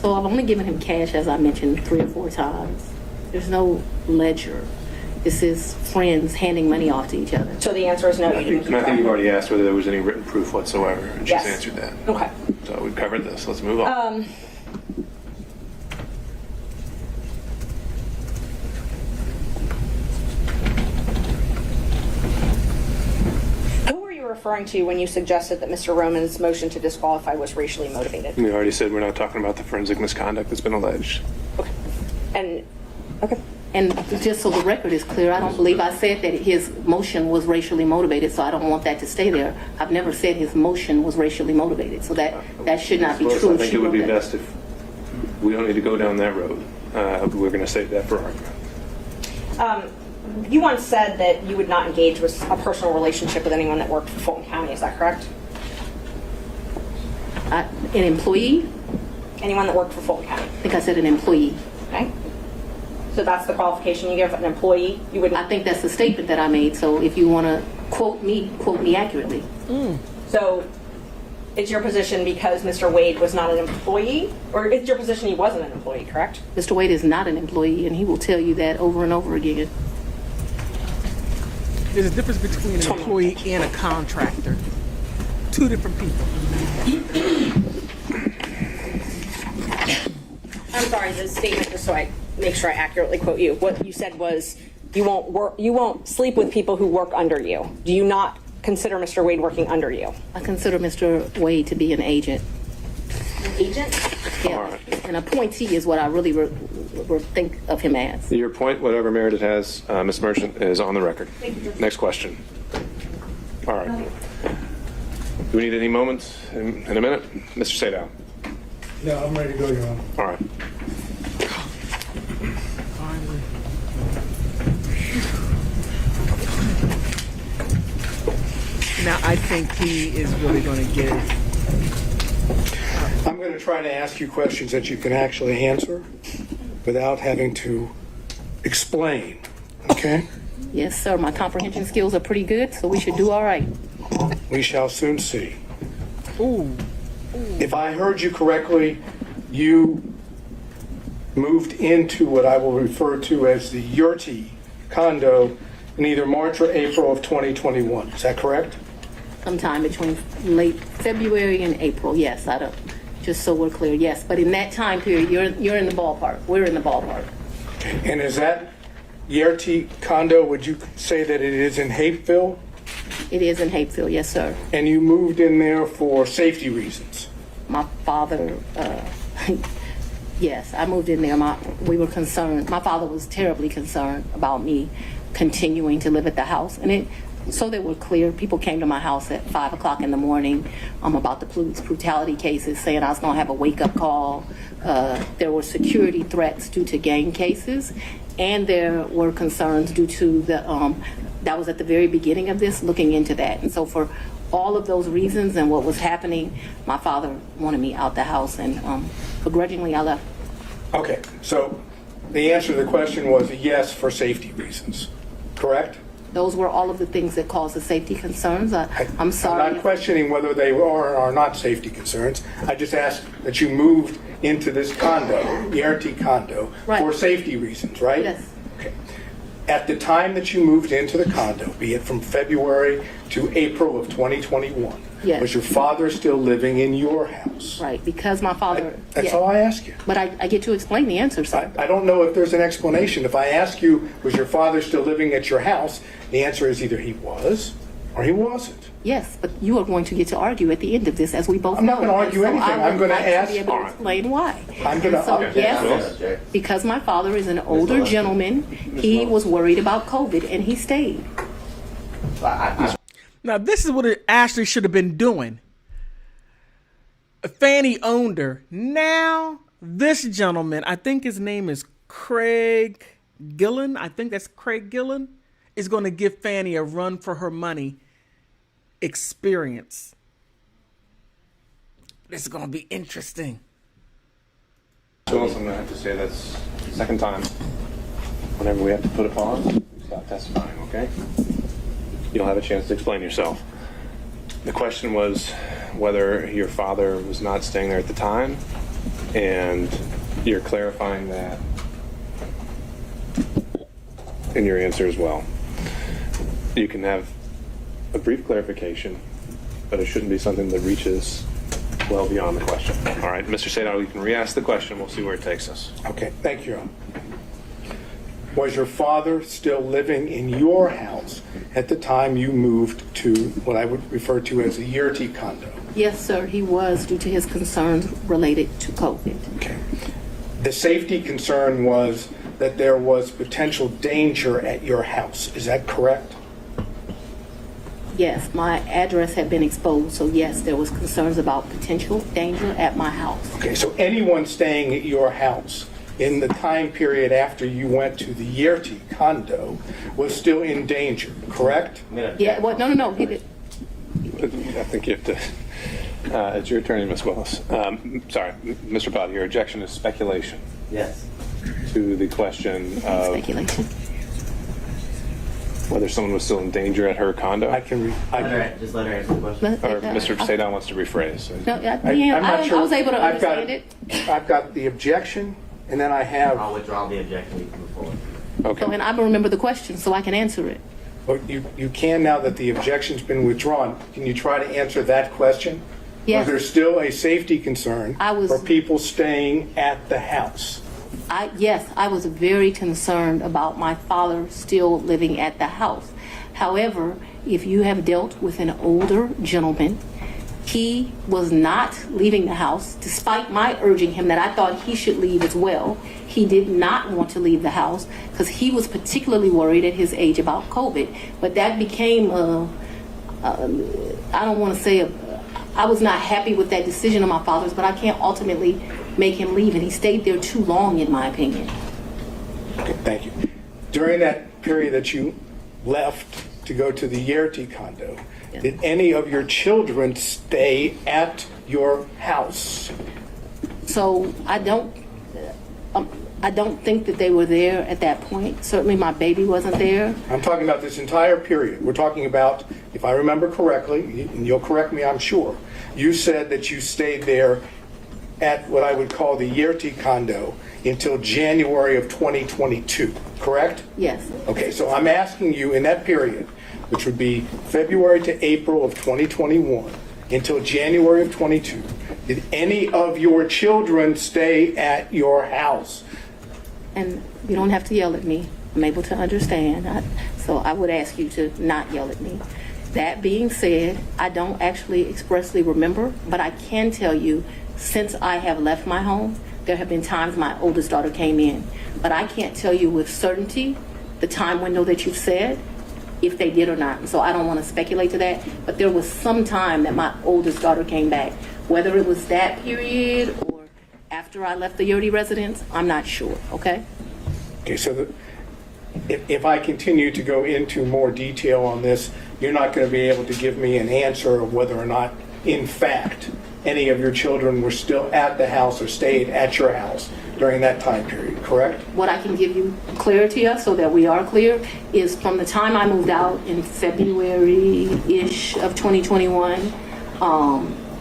So I've only given him cash, as I mentioned, 3 or 4 times. There's no ledger. This is friends handing money off to each other. So the answer is no. You didn't keep And I track think you've of it. already asked whether there was any written proof whatsoever, and she's Yes. answered that. Okay. So we've covered this. Let's move on. Who were you referring to when you suggested that Mr. Roman's motion to disqualify was racially motivated? We already said we're not talking about the forensic misconduct that's been alleged. Okay. And, okay. And just so the record is clear, I don't believe I said that his motion was racially motivated, so I don't want that to stay there. I've never said his motion was racially motivated, so that should not be true. I think it would be best if we don't need to go down that road. We're going to save that for argument. You once said that you would not engage with a personal relationship with anyone that worked for Fulton County. Is that correct? An employee? Anyone that worked for Fulton County. I think I said an employee. Okay. So that's the qualification you give an employee? You wouldn't. I think that's the statement that I made, so if you want to quote me accurately. So it's your position because Mr. Wade was not an employee? Or it's your position he wasn't an employee, correct? Mr. Wade is not an employee, and he will tell you that over and over again. There's a difference between an employee and a contractor. 2 different people. I'm sorry, the statement, just so I make sure I accurately quote you. What you said was you won't sleep with people who work under you. Do you not consider Mr. Wade working under you? I consider Mr. Wade to be an agent. Agent? Yeah. All right. An appointee is what I really think of him as. Your point, whatever merit it has, Ms. Merchant, is on the record. Next question. All right. Do we need any moments in a minute? Mr. Sadow. No, I'm ready to go, Your Honor. All right. Now I think he is really going to get it. I'm going to try to ask you questions that you can actually answer without having to explain, okay? Yes, sir. My comprehension skills are pretty good, so we should do all right. We shall soon see. Ooh. If I heard you correctly, you moved into what I will refer to as the Yeartie condo in either March or April of 2021. Is that correct? Sometime between late February and April, yes. I don't, just so we're clear, yes. But in that time period, you're in the ballpark. We're in the ballpark. And is that Yeartie condo, would you say that it is in Hapeville? It is in Hapeville, yes, sir. And you moved in there for safety reasons? My father, yes, I moved in there. We were concerned. My father was terribly concerned about me continuing to live at the house. And so they were clear. People came to my house at 5 o'clock in the morning about the police brutality cases, saying I was going to have a wake-up call. There were security threats due to gang cases, and there were concerns due to the, that was at the very beginning of this, looking into that. And so for all of those reasons and what was happening, my father wanted me out the house, and begrudgingly I left. Okay, so the answer to the question was a yes for safety reasons, correct? Those were all of the things that caused the safety concerns. I'm sorry. I'm not questioning whether they are or are not safety concerns. I just asked that you moved into this condo, Yeartie condo, Right. for safety reasons, right? Yes. Okay. At the time that you moved into the condo, be it from February to April of 2021, Yes. was your father still living in your house? Right, because my father. That's yeah. all I ask you. But I get to explain the answer, sir. I don't know if there's an explanation. If I ask you, was your father still living at your house, the answer is either he was or he wasn't. Yes, but you are going to get to argue at the end of this, as we both I'm know. not gonna argue And so anything. I I'm would gonna like to ask- be able to explain why. I'm gonna- And so, okay. yes, because my father is an older Willis. gentleman, he was worried about COVID, and he stayed. Now this is what Ashleigh should have been doing. Fani owned her. Now this gentleman, I think his name is Craig Gillen. I think that's Craig Gillen, is going to give Fani a run for her money experience. This is going to be interesting. So I'm going to have to say that's the second time. Whenever we have to put a pause, stop testifying, okay? You'll have a chance to explain yourself. The question was whether your father was not staying there at the time, and you're clarifying that in your answer as well. You can have a brief clarification, but it shouldn't be something that reaches well beyond the question. All right, Mr. Sadow, you can re-ask the question. We'll see where it takes us. Okay, thank you. Was your father still living in your house at the time you moved to what I would refer to as the Yeartie condo? Yes, sir, he was, due to his concerns related to COVID. Okay. The safety concern was that there was potential danger at your house. Is that correct? Yes, my address had been exposed, so yes, there was concerns about potential danger at my house. Okay, so anyone staying at your house in the time period after you went to the Yeartie condo was still in danger, correct? Yeah, well, no, he did. I think you have to. It's your attorney, Ms. Willis. Sorry, Mr. Potter, your objection is speculation Yes. to the question of Speculation. whether someone was still in danger at her condo. Just let her answer the question. Or Mr. Sadow wants to rephrase. No, I'm not sure. I was able to I've got- understand it. I've got the objection, and then I have, I'll withdraw the objection. We can move forward. Okay. So, and I remember the question, so I can answer it. well, you can now that the objection's been withdrawn. Can you try to answer that question? Yes. Was there still a safety concern I was- for people staying at the house? Yes, I was very concerned about my father still living at the house. However, if you have dealt with an older gentleman He was not leaving the house, despite my urging him that I thought he should leave as well. He did not want to leave the house because he was particularly worried at his age about COVID. But that became I don't want to say, I was not happy with that decision of my father's, but I can't ultimately make him leave, and he stayed there too long, in my opinion. Okay, thank you. During that period that you left to go to the Yeartie condo, did any of your children stay at your house? So I don't think that they were there at that point. Certainly my baby wasn't there. I'm talking about this entire period. We're talking about, if I remember correctly, and you'll correct me, I'm sure, you said that you stayed there at what I would call the Yeartie condo until January of 2022, correct? Yes. Okay, so I'm asking you, in that period, which would be February to April of 2021 until January of 22, did any of your children stay at your house? And you don't have to yell at me. I'm able to understand. So I would ask you to not yell at me. That being said, I don't actually expressly remember, but I can tell you, since I have left my home, there have been times my oldest daughter came in. But I can't tell you with certainty the time window that you've said, if they did or not. So I don't want to speculate to that. But there was some time that my oldest daughter came back. Whether it was that period or after I left the Yeartie residence, I'm not sure, okay? Okay, so if I continue to go into more detail on this, you're not going to be able to give me an answer of whether or not, in fact, any of your children were still at the house or stayed at your house during that time period, correct? What I can give clarity of, so that we are clear, is from the time I moved out in February-ish of 2021,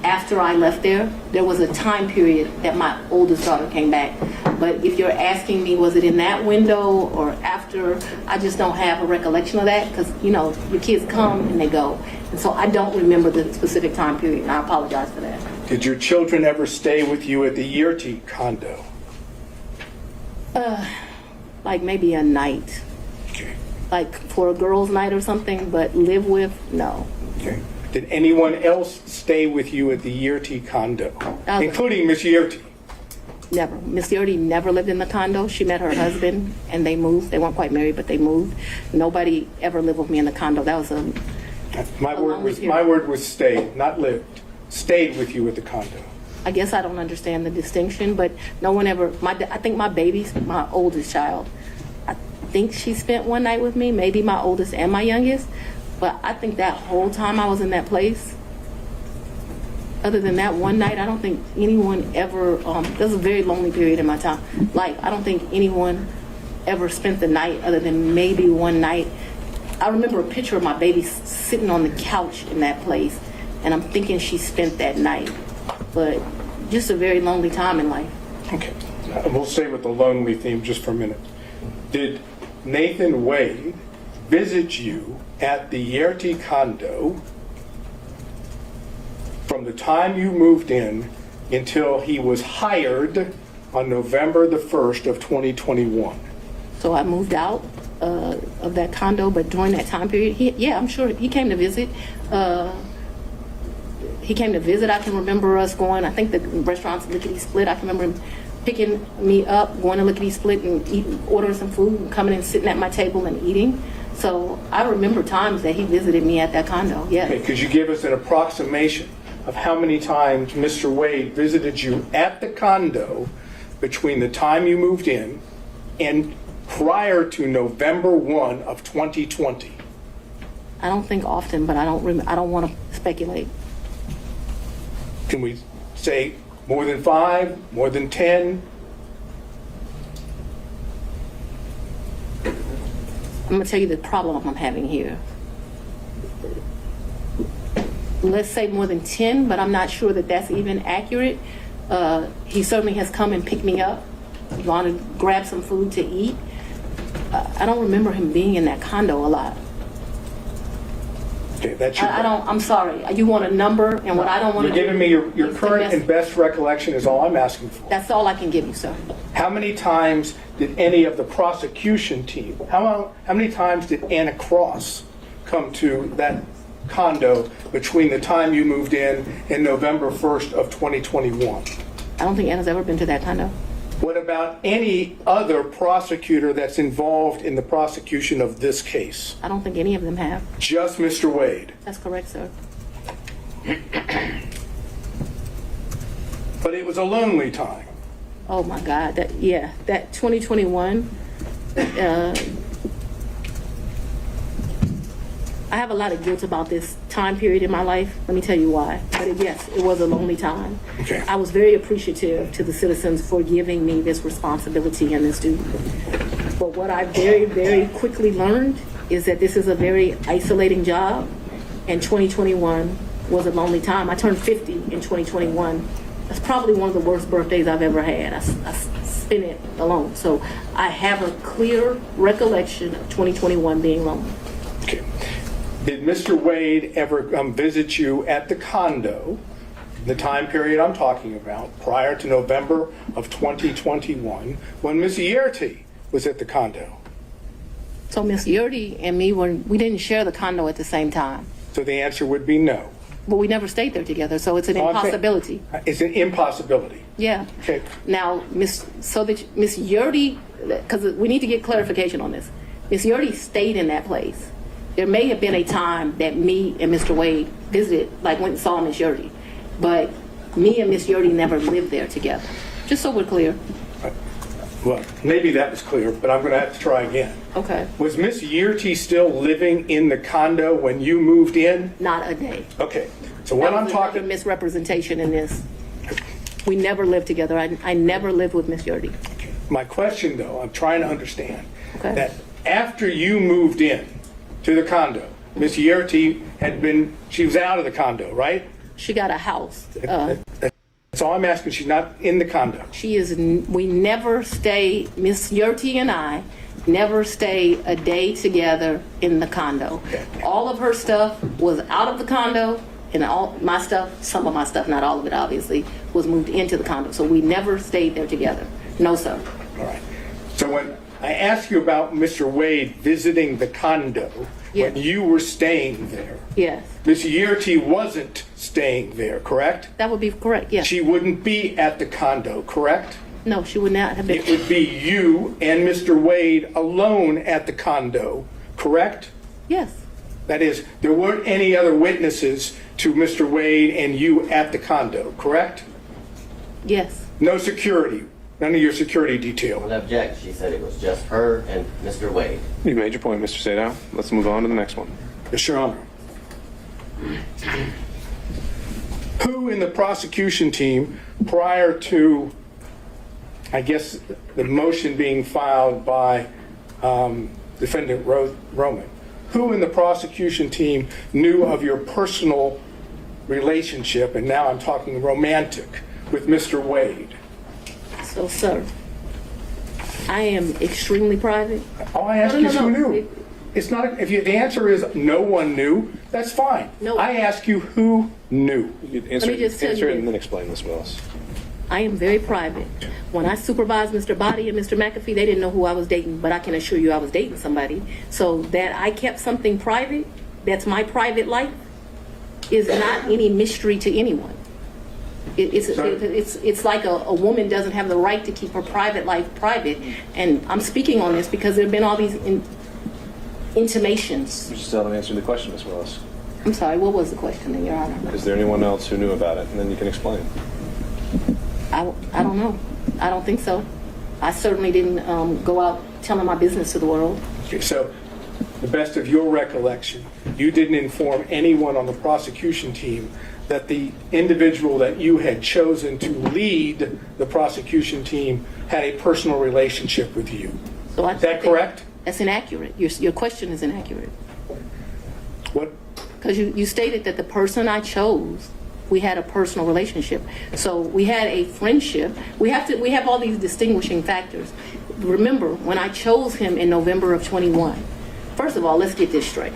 after I left there was a time period that my oldest daughter came back. But if you're asking me, was it in that window or after, I just don't have a recollection of that, because, you know, your kids come and they go. And so I don't remember the specific time period, and I apologize for that. Did your children ever stay with you at the Yeartie condo? Like maybe a night. Okay. Like for a girls' night or something, but live with, no. Okay. Did anyone else stay with you at the Yeartie condo, including Miss Yeartie? Never. Miss Yeartie never lived in the condo. She met her husband and they moved. They weren't quite married, but they moved. Nobody ever lived with me in the condo. That was my word was stayed, not lived. Stayed with you at the condo. I guess I don't understand the distinction, but no one ever, I think my baby's my oldest child. I think she spent one night with me, maybe my oldest and my youngest, but I think that whole time I was in that place, other than that one night, I don't think anyone ever, this was a very lonely period in my time. Like, I don't think anyone ever spent the night other than maybe one night. I remember a picture of my baby sitting on the couch in that place, and I'm thinking she spent that night. But just a very lonely time in life. Okay. We'll stay with the lonely theme just for a minute. Did Nathan Wade visit you at the Yeartie condo from the time you moved in until he was hired on November the 1st of 2021? So I moved out of that condo, but during that time period, I'm sure he came to visit. He came to visit. I can remember us going, I think the restaurant's Lickety Split. I can remember him picking me up, going to Lickety Split and ordering some food and coming and sitting at my table and eating. So I remember times that he visited me at that condo, yes. Okay, could you give us an approximation of how many times Mr. Wade visited you at the condo between the time you moved in and prior to November 1 of 2020? I don't think often, but I don't want to speculate. Can we say more than 5, more than 10? I'm going to tell you the problem I'm having here. Let's say more than 10, but I'm not sure that that's even accurate. He certainly has come and picked me up, gone to grab some food to eat. I don't remember him being in that condo a lot. Okay, that's your I'm sorry. You want a number, and what I don't want to do. You're giving me your current and best recollection is all I'm asking for. That's all I can give you, sir. How many times did any of the prosecution team, how many times did Anna Cross come to that condo between the time you moved in and November 1st of 2021? I don't think Anna's ever been to that condo. What about any other prosecutor that's involved in the prosecution of this case? I don't think any of them have. Just Mr. Wade. That's correct, sir. But it was a lonely time. Oh my God, that 2021, I have a lot of guilt about this time period in my life. Let me tell you why. But yes, it was a lonely time. Okay. I was very appreciative to the citizens for giving me this responsibility and this duty. But what I very, very quickly learned is that this is a very isolating job, and 2021 was a lonely time. I turned 50 in 2021. That's probably one of the worst birthdays I've ever had. I spent it alone. So I have a clear recollection of 2021 being lonely. Okay. Did Mr. Wade ever visit you at the condo, the time period I'm talking about, prior to November of 2021, when Ms. Yeartie was at the condo? So Miss Yeartie and me, we didn't share the condo at the same time. So the answer would be no. But we never stayed there together, so it's an impossibility. It's an impossibility. Yeah. Okay. Now, Miss Yeartie, because we need to get clarification on this. Miss Yeartie stayed in that place. There may have been a time that me and Mr. Wade visited, like went and saw Miss Yeartie, but me and Miss Yeartie never lived there together. Just so we're clear. Well, maybe that was clear, but I'm going to have to try again. Okay. Was Miss Yeartie still living in the condo when you moved in? Not a day. Okay. So what I'm That was talking... another misrepresentation in this. We never lived together. I never lived with Miss Yeartie. My question, though, I'm trying to understand Okay. that after you moved in to the condo, Miss Yeartie she was out of the condo, right? She got a house. That's all I'm asking. She's not in the condo. We never stay, Miss Yeartie and I never stay a day together in the condo. All of her stuff was out of the condo, and all my stuff, some of my stuff, not all of it obviously, was moved into the condo. So we never stayed there together. No, sir. All right. So when I asked you about Mr. Wade visiting the condo when you were staying there, Yes. Miss Yeartie wasn't staying there, correct? That would be correct, yes. She wouldn't be at the condo, correct? No, she would not have been. It would be you and Mr. Wade alone at the condo, correct? Yes. That is, there weren't any other witnesses to Mr. Wade and you at the condo, correct? Yes. No security, none of your security I detail. would object. She said it was just her and Mr. Wade. You made your point, Mr. Sadow. Let's move on to the next one. Yes, Your Honor. Who in the prosecution team, prior to, I guess, the motion being filed by Defendant Roman, who in the prosecution team knew of your personal relationship, and now I'm talking romantic, with Mr. Wade? So, sir, I am extremely private. All I ask No, no, is no, who no. knew. It's not, if the answer is no one knew, that's fine. No. I ask you who knew. Answer me just tell answer you it and this. then explain this, Willis. I am very private. When I supervised Mr. Body and Mr. McAfee, they didn't know who I was dating, but I can assure you I was dating somebody. So that I kept something private, that's my private life, is not any mystery to anyone. It's like a woman doesn't have the right to keep her private life private. And I'm speaking on this because there have been all these intimations. You still haven't answered the question, Ms. Willis. I'm sorry, what was the question, Your Honor? Is there anyone else who knew about it? And then you can explain. I don't know. I don't think so. I certainly didn't go out telling my business to the world. Okay, so, the best of your recollection, you didn't inform anyone on the prosecution team that the individual that you had chosen to lead the prosecution team had a personal relationship with you. So Is that correct? That's inaccurate. Your question is inaccurate. What? Because you stated that the person I chose, we had a personal relationship. So we had a friendship. We have all these distinguishing factors. Remember, when I chose him in November of 21, first of all, let's get this straight.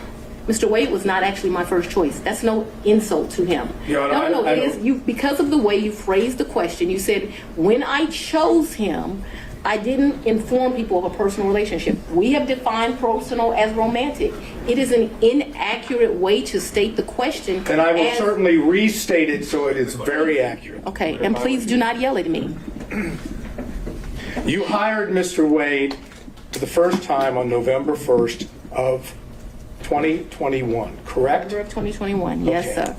Mr. Wade was not actually my first choice. That's no insult to him. No, it is you because of the way you phrased the question. You said, when I chose him, I didn't inform people of a personal relationship. We have defined personal as romantic. It is an inaccurate way to state the question. And I will certainly restate it so it is very accurate. Okay, and please do not yell at me. You hired Mr. Wade for the first time on November 1st of 2021, correct? November of 2021, yes, Okay. sir.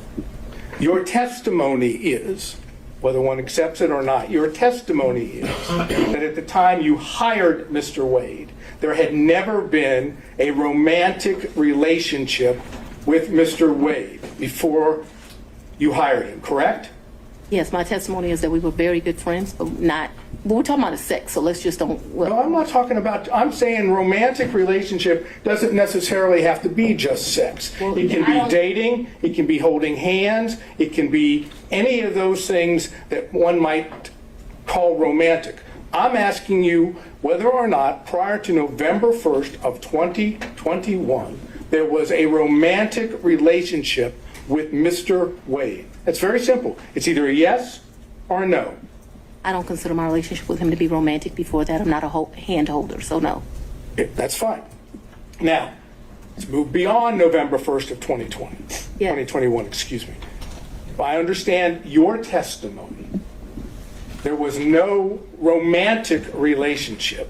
Your testimony is, whether one accepts it or not, your testimony is that at the time you hired Mr. Wade, there had never been a romantic relationship with Mr. Wade before you hired him, correct? Yes, my testimony is that we were very good friends, but we're talking about a sex, so let's just don't. No, I'm not talking about, I'm saying romantic relationship doesn't necessarily have to be just sex. Well, It can be dating, it can be holding hands, it can be any of those things that one might call romantic. I'm asking you whether or not prior to November 1st of 2021, there was a romantic relationship with Mr. Wade. It's very simple. It's either a yes or a no. I don't consider my relationship with him to be romantic before that. I'm not a hand holder, so no. That's fine. Now, let's move beyond November 1st of 2020. Yeah. 2021, excuse me. If I understand your testimony, there was no romantic relationship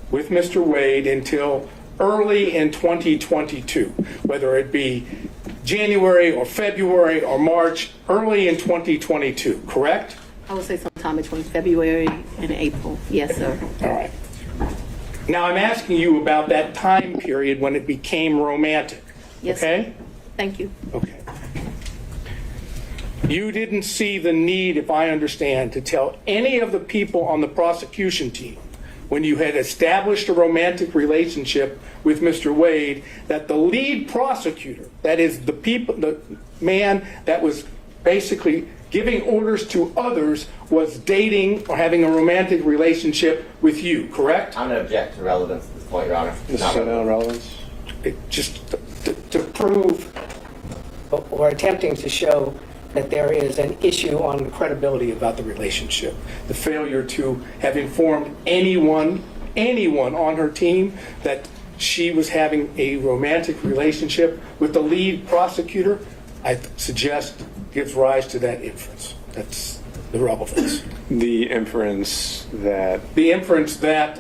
with Mr. Wade until early in 2022, whether it be January or February or March, early in 2022, correct? I would say sometime between February and April. Yes, sir. All right. Now I'm asking you about that time period when it became romantic. Yes, Okay? sir. Thank you. Okay. You didn't see the need, if I understand, to tell any of the people on the prosecution team when you had established a romantic relationship with Mr. Wade that the lead prosecutor, that is the man that was basically giving orders to others, was dating or having a romantic relationship with you, correct? I'm going to object to relevance at this point, Your Honor. This Not is relevant. relevance. Just to prove. But we're attempting to show that there is an issue on Credibility about the relationship, the failure to have informed anyone on her team that she was having a romantic relationship with the lead prosecutor, I suggest gives rise to that inference. That's the relevance. The inference that The inference that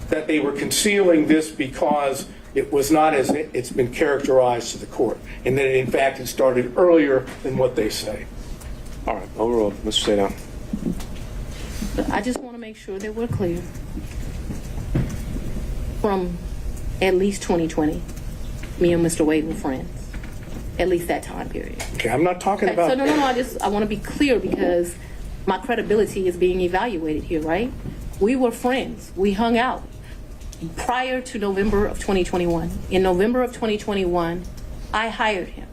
they were concealing this because it was not as it's been characterized to the court, and that in fact it started earlier than what they say. all right, overruled. Mr. Sadow. But I just want to make sure that we're clear. From at least 2020, me and Mr. Wade were friends. At least that time period. Okay, I'm not talking Okay, about. so no, I want to be clear because my credibility is being evaluated here, right? We were friends. We hung out prior to November of 2021. In November of 2021, I hired him.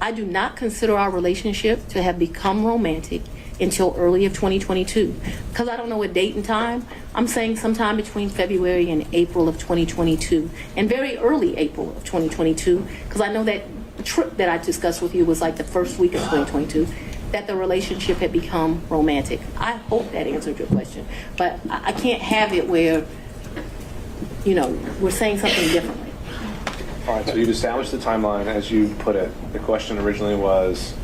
I do not consider our relationship to have become romantic until early of 2022. Because I don't know a date and time, I'm saying sometime between February and April of 2022, and very early April of 2022, because I know that the trip that I discussed with you was like the first week of 2022, that the relationship had become romantic. I hope that answered your question, but I can't have it where, you know, we're saying something differently. All right, so you've established the timeline as you put it. The question originally was,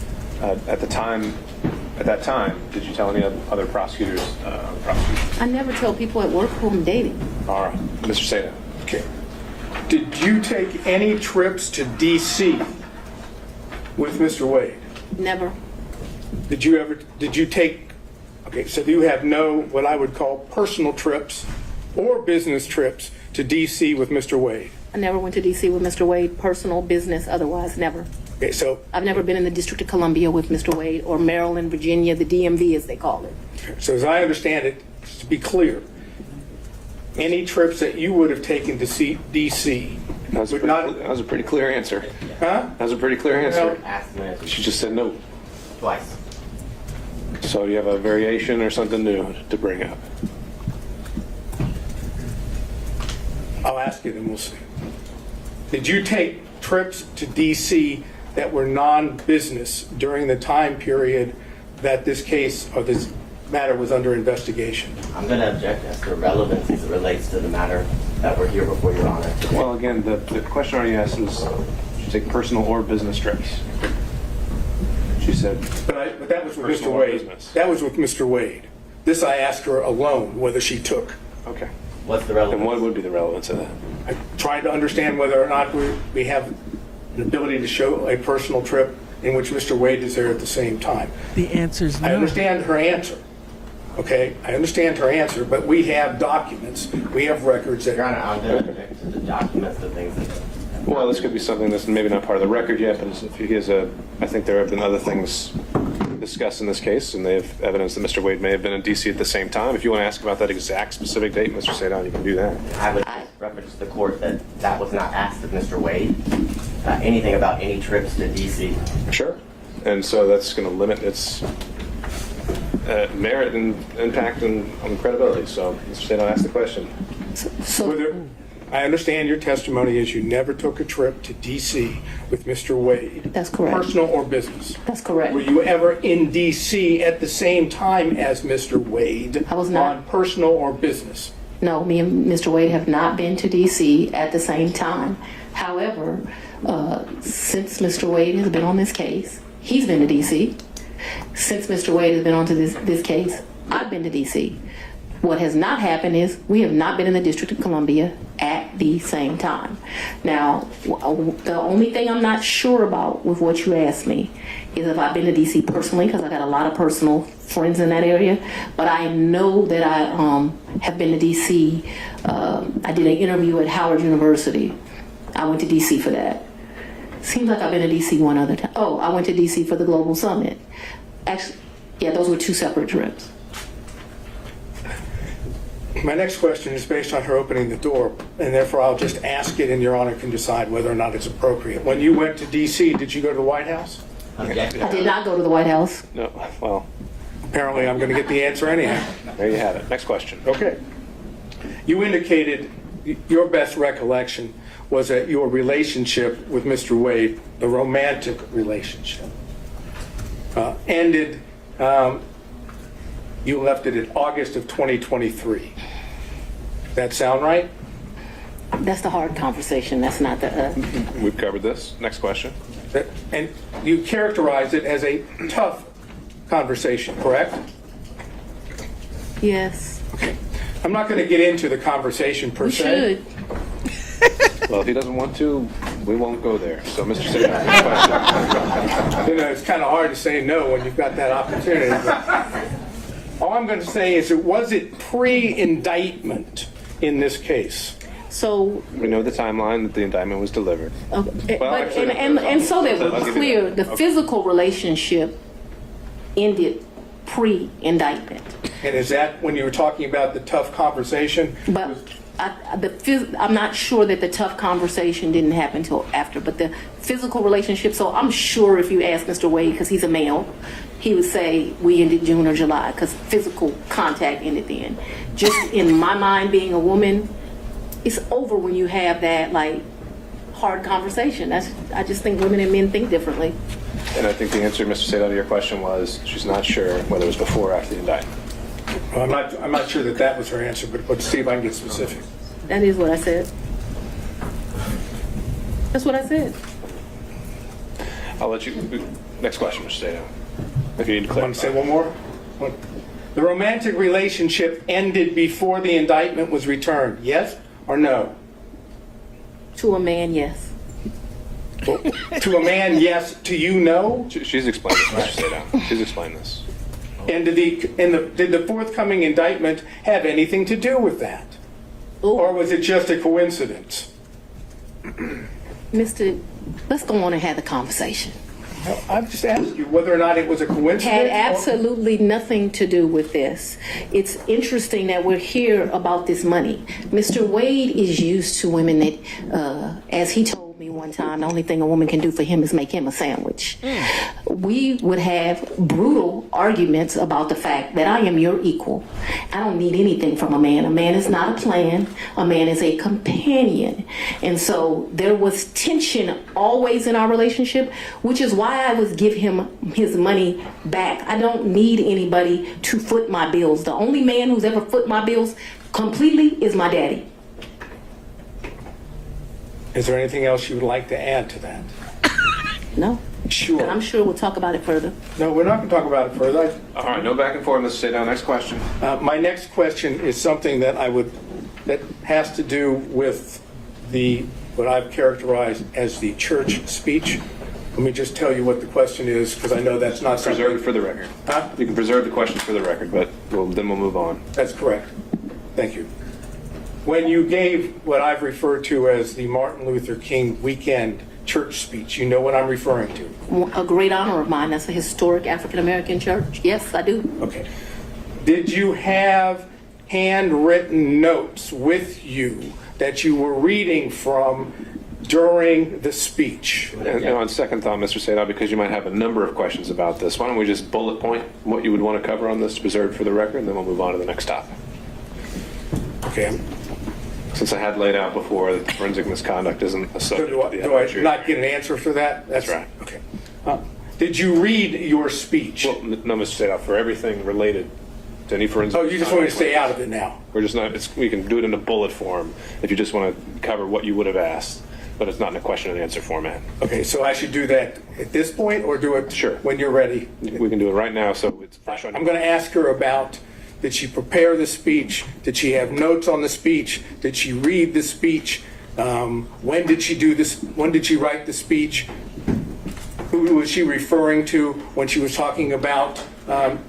at that time, did you tell any other prosecutors? I never tell people at work who I'm dating. All right, Mr. Sadow. Okay. Did you take any trips to D.C. with Mr. Wade? Never. Did you take, okay, so you have no, what I would call personal trips or business trips to D.C. with Mr. Wade? I never went to D.C. with Mr. Wade, personal, business, otherwise, never. Okay, so. I've never been in the District of Columbia with Mr. Wade, or Maryland, Virginia, the DMV as they call it. So as I understand it, just to be clear, any trips that you would have taken to see D.C. That was a pretty clear answer. Huh? That was a pretty clear answer. Ask the answer She just said no. twice. So you have a variation or something new to bring up? I'll ask it and we'll see. Did you take trips to D.C. that were non-business during the time period that this case or this matter was under investigation. I'm going to object as to relevance as it relates to the matter that we're here before Your Honor. Well, again, the question already asked was, should you take personal or business trips? She said, But that was with Personal Mr. or Wade. business? That was with Mr. Wade. This I asked her alone whether she took. okay. What's the relevance? And what would be the relevance of that? I tried to understand whether or not we have an ability to show a personal trip in which Mr. Wade is there at the same time. The answer is no. I understand her answer. Okay, I understand her answer, but we have documents, we have records that. Your Honor, I'm going to object to the documents, the things that. Well, this could be something that's maybe not part of the record yet, but if he has I think there have been other things discussed in this case, and they have evidence that Mr. Wade may have been in D.C. at the same time. If you want to ask about that exact specific date, Mr. Sadon, you can do that. I would reference to the court that that was not asked of Mr. Wade. Anything about any trips to D.C. Sure. And so that's going to limit its merit and impact on credibility. So, Mr. Sadon, ask the question. I understand your testimony is you never took a trip to D.C. with Mr. Wade. That's correct. Personal or business. That's correct. Were you ever in D.C. at the same time as Mr. Wade? I was not. On personal or business? No, me and Mr. Wade have not been to D.C. at the same time. However, since Mr. Wade has been on this case, he's been to D.C. Since Mr. Wade has been on to this case, I've been to D.C. What has not happened is we have not been in the District of Columbia at the same time. Now, the only thing I'm not sure about with what you asked me is if I've been to D.C. personally, because I got a lot of personal friends in that area. But I know that I have been to D.C. I did an interview at Howard University. I went to D.C. for that. Seems like I've been to D.C. one other time. Oh, I went to D.C. for the Global Summit. Actually, yeah, those were two separate trips. My next question is based on her opening the door, and therefore I'll just ask it, and Your Honor can decide whether or not it's appropriate. When you went to D.C., did you go to the White House? Objection. I did not go to the White House. No, well, Apparently, I'm going to get the answer anyhow. there you have it. Next question. Okay. You indicated your best recollection was that your relationship with Mr. Wade, the romantic relationship, ended, you left it in August of 2023. That sound right? That's the hard conversation. That's not the. We've covered this. Next question. And you characterized it as a tough conversation, correct? Yes. I'm not going to get into the conversation per You se. should. Well, if he doesn't want to, we won't go there. So, Mr. Sadon, next question. You know, it's kind of hard to say no when you've got that opportunity. But all I'm going to say is, was it pre-indictment in this case? So, We know the timeline that the indictment was delivered. but, actually, and so that I'll we're give you clear, that. the physical relationship ended pre-indictment. And is that when you were talking about the tough conversation? But I'm not sure that the tough conversation didn't happen until after, but the physical relationship, so I'm sure if you ask Mr. Wade, because he's a male, he would say we ended June or July, because physical contact ended then. Just in my mind, being a woman, it's over when you have that, like, hard conversation. I just think women and men think differently. And I think the answer, Mr. Sadon, to your question was she's not sure whether it was before or after the indictment. Well, I'm not sure that was her answer, but let's see if I can get specific. That is what I said. That's what I said. I'll let you. Next question, Mr. Sadon. If you need to Want to say clarify. one more? The romantic relationship ended before the indictment was returned, yes or no? To a man, yes. Well, to a man, yes. To you, no? She's explained this, Mr. Sadon. She's explained this. And did the forthcoming indictment have anything to do with that? Or was it just a coincidence? Mr. Let's go on and have the conversation. I've just asked you whether or not it was a coincidence. Had absolutely nothing to do with this. It's interesting that we're here about this money. Mr. Wade is used to women that, as he told me one one time, the only thing a woman can do for him is make him a sandwich. We would have brutal arguments about the fact that I am your equal. I don't need anything from a man. A man is not a plan. A man is a companion. And so there was tension always in our relationship, which is why I would give him his money back. I don't need anybody to foot my bills. The only man who's ever foot my bills completely is my daddy. Is there anything else you would like to add to that? No. Sure. And I'm sure we'll talk about it further. No, we're not going to talk about it further. All right, no back and forth, Mr. Sadell. Next question. My next question is something that that has to do with what I've characterized as the church speech. Let me just tell you what the question is, because I know that's not something. Preserve it for the record. Huh? You can preserve the question for the record, but then we'll move on. That's correct. Thank you. When you gave what I've referred to as the Martin Luther King weekend church speech, you know what I'm referring to? A great honor of mine. That's a historic African-American church. Yes, I do. Okay. Did you have handwritten notes with you that you were reading from during the speech? And on second thought, Mr. Sadell, because you might have a number of questions about this, why don't we just bullet point what you would want to cover on this, preserved for the record, and then we'll move on to the next topic. Okay. Since I had laid out before that forensic misconduct isn't a subject Do of the I evidentiary. not get an answer for that? That's right. Okay. Did you read your speech? Well, no, Mr. Sadell, for everything related to any forensic. Oh, you just want me to stay out of it now? We're just not. We can do it in a bullet form if you just want to cover what you would have asked, but it's not in a question and answer format. Okay, so I should do that at this point, or do it Sure. when you're ready? We can do it right now, so it's fresh on. I'm going to ask her about, did she prepare the speech? Did she have notes on the speech? Did she read the speech? When did she do this? When did she write the speech? Who was she referring to when she was talking about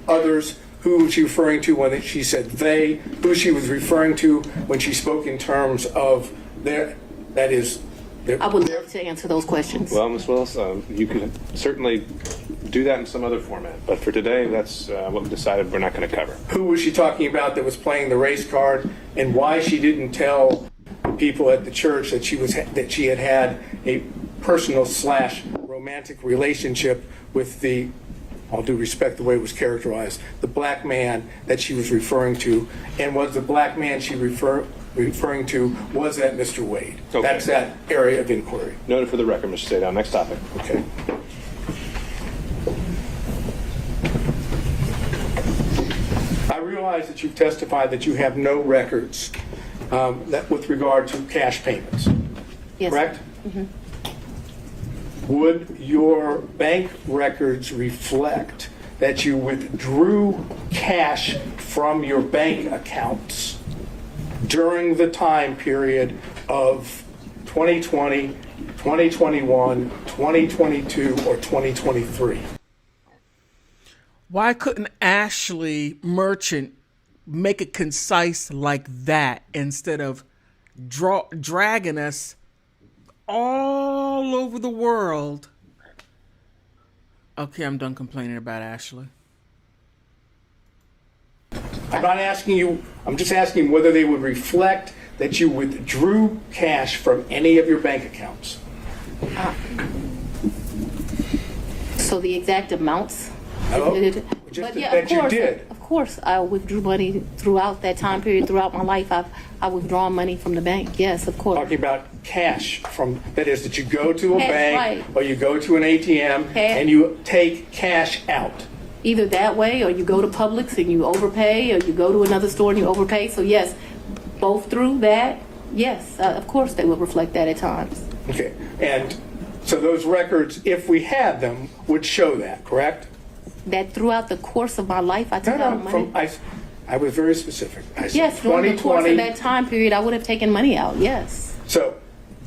others? Who was she referring to when she said they? Who she was referring to when she spoke in terms of their, that is, their, I would love to answer those questions. Well, Ms. Willis, you could certainly do that in some other format, but for today, that's what we decided we're not going to cover. who was she talking about that was playing the race card, and why she didn't tell people at the church that she had had a personal / romantic relationship with the, all due respect the way it was characterized, the black man that she was referring to, and was the black man she referring to, was that Mr. Wade? Okay. That's that area of inquiry. Noted for the record, Mr. Sadell. Next topic. Okay. I realize that you've testified that you have no records that with regard to cash payments, Yes. correct? Mm-hmm. Would your bank records reflect that you withdrew cash from your bank accounts during the time period of 2020, 2021, 2022, or 2023? Why couldn't Ashleigh Merchant make it concise like that instead of dragging us all over the world? Okay, I'm done complaining about Ashleigh. I'm not asking you, I'm just asking whether they would reflect that you withdrew cash from any of your bank accounts. So the exact amounts? No, But just yeah, that you did. Of course, I withdrew money throughout that time period, throughout my life. I've withdrawn money from the bank. Yes, of course. Talking about cash from, that is, that you go to a Cash, bank right. or you go to an ATM and you take cash out. Either that way, or you go to Publix and you overpay, or you go to another store and you overpay. So yes, both through that, yes, of course they would reflect that at times. Okay, and so those records, if we had them, would show that, correct? That throughout the course of my life, I took out money. I was very specific. I said Yes, during the course of 2020. that time period, I would have taken money out. Yes, So,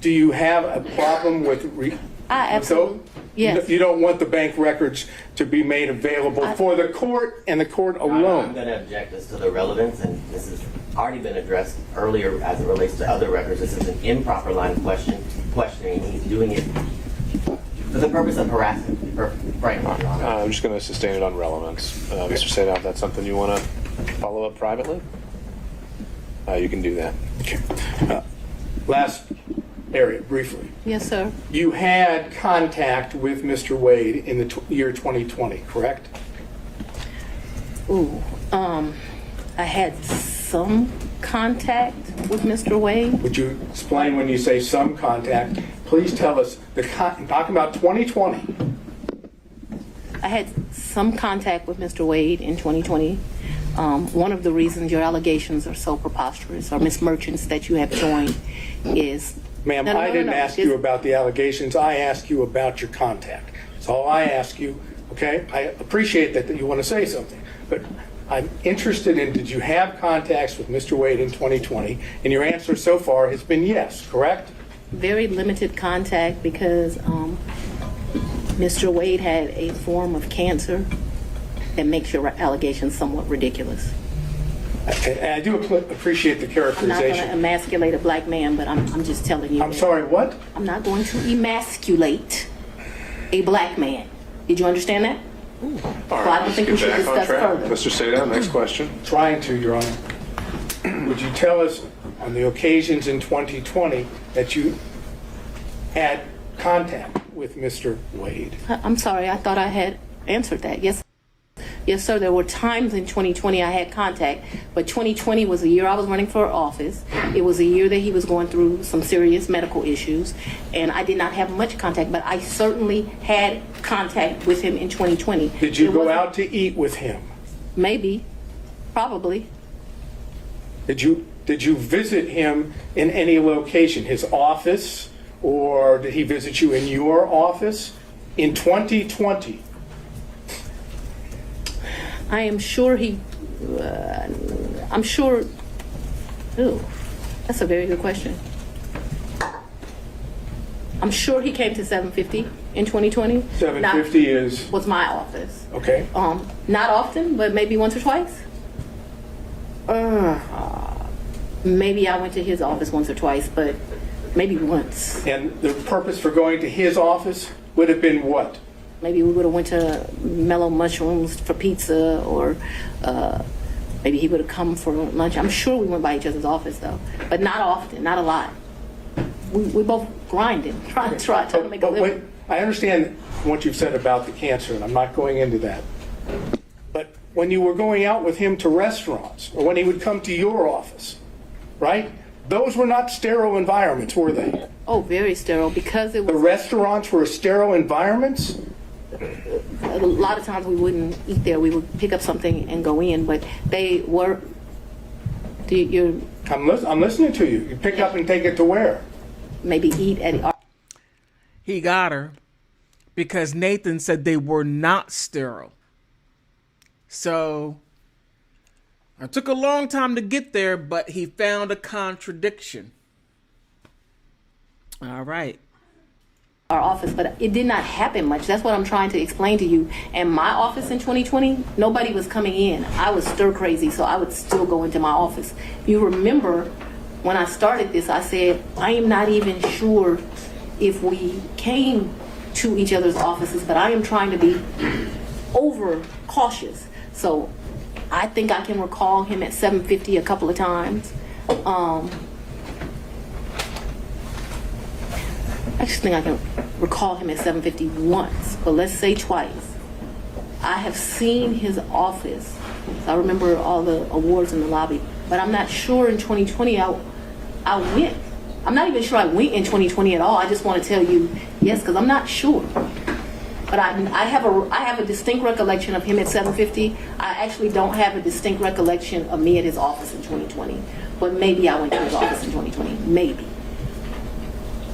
do you have a problem with? absolutely. Yes. You don't want the bank records to be made available for the court and the court I'm alone? going to object as to the relevance, and this has already been addressed earlier as it relates to other records. This is an improper line of questioning. He's doing it for the purpose of harassment, frankly, Your Honor. I'm just going to sustain it on relevance. Mr. Sadell, if that's something you want to follow up privately, you can do that. Okay. Last area briefly. Yes, sir. You had contact with Mr. Wade in the year 2020, correct? I had some contact with Mr. Wade. Would you explain when you say some contact? Please tell us, talking about 2020. I had some contact with Mr. Wade in 2020. One of the reasons your allegations are so preposterous, or Ms. Merchants that you have joined, is... Ma'am, I didn't ask you about the allegations. I asked you about your contact. That's all I ask you, okay? I appreciate that you want to say something, but I'm interested in, did you have contacts with Mr. Wade in 2020? And your answer so far has been yes, correct? Very limited contact because Mr. Wade had a form of cancer that makes your allegations somewhat ridiculous. I do appreciate the I'm not characterization. going to emasculate a black man, but I'm just telling you. I'm sorry, what? I'm not going to emasculate a black man. Did you understand that? All Well, I don't think we should discuss further. Mr. Sadow, next question. Trying to, Your Honor. Would you tell us on the occasions in 2020 that you had contact with Mr. Wade? I'm sorry, I thought I had answered that. Yes. Yes, sir. There were times in 2020 I had contact, but 2020 was the year I was running for office. It was a year that he was going through some serious medical issues, and I did not have much contact, but I certainly had contact with him in 2020. Did you go out to eat with him? Maybe. Probably. Did you visit him in any location, his office, or did he visit you in your office in 2020? I am sure he, I'm sure, ooh, that's a very good question. I'm sure he came to 750 in 2020. 750 was my office. Okay. Not often, but maybe once or twice. Maybe I went to his office once or twice, but maybe once. And the purpose for going to his office would have been what? Maybe we would have went to Mellow Mushrooms for pizza, or maybe he would have come for lunch. I'm sure we went by each other's office though, but not often, not a lot. We both grinding, trying to make a living. Wait, I understand what you've said about the cancer, and I'm not going into that. But when you were going out with him to restaurants, or when he would come to your office, right? Those were not sterile environments, were they? Oh, very sterile, because it The was. restaurants were sterile environments? A lot of times we wouldn't eat there. We would pick up something and go in, but they were. I'm listening to you. You pick up and take it to where? Maybe eat at. He got her because Nathan said they were not sterile. So it took a long time to get there, but he found a contradiction. All right. Our office, but it did not happen much. That's what I'm trying to explain to you. And my office in 2020, nobody was coming in. I was stir crazy, so I would still go into my office. You remember when I started this, I said, I am not even sure if we came to each other's offices, but I am trying to be over cautious. So I think I can recall him at 750 a couple of times. I just think I can recall him at 750 once, but let's say twice. I have seen his office. I remember all the awards in the lobby, but I'm not sure in 2020 I went. I'm not even sure I went in 2020 at all. I just want to tell you yes, because I'm not sure. But I have a distinct recollection of him at 750. I actually don't have a distinct recollection of me at his office in 2020, but maybe I went to his office in 2020, maybe.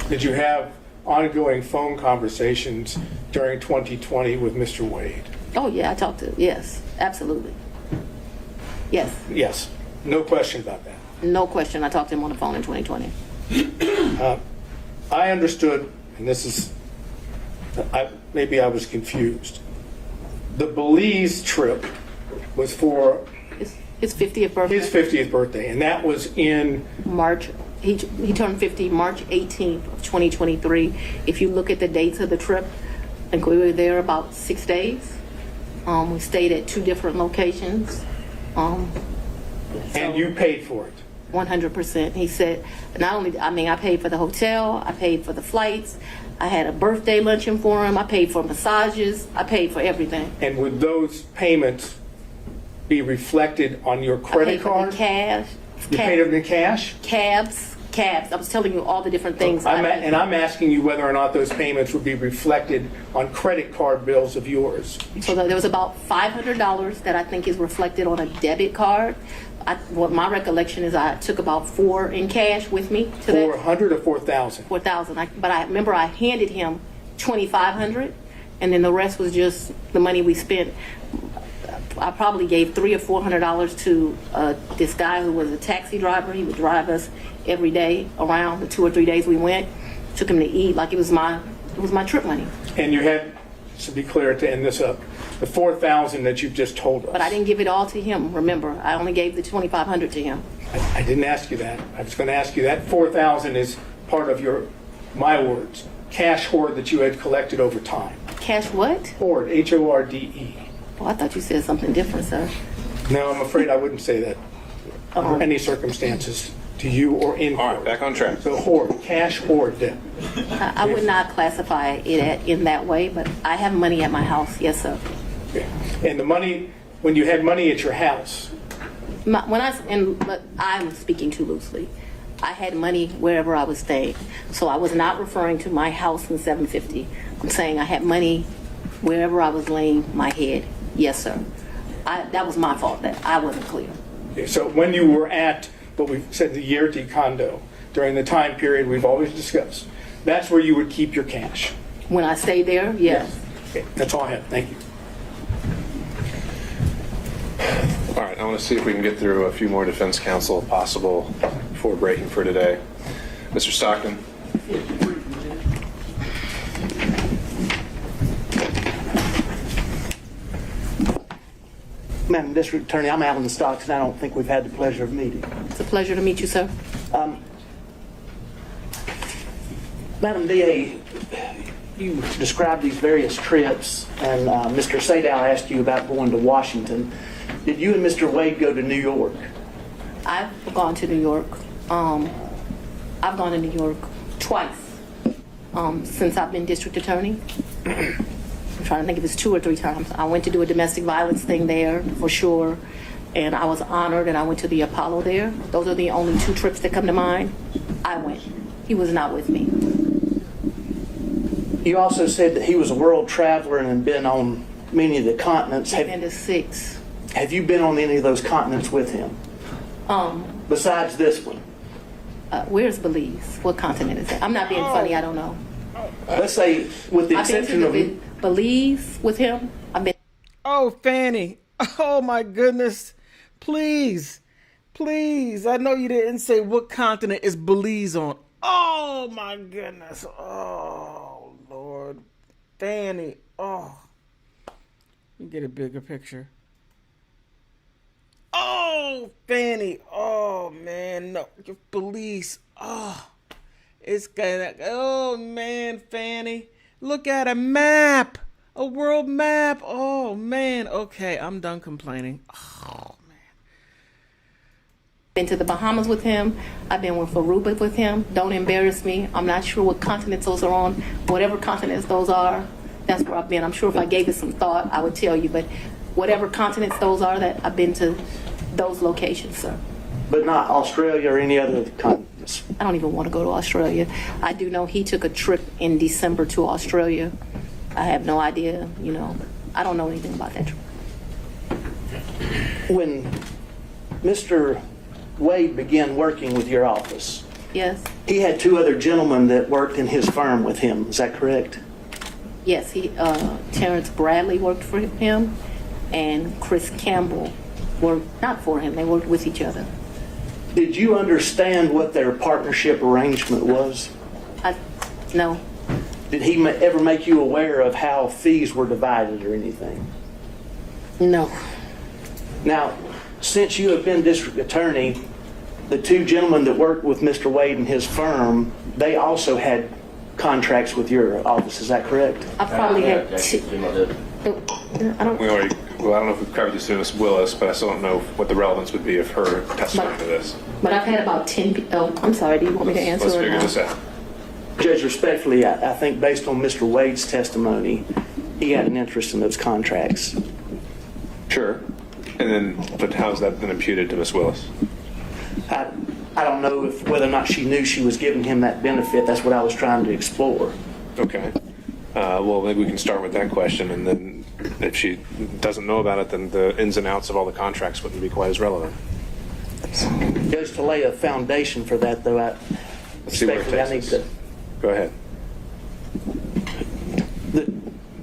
Did you have ongoing phone conversations during 2020 with Mr. Wade? Oh yeah, I talked to, yes, absolutely. Yes. Yes, no question about that. No question, I talked to him on the phone in 2020. I understood, and this is, maybe I was confused. The Belize trip was for His 50th birthday. his 50th birthday, and that was in March. He turned 50 March 18th of 2023. If you look at the dates of the trip, I think we were there about 6 days. We stayed at 2 different locations. and you paid for it. 100%. He said, not only, I mean, I paid for the hotel, I paid for the flights, I had a birthday luncheon for him, I paid for massages, I paid for everything. And would those payments be reflected on your I credit paid for card? the cash. You paid them in cash? Cabs. I was telling you all the different things. I'm asking you whether or not those payments would be reflected on credit card bills of yours. So there was about $500 that I think is reflected on a debit card. What my recollection is, I took about $4 in cash with me to that. 400 or 4,000? 4,000. But I remember I handed him $2,500, and then the rest was just the money we spent. I probably gave $300 or $400 to this guy who was a taxi driver. He would drive us every day around the 2 or 3 days we went. Took him to eat like it was my trip money. And you had, to be clear, to end this up, the 4,000 that you've just told us. But I didn't give it all to him. Remember, I only gave the $2,500 to him. I didn't ask you that. I was going to ask you that 4,000 is part of your, my words, cash hoard that you had collected over time. Cash what? Hoard, H-O-R-D-E. Oh, I thought you said something different, sir. No, I'm afraid I wouldn't say that under any circumstances to you or in court. All right, back on track. So hoard, cash hoard debt. I would not classify it in that way, but I have money at my house. Yes, sir. Okay. And the money, when you had money at your house, I'm speaking too loosely. I had money wherever I was staying. So I was not referring to my house in 750. I'm saying I had money wherever I was laying my head. Yes, sir. That was my fault that I wasn't clear. okay, so when you were at what we said the Yeartie condo during the time period we've always discussed, that's where you would keep your cash. When I stayed there, yes. Okay, that's all I have. Thank you. All right, I want to see if we can get through a few more defense counsel if possible before breaking for today. Mr. Stockton. Madam District Attorney, I'm Alan Stockton. I don't think we've had the pleasure of meeting. It's a pleasure to meet you, sir. Madam DA, you described these various trips, and Mr. Sadow asked you about going to Washington. Did you and Mr. Wade go to New York? I've gone to New York. I've gone to New York twice since I've been district attorney. I'm trying to think if it's 2 or 3 times. I went to do a domestic violence thing there for sure, and I was honored, and I went to the Apollo there. Those are the only 2 trips that come to mind. I went. He was not with me. You also said that he was a world traveler and had been on many of the continents. I've been to 6. Have you been on any of those continents with him? Besides this one? Where's Belize? What continent is that? I'm not being funny. I don't know. Let's say, with the I've been exception to Belize with him. I've been. Oh, Fani. Oh, my goodness. Please. Please. I know you didn't say what continent is Belize on. Oh, my goodness. Oh, Lord. Fani. Oh. You get a bigger picture. Oh, Fani. Oh, man. No. Belize. Oh. It's gonna. Oh, man, Fani. Look at a map. A world map. Oh, man. Okay, I'm done complaining. Oh, man. Been to the Bahamas with him. I've been with Aruba with him. Don't embarrass me. I'm not sure what continents those are on. Whatever continents those are, that's where I've been. I'm sure if I gave it some thought, I would tell you. But whatever continents those are, that I've been to those locations, sir. But not Australia or any other continents? I don't even want to go to Australia. I do know he took a trip in December to Australia. I have no idea, I don't know anything about that trip. When Mr. Wade began working with your office, Yes, he had 2 other gentlemen that worked in his firm with him. Is that correct? yes. Terrence Bradley worked for him, and Chris Campbell worked not for him. They worked with each other. Did you understand what their partnership arrangement was? No. Did he ever make you aware of how fees were divided or anything? No. Now, since you have been district attorney, the 2 gentlemen that worked with Mr. Wade and his firm, they also had contracts with your office. Is that correct? I probably had 2. I don't. We already Well, I don't know if we've covered this in Ms. Willis, but I still don't know what the relevance would be of her testimony to this. But I've had about 10, oh, I'm sorry, do you want me to answer Let's or figure not? this out. Judge, respectfully, I think based on Mr. Wade's testimony, he had an interest in those contracts. Sure. And then, but how's that been imputed to Ms. Willis? I don't know whether or not she knew she was giving him that benefit. That's what I was trying to explore. Okay. Well, maybe we can start with that question, and then if she doesn't know about it, then the ins and outs of all the contracts wouldn't be quite as relevant. Judge, to lay a foundation for that, though, Let's see where it respectfully, I need takes us. to. Go ahead.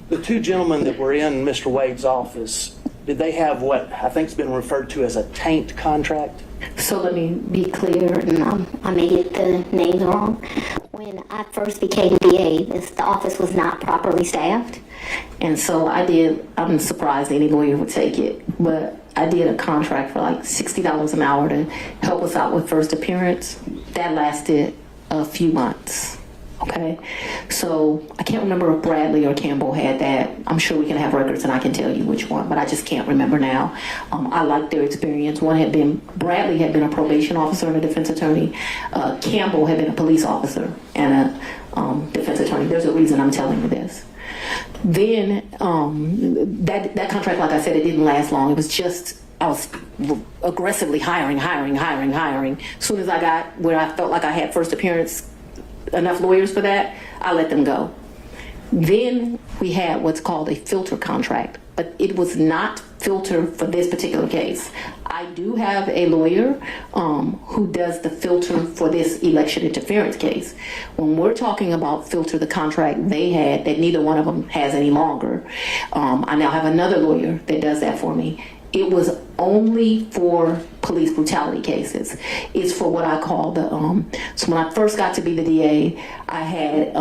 The two gentlemen that were in Mr. Wade's office, did they have what I think's been referred to as a taint contract? So let me be clear, and I may get the names wrong. When I first became DA, the office was not properly staffed. And so I'm surprised any lawyer would take it, but I did a contract for like $60 an hour to help us out with first appearance. That lasted a few months. Okay, so I can't remember if Bradley or Campbell had that. I'm sure we can have records and I can tell you which one, but I just can't remember now. I liked their experience. Bradley had been a probation officer and a defense attorney. Campbell had been a police officer and a defense attorney. There's a reason I'm telling you this. Then that contract, like I said, it didn't last long. It was just, I was aggressively hiring. As soon as I got where I felt like I had first appearance, enough lawyers for that, I let them go. Then we had what's called a filter contract, but it was not filter for this particular case. I do have a lawyer who does the filter for this election interference case. When we're talking about filter, the contract they had that neither one of them has any longer, I now have another lawyer that does that for me. It was only for police brutality cases. It's for what I call so when I first got to be the DA, I had,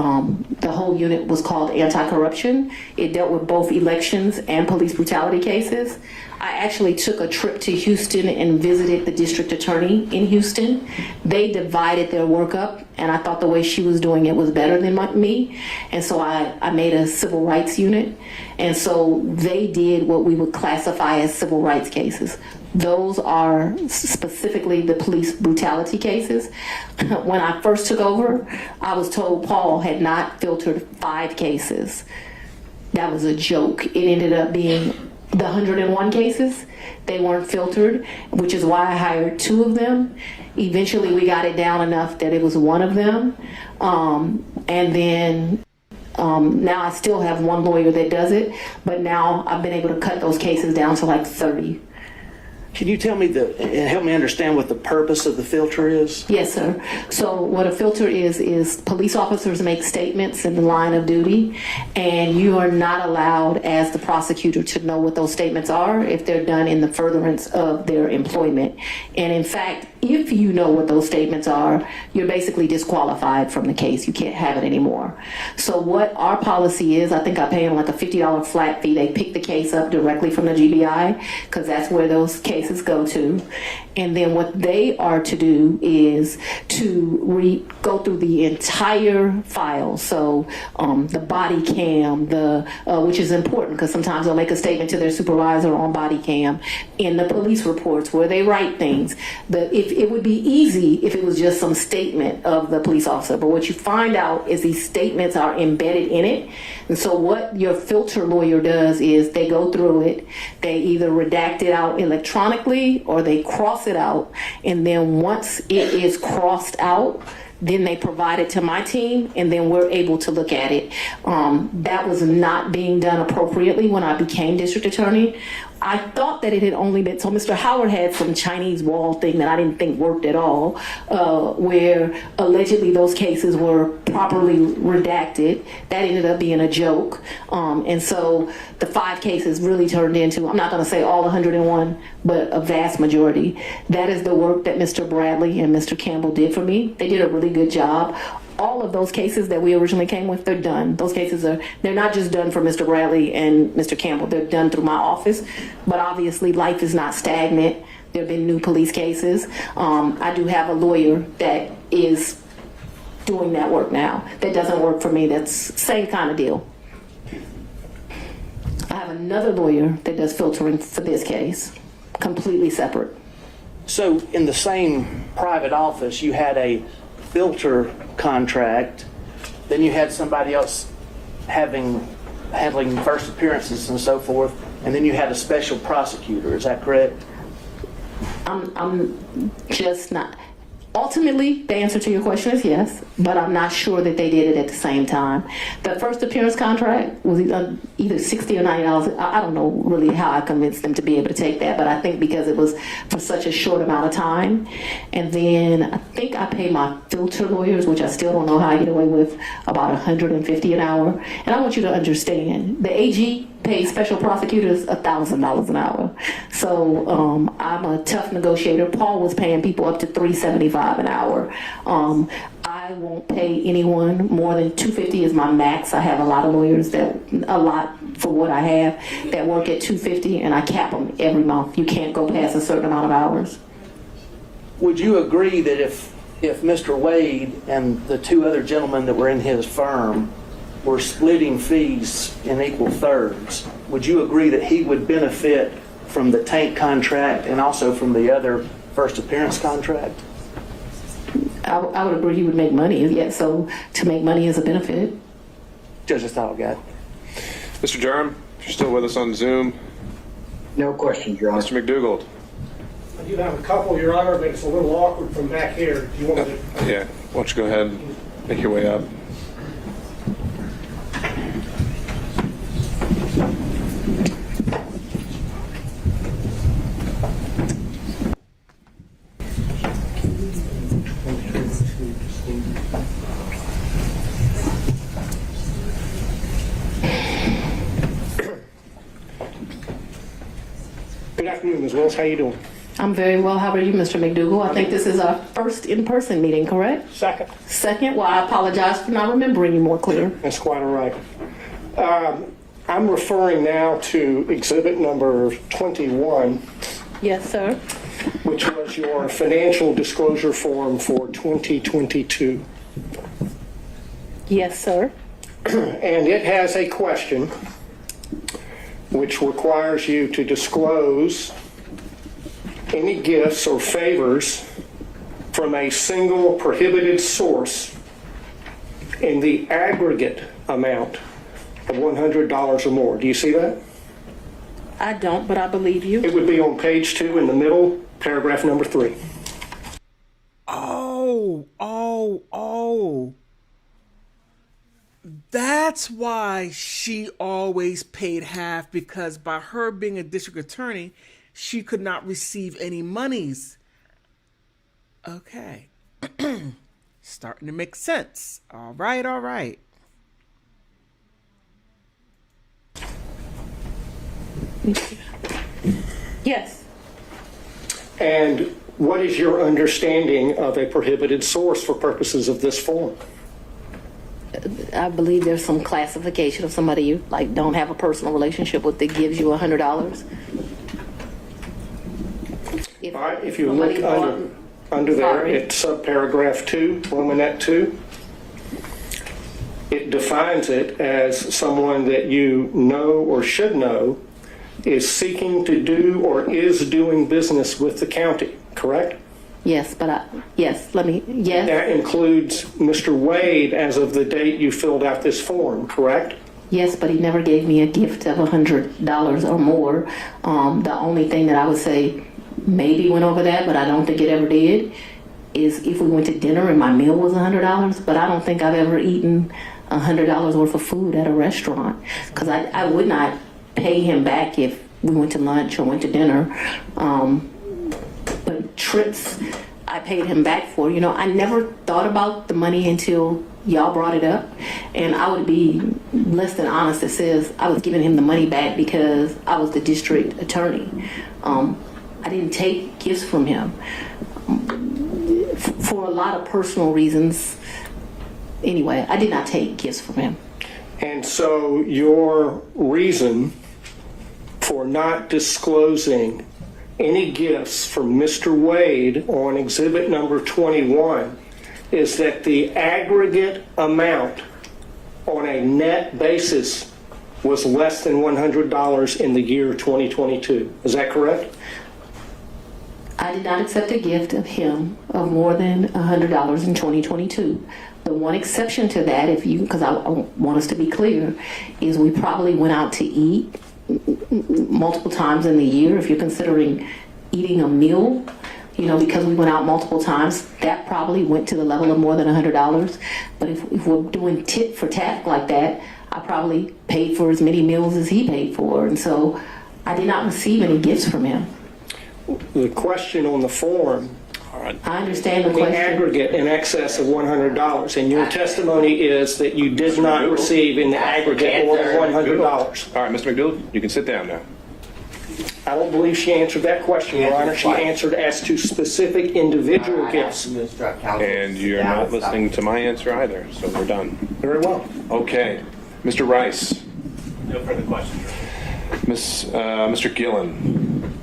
the whole unit was called anti-corruption. It dealt with both elections and police brutality cases. I actually took a trip to Houston and visited the district attorney in Houston. They divided their work up, and I thought the way she was doing it was better than me. And so I made a civil rights unit. And so they did what we would classify as civil rights cases. Those are specifically the police brutality cases. When I first took over, I was told Paul had not filtered 5 cases. That was a joke. It ended up being the 101 cases. They weren't filtered, which is why I hired 2 of them. Eventually we got it down enough that it was 1 of them. And then now I still have 1 lawyer that does it, but now I've been able to cut those cases down to like 30. Can you tell me and help me understand what the purpose of the filter is? Yes, sir. So what a filter is police officers make statements in the line of duty, and you are not allowed as the prosecutor to know what those statements are if they're done in the furtherance of their employment. And in fact, if you know what those statements are, you're basically disqualified from the case. You can't have it anymore. So what our policy is, I think I pay them like a $50 flat fee. They pick the case up directly from the GBI because that's where those cases go to. And then what they are to do is to go through the entire file. So the body cam, which is important because sometimes they'll make a statement to their supervisor on body cam, in the police reports where they write things. It would be easy if it was just some statement of the police officer, but what you find out is these statements are embedded in it. And so what your filter lawyer does is they go through it, they either redact it out electronically or they cross it out, and then once it is crossed out, then they provide it to my team, and then we're able to look at it. That was not being done appropriately when I became district attorney. I thought that it had only been, so Mr. Howard had some Chinese wall thing that I didn't think worked at all, where allegedly those cases were properly redacted. That ended up being a joke. And so the 5 cases really turned into, I'm not gonna say all 101, but a vast majority. That is the work that Mr. Bradley and Mr. Campbell did for me. They did a really good job. All of those cases that we originally came with, they're done. Those cases they're not just done for Mr. Bradley and Mr. Campbell, they're done through my office. But obviously life is not stagnant. There have been new police cases. I do have a lawyer that is doing that work now. That doesn't work for me. That's same kind of deal. I have another lawyer that does filtering for this case, completely separate. So in the same private office, you had a filter contract, then you had somebody else handling first appearances and so forth, and then you had a special prosecutor. Is that correct? I'm just not. Ultimately, the answer to your question is yes, but I'm not sure that they did it at the same time. The first appearance contract was either $60 or $90. I don't know really how I convinced them to be able to take that, but I think because it was for such a short amount of time. And then I think I paid my filter lawyers, which I still don't know how I get away with, about $150 an hour. And I want you to understand, the AG pays special prosecutors $1,000 an hour. So I'm a tough negotiator. Paul was paying people up to $375 an hour. I won't pay anyone more than $250 is my max. I have a lot of lawyers for what I have that work at $250, and I cap them every month. You can't go past a certain amount of hours. Would you agree that if Mr. Wade and the two other gentlemen that were in his firm were splitting fees in equal thirds, would you agree that he would benefit from the tank contract and also from the other first appearance contract? I would agree he would make money. Yeah, so to make money is a benefit. Judge, that's all I got. Mr. Durham, if you're still with us on Zoom. No questions, Your Honor. Mr. McDougald. I do have a couple, Your Honor, but it's a little awkward from back here. Do you want me to? Yeah, why don't you go ahead and make your way up. Good afternoon, Ms. Willis. How you doing? I'm very well. How are you, Mr. McDougall? I think this is our first in-person meeting, correct? Second. Second? Well, I apologize for not remembering you more clear. That's quite all right. I'm referring now to exhibit number 21, Yes, sir. which was your financial disclosure form for 2022. Yes, sir. And it has a question which requires you to disclose any gifts or favors from a single prohibited source in the aggregate amount of $100 or more. Do you see that? I don't, but I believe you. It would be on page 2 in the middle, paragraph number 3. Oh. That's why she always paid half, because by her being a district attorney, she could not receive any monies. Okay. Starting to make sense. All right. Yes. And what is your understanding of a prohibited source for purposes of this form? I believe there's some classification of somebody you don't have a personal relationship with that gives you $100. All right, if you look under there, it's subparagraph 2, Romanet 2. It defines it as someone that you know or should know is seeking to do or is doing business with the county, correct? Yes, yes. That includes Mr. Wade as of the date you filled out this form, correct? Yes, but he never gave me a gift of $100 or more. The only thing that I would say maybe went over that, but I don't think it ever did, is if we went to dinner and my meal was $100, but I don't think I've ever eaten $100 worth of food at a restaurant, because I would not pay him back if we went to lunch or went to dinner. But trips, I paid him back for. I never thought about the money until y'all brought it up, and I would be less than honest that says I was giving him the money back because I was the district attorney. I didn't take gifts from him for a lot of personal reasons. Anyway, I did not take gifts from him. And so your reason for not disclosing any gifts from Mr. Wade on exhibit number 21 is that the aggregate amount on a net basis was less than $100 in the year 2022. Is that correct? I did not accept a gift of him of more than $100 in 2022. The one exception to that, because I want us to be clear, is we probably went out to eat multiple times in the year. If you're considering eating a meal, because we went out multiple times, that probably went to the level of more than $100. But if we're doing tit for tat like that, I probably paid for as many meals as he paid for. And so I did not receive any gifts from him. The question on the form, I understand the the question. aggregate in excess of $100, and your testimony is that you did not receive in the aggregate more than $100. All right, Mr. McDougal, you can sit down now. I don't believe she answered that question, Your Honor. She answered as to specific individual gifts. And you're not listening to my answer either, so we're done. Very well. Okay. Mr. Rice. No further questions. Mr. Gillen.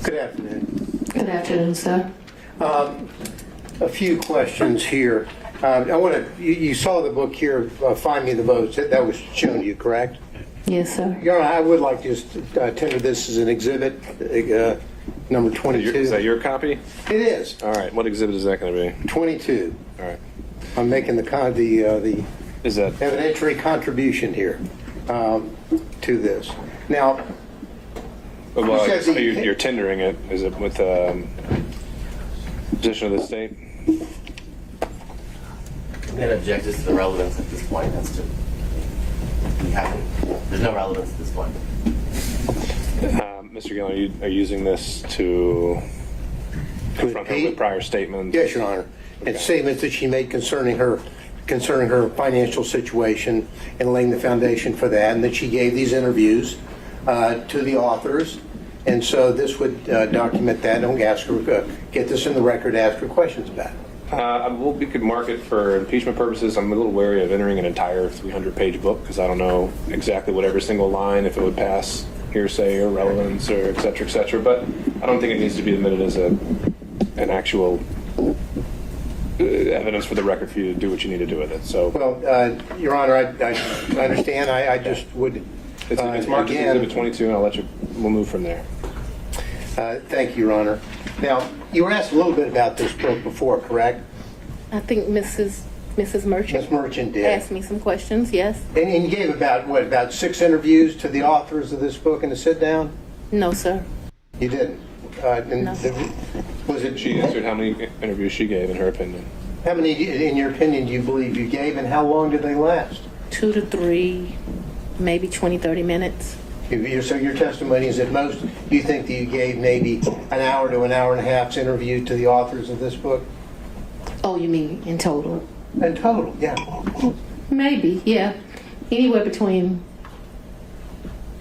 Good afternoon. Good afternoon, sir. A few questions here. You saw the book here, Find Me the Votes. That was shown to you, correct? Yes, sir. Your Honor, I would like to just tender this as an exhibit, number 22. Is that your copy? It is. All right. What exhibit is that going to be? 22. All right. I'm making the Is that evidentiary contribution here to this. Now, well, you're tendering it. Is it with position of the state? I'm going to object to the relevance at this point. There's no relevance at this point. Mr. Gillen, are you using this to confront her with prior statements? yes, Your Honor. Okay. And statements that she made concerning her financial situation and laying the foundation for that, and that she gave these interviews to the authors. And so this would document that. Don't ask her, get this in the record, ask her questions about it. Well, we could mark it for impeachment purposes. I'm a little wary of entering an entire 300-page book because I don't know exactly what every single line, if it would pass hearsay or relevance or et cetera, but I don't think it needs to be admitted as an actual evidence for the record for you to do what you need to do with it. So, well, Your Honor, I understand. I just would. It's marked as Exhibit 22, and we'll move from there. Thank you, Your Honor. Now, you were asked a little bit about this book before, correct? I think Mrs. Merchant. Ms. Merchant did. Asked me some questions, yes. And you gave about 6 interviews to the authors of this book in a sit-down? No, sir. You didn't? No. Was it? She answered how many interviews she gave, in her opinion. How many, in your opinion, do you believe you gave, and how long did they last? 2 to 3, maybe 20, 30 minutes. So your testimony is at most, you think that you gave maybe an hour to an hour and a half's interview to the authors of this book? Oh, you mean in total? In total, yeah. Maybe, yeah. Anywhere between,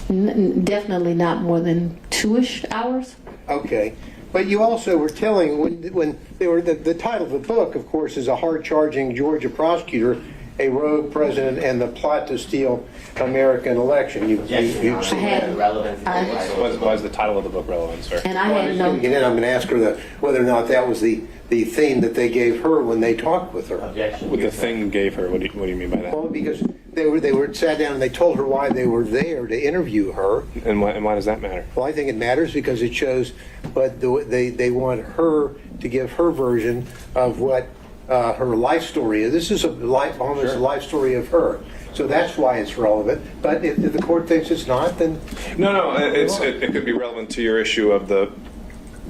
definitely not more than 2-ish hours. Okay. But you also were telling, when they were, the title of the book, of course, is A Hard-Charging Georgia Prosecutor, a Rogue President, and the Plot to Steal American Election. You've seen that. Why is the title of the book relevant, sir? And I had no... I'm going to ask her whether or not that was the theme that they gave her when they talked with her. Objection. What the thing gave her? What do you mean by that? Well, because they were sat down and they told her why they were there to interview her. And why does that matter? Well, I think it matters because it shows, but they want her to give her version of what her life story is. This is almost a life story of her. So that's why it's relevant. But if the court thinks it's not, then... No, it could be relevant to your issue of the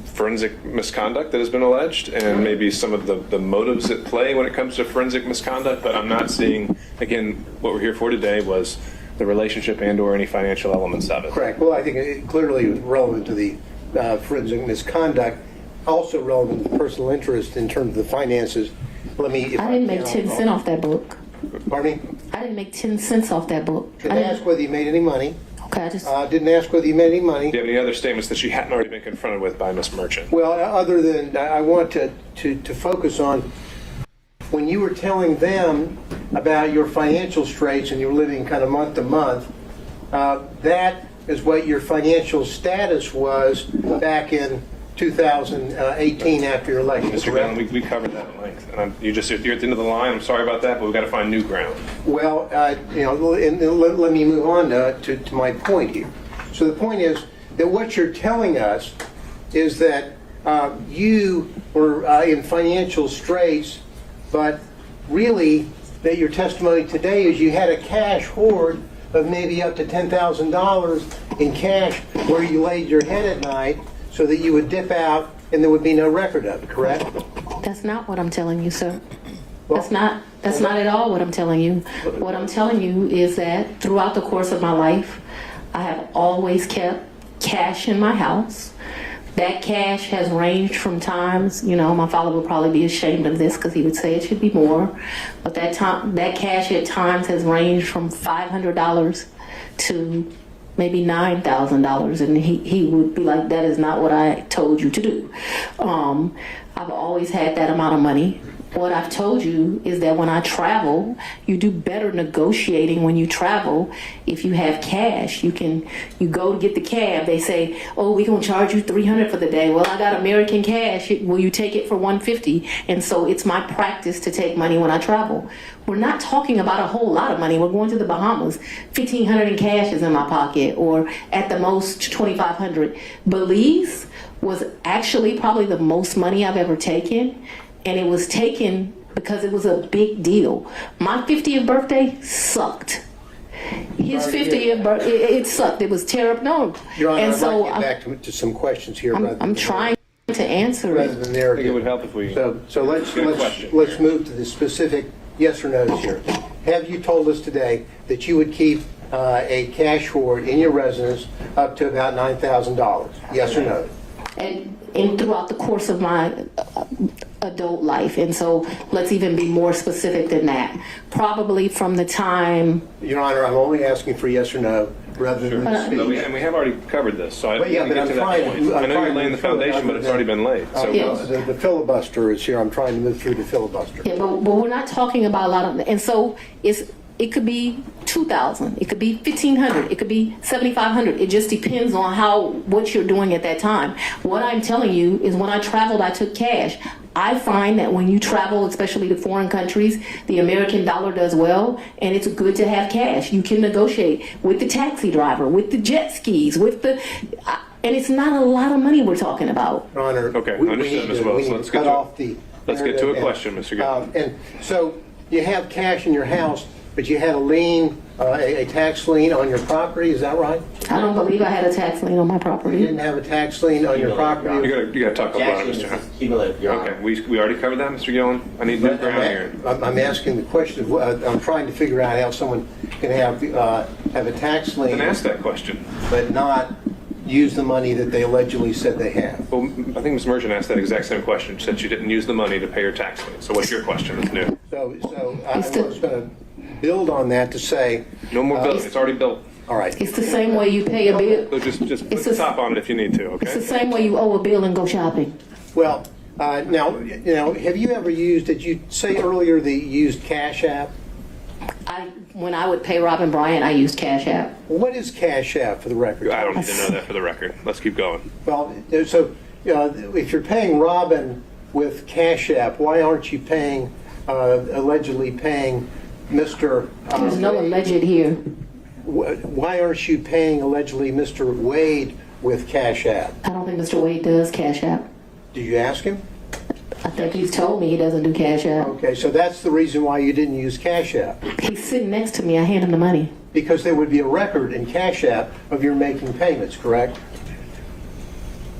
forensic misconduct that has been alleged and maybe some of the motives at play when it comes to forensic misconduct, but I'm not seeing, again, what we're here for today was the relationship and or any financial elements of it. Correct. Well, I think it clearly relevant to the forensic misconduct, also relevant to personal interest in terms of the finances. I didn't make 10 cents off that book. Pardon me? I didn't make 10 cents off that book. Didn't ask whether you made any money. Okay, I just... Didn't ask whether you made any money. Do you have any other statements that she hadn't already been confronted with by Ms. Merchant? Well, other than, I want to focus on when you were telling them about your financial straits and you were living kind of month to month, that is what your financial status was back in 2018 after your election. Mr. Gillen, we covered that at length. And you're at the end of the line. I'm sorry about that, but we've got to find new ground. Well, let me move on to my point here. So the point is that what you're telling us is that you were in financial straits, but really that your testimony today is you had a cash hoard of maybe up to $10,000 in cash where you laid your head at night so that you would dip out and there would be no record of it, correct? That's not what I'm telling you, sir. Well, That's not at all what I'm telling you. What I'm telling you is that throughout the course of my life, I have always kept cash in my house. That cash has ranged from times, my father would probably be ashamed of this because he would say it should be more, but that cash at times has ranged from $500 to maybe $9,000, and he would be like, that is not what I told you to do. I've always had that amount of money. What I've told you is that when I travel, you do better negotiating when you travel. If you have cash, you go to get the cab. They say, oh, we're going to charge you $300 for the day. Well, I got American cash. Will you take it for $150? And so it's my practice to take money when I travel. We're not talking about a whole lot of money. We're going to the Bahamas. $1,500 in cash is in my pocket, or at the most $2,500. Belize was actually probably the most money I've ever taken. And it was taken because it was a big deal. My 50th birthday sucked. His 50th birthday, it sucked. It was terrible. No. Your Honor, and I'd so like to get back to some questions here. I'm trying to answer rather it. than I narrative. think it would help if we... So let's move to the specific yes or no's here. Have you told us today that you would keep a cash hoard in your residence up to about $9,000? Yes or no? And throughout the course of my adult life. And so let's even be more specific than that. Probably from the time... Your Honor, I'm only asking for yes or no rather than the speech. And we have already covered this, so I But yeah, didn't but get to I'm that trying point. to... I know you're laying the foundation, but it's already been laid. So The filibuster is here. I'm trying to move through the filibuster. Yeah, but we're not talking about a lot of... And so it could be $2,000, it could be $1,500, it could be $7,500. It just depends on what you're doing at that time. What I'm telling you is when I traveled, I took cash. I find that when you travel, especially to foreign countries, the American dollar does well, and it's good to have cash. You can negotiate with the taxi driver, with the jet skis, and it's not a lot of money we're talking about. Your Honor, okay, we understood, Ms. Willis. Let's get to a question, Mr. Gill. And so you have cash in your house, but you had a lien, a tax lien on your property, is that right? I don't believe I had a tax lien on my You property. didn't have a tax lien on your property? You got to talk about it, Mr. Hunt. Cumulative, Your Honor. Okay, we already covered that, Mr. Gillen. I need new ground here. I'm asking the question, I'm trying to figure out how someone can have a tax lien. Then ask that question. But not use the money that they allegedly said they have. Well, I think Ms. Merchant asked that exact same question. She said she didn't use the money to pay her tax lien. So what's your question that's new? So I was going to build on that to say... No more bill. It's already built. All right. It's the same way you pay a bill. So just put the top on it if you need to, okay? It's the same way you owe a bill and go shopping. Well, now, have you ever used, did you say earlier that you used Cash App? When I would pay Robin Bryant, I used Cash App. What is Cash App for the record? I don't need to know that for the record. Let's keep going. Well, so if you're paying Robin with Cash App, why aren't you allegedly paying Mr. There's no alleged here. Why aren't you paying allegedly Mr. Wade with Cash App? I don't think Mr. Wade does Cash App. Did you ask him? I think he's told me he doesn't do Cash App. Okay, so that's the reason why you didn't use Cash App. He's sitting next to me. I hand him the money. Because there would be a record in Cash App of your making payments, correct?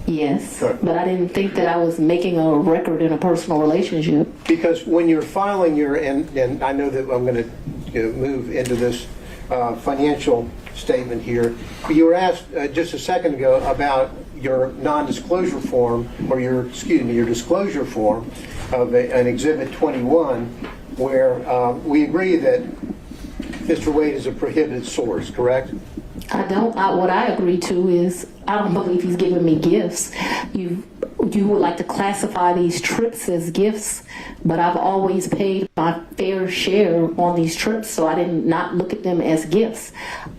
Yes, Sure. but I didn't think that I was making a record in a personal relationship. Because when you're filing and I know that I'm going to move into this financial statement here, you were asked just a second ago about your non-disclosure form, or your disclosure form of an Exhibit 21, where we agree that Mr. Wade is a prohibited source, correct? What I agree to is I don't believe he's giving me gifts. you would like to classify these trips as gifts, but I've always paid my fair share on these trips, so I did not look at them as gifts.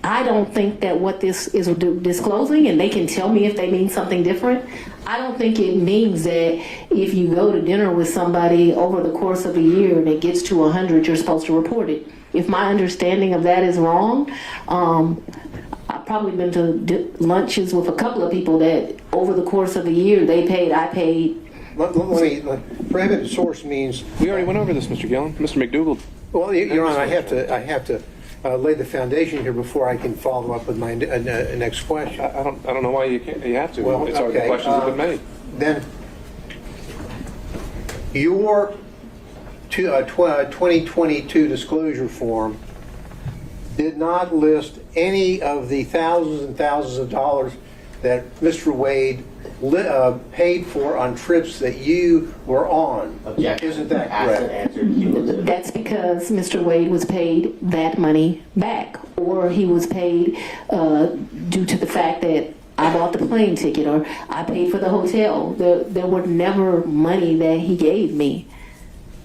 I don't think that what this is disclosing, and they can tell me if they mean something different, I don't think it means that if you go to dinner with somebody over the course of a year and it gets to 100, you're supposed to report it. If my understanding of that is wrong, I've probably been to lunches with a couple of people that over the course of a year they paid, I paid. Prohibited source means. We already went over this, Mr. Gillen. Mr. McDougall. Well, Your Honor, I have to lay the foundation here before I can follow up with my next question. I don't know why you can't. You have to. Well, it's already okay. questions have been made. Then your 2022 disclosure form did not list any of the thousands and thousands of dollars that Mr. Wade paid for on trips that you were on. Objection. Isn't that correct? That's because Mr. Wade was paid that money back, or he was paid due to the fact that I bought the plane ticket or I paid for the hotel. There were never money that he gave me.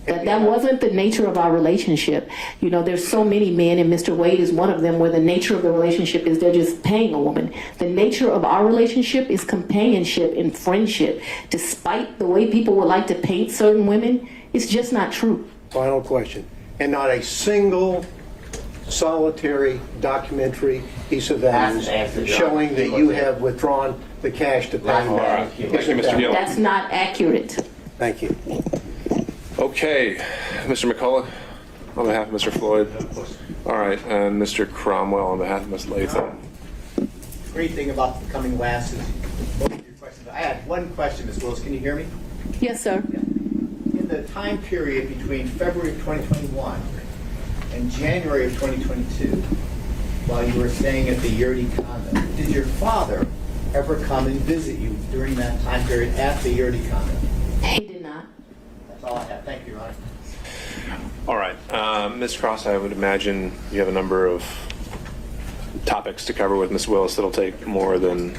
That wasn't the nature of our relationship. You know, there's so many men, and Mr. Wade is one of them, where the nature of the relationship is they're just paying a woman. The nature of our relationship is companionship and friendship. Despite the way people would like to paint certain women, it's just not true. Final question. And not a single solitary documentary piece of evidence showing that you have withdrawn the cash to pay back. Thank you, Mr. Gillen. That's not accurate. Thank you. Okay, Mr. McCullough, on behalf of Mr. Floyd. All right, and Mr. Cromwell on behalf of Ms. Latham. Great thing about becoming last is both of your questions. I had one question, Ms. Willis. Can you hear me? Yes, sir. In the time period between February of 2021 and January of 2022, while you were staying at the Yeartie condo, did your father ever come and visit you during that time period at the Yeartie condo? He did not. That's all I have. Thank you, Your Honor. All right, Ms. Cross, I would imagine you have a number of topics to cover with Ms. Willis that'll take more than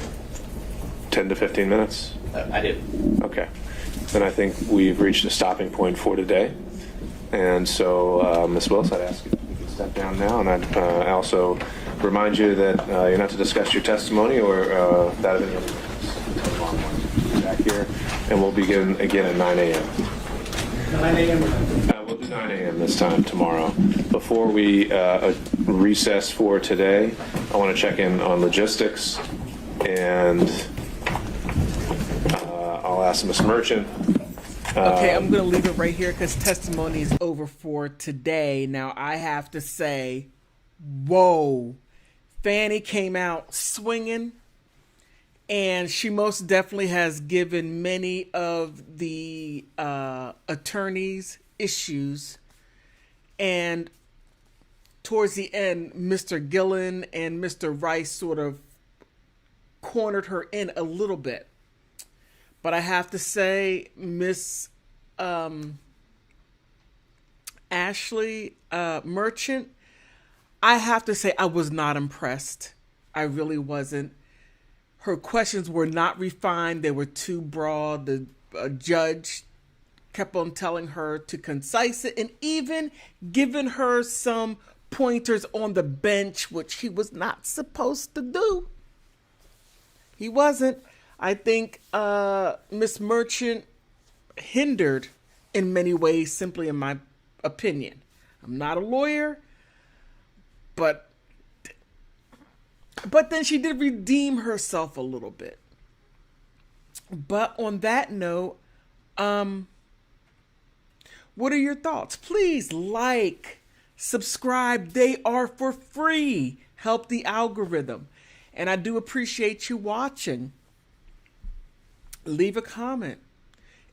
10 to 15 minutes. I do. Okay. Then I think we've reached a stopping point for today. And so, Ms. Willis, I'd ask if you could step down now. And I'd also remind you that you're not to discuss your testimony or that of any other witness until tomorrow morning. Back here. And we'll begin again at 9 a.m. 9 a.m. We'll do 9 a.m. this time tomorrow. Before we recess for today, I want to check in on logistics, and I'll ask Ms. Merchant. Okay, I'm going to leave it right here because testimony is over for today. Now, I have to say, whoa, Fani came out swinging, and she most definitely has given many of the attorneys issues. And towards the end, Mr. Gillen and Mr. Rice sort of cornered her in a little bit. But I have to say, Miss Ashleigh Merchant, I have to say I was not impressed. I really wasn't. Her questions were not refined. They were too broad. The judge kept on telling her to concise it and even giving her some pointers on the bench, which he was not supposed to do. He wasn't. I think Miss Merchant hindered in many ways, simply in my opinion. I'm not a lawyer, but then she did redeem herself a little bit. But on that note, what are your thoughts? Please like, subscribe. They are for free. Help the algorithm. And I do appreciate you watching. Leave a comment.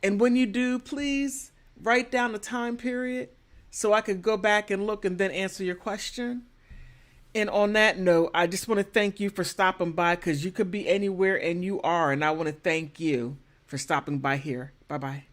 And when you do, please write down the time period so I could go back and look and then answer your question. And on that note, I just want to thank you for stopping by, because you could be anywhere and you are. And I want to thank you for stopping by here. Bye-bye.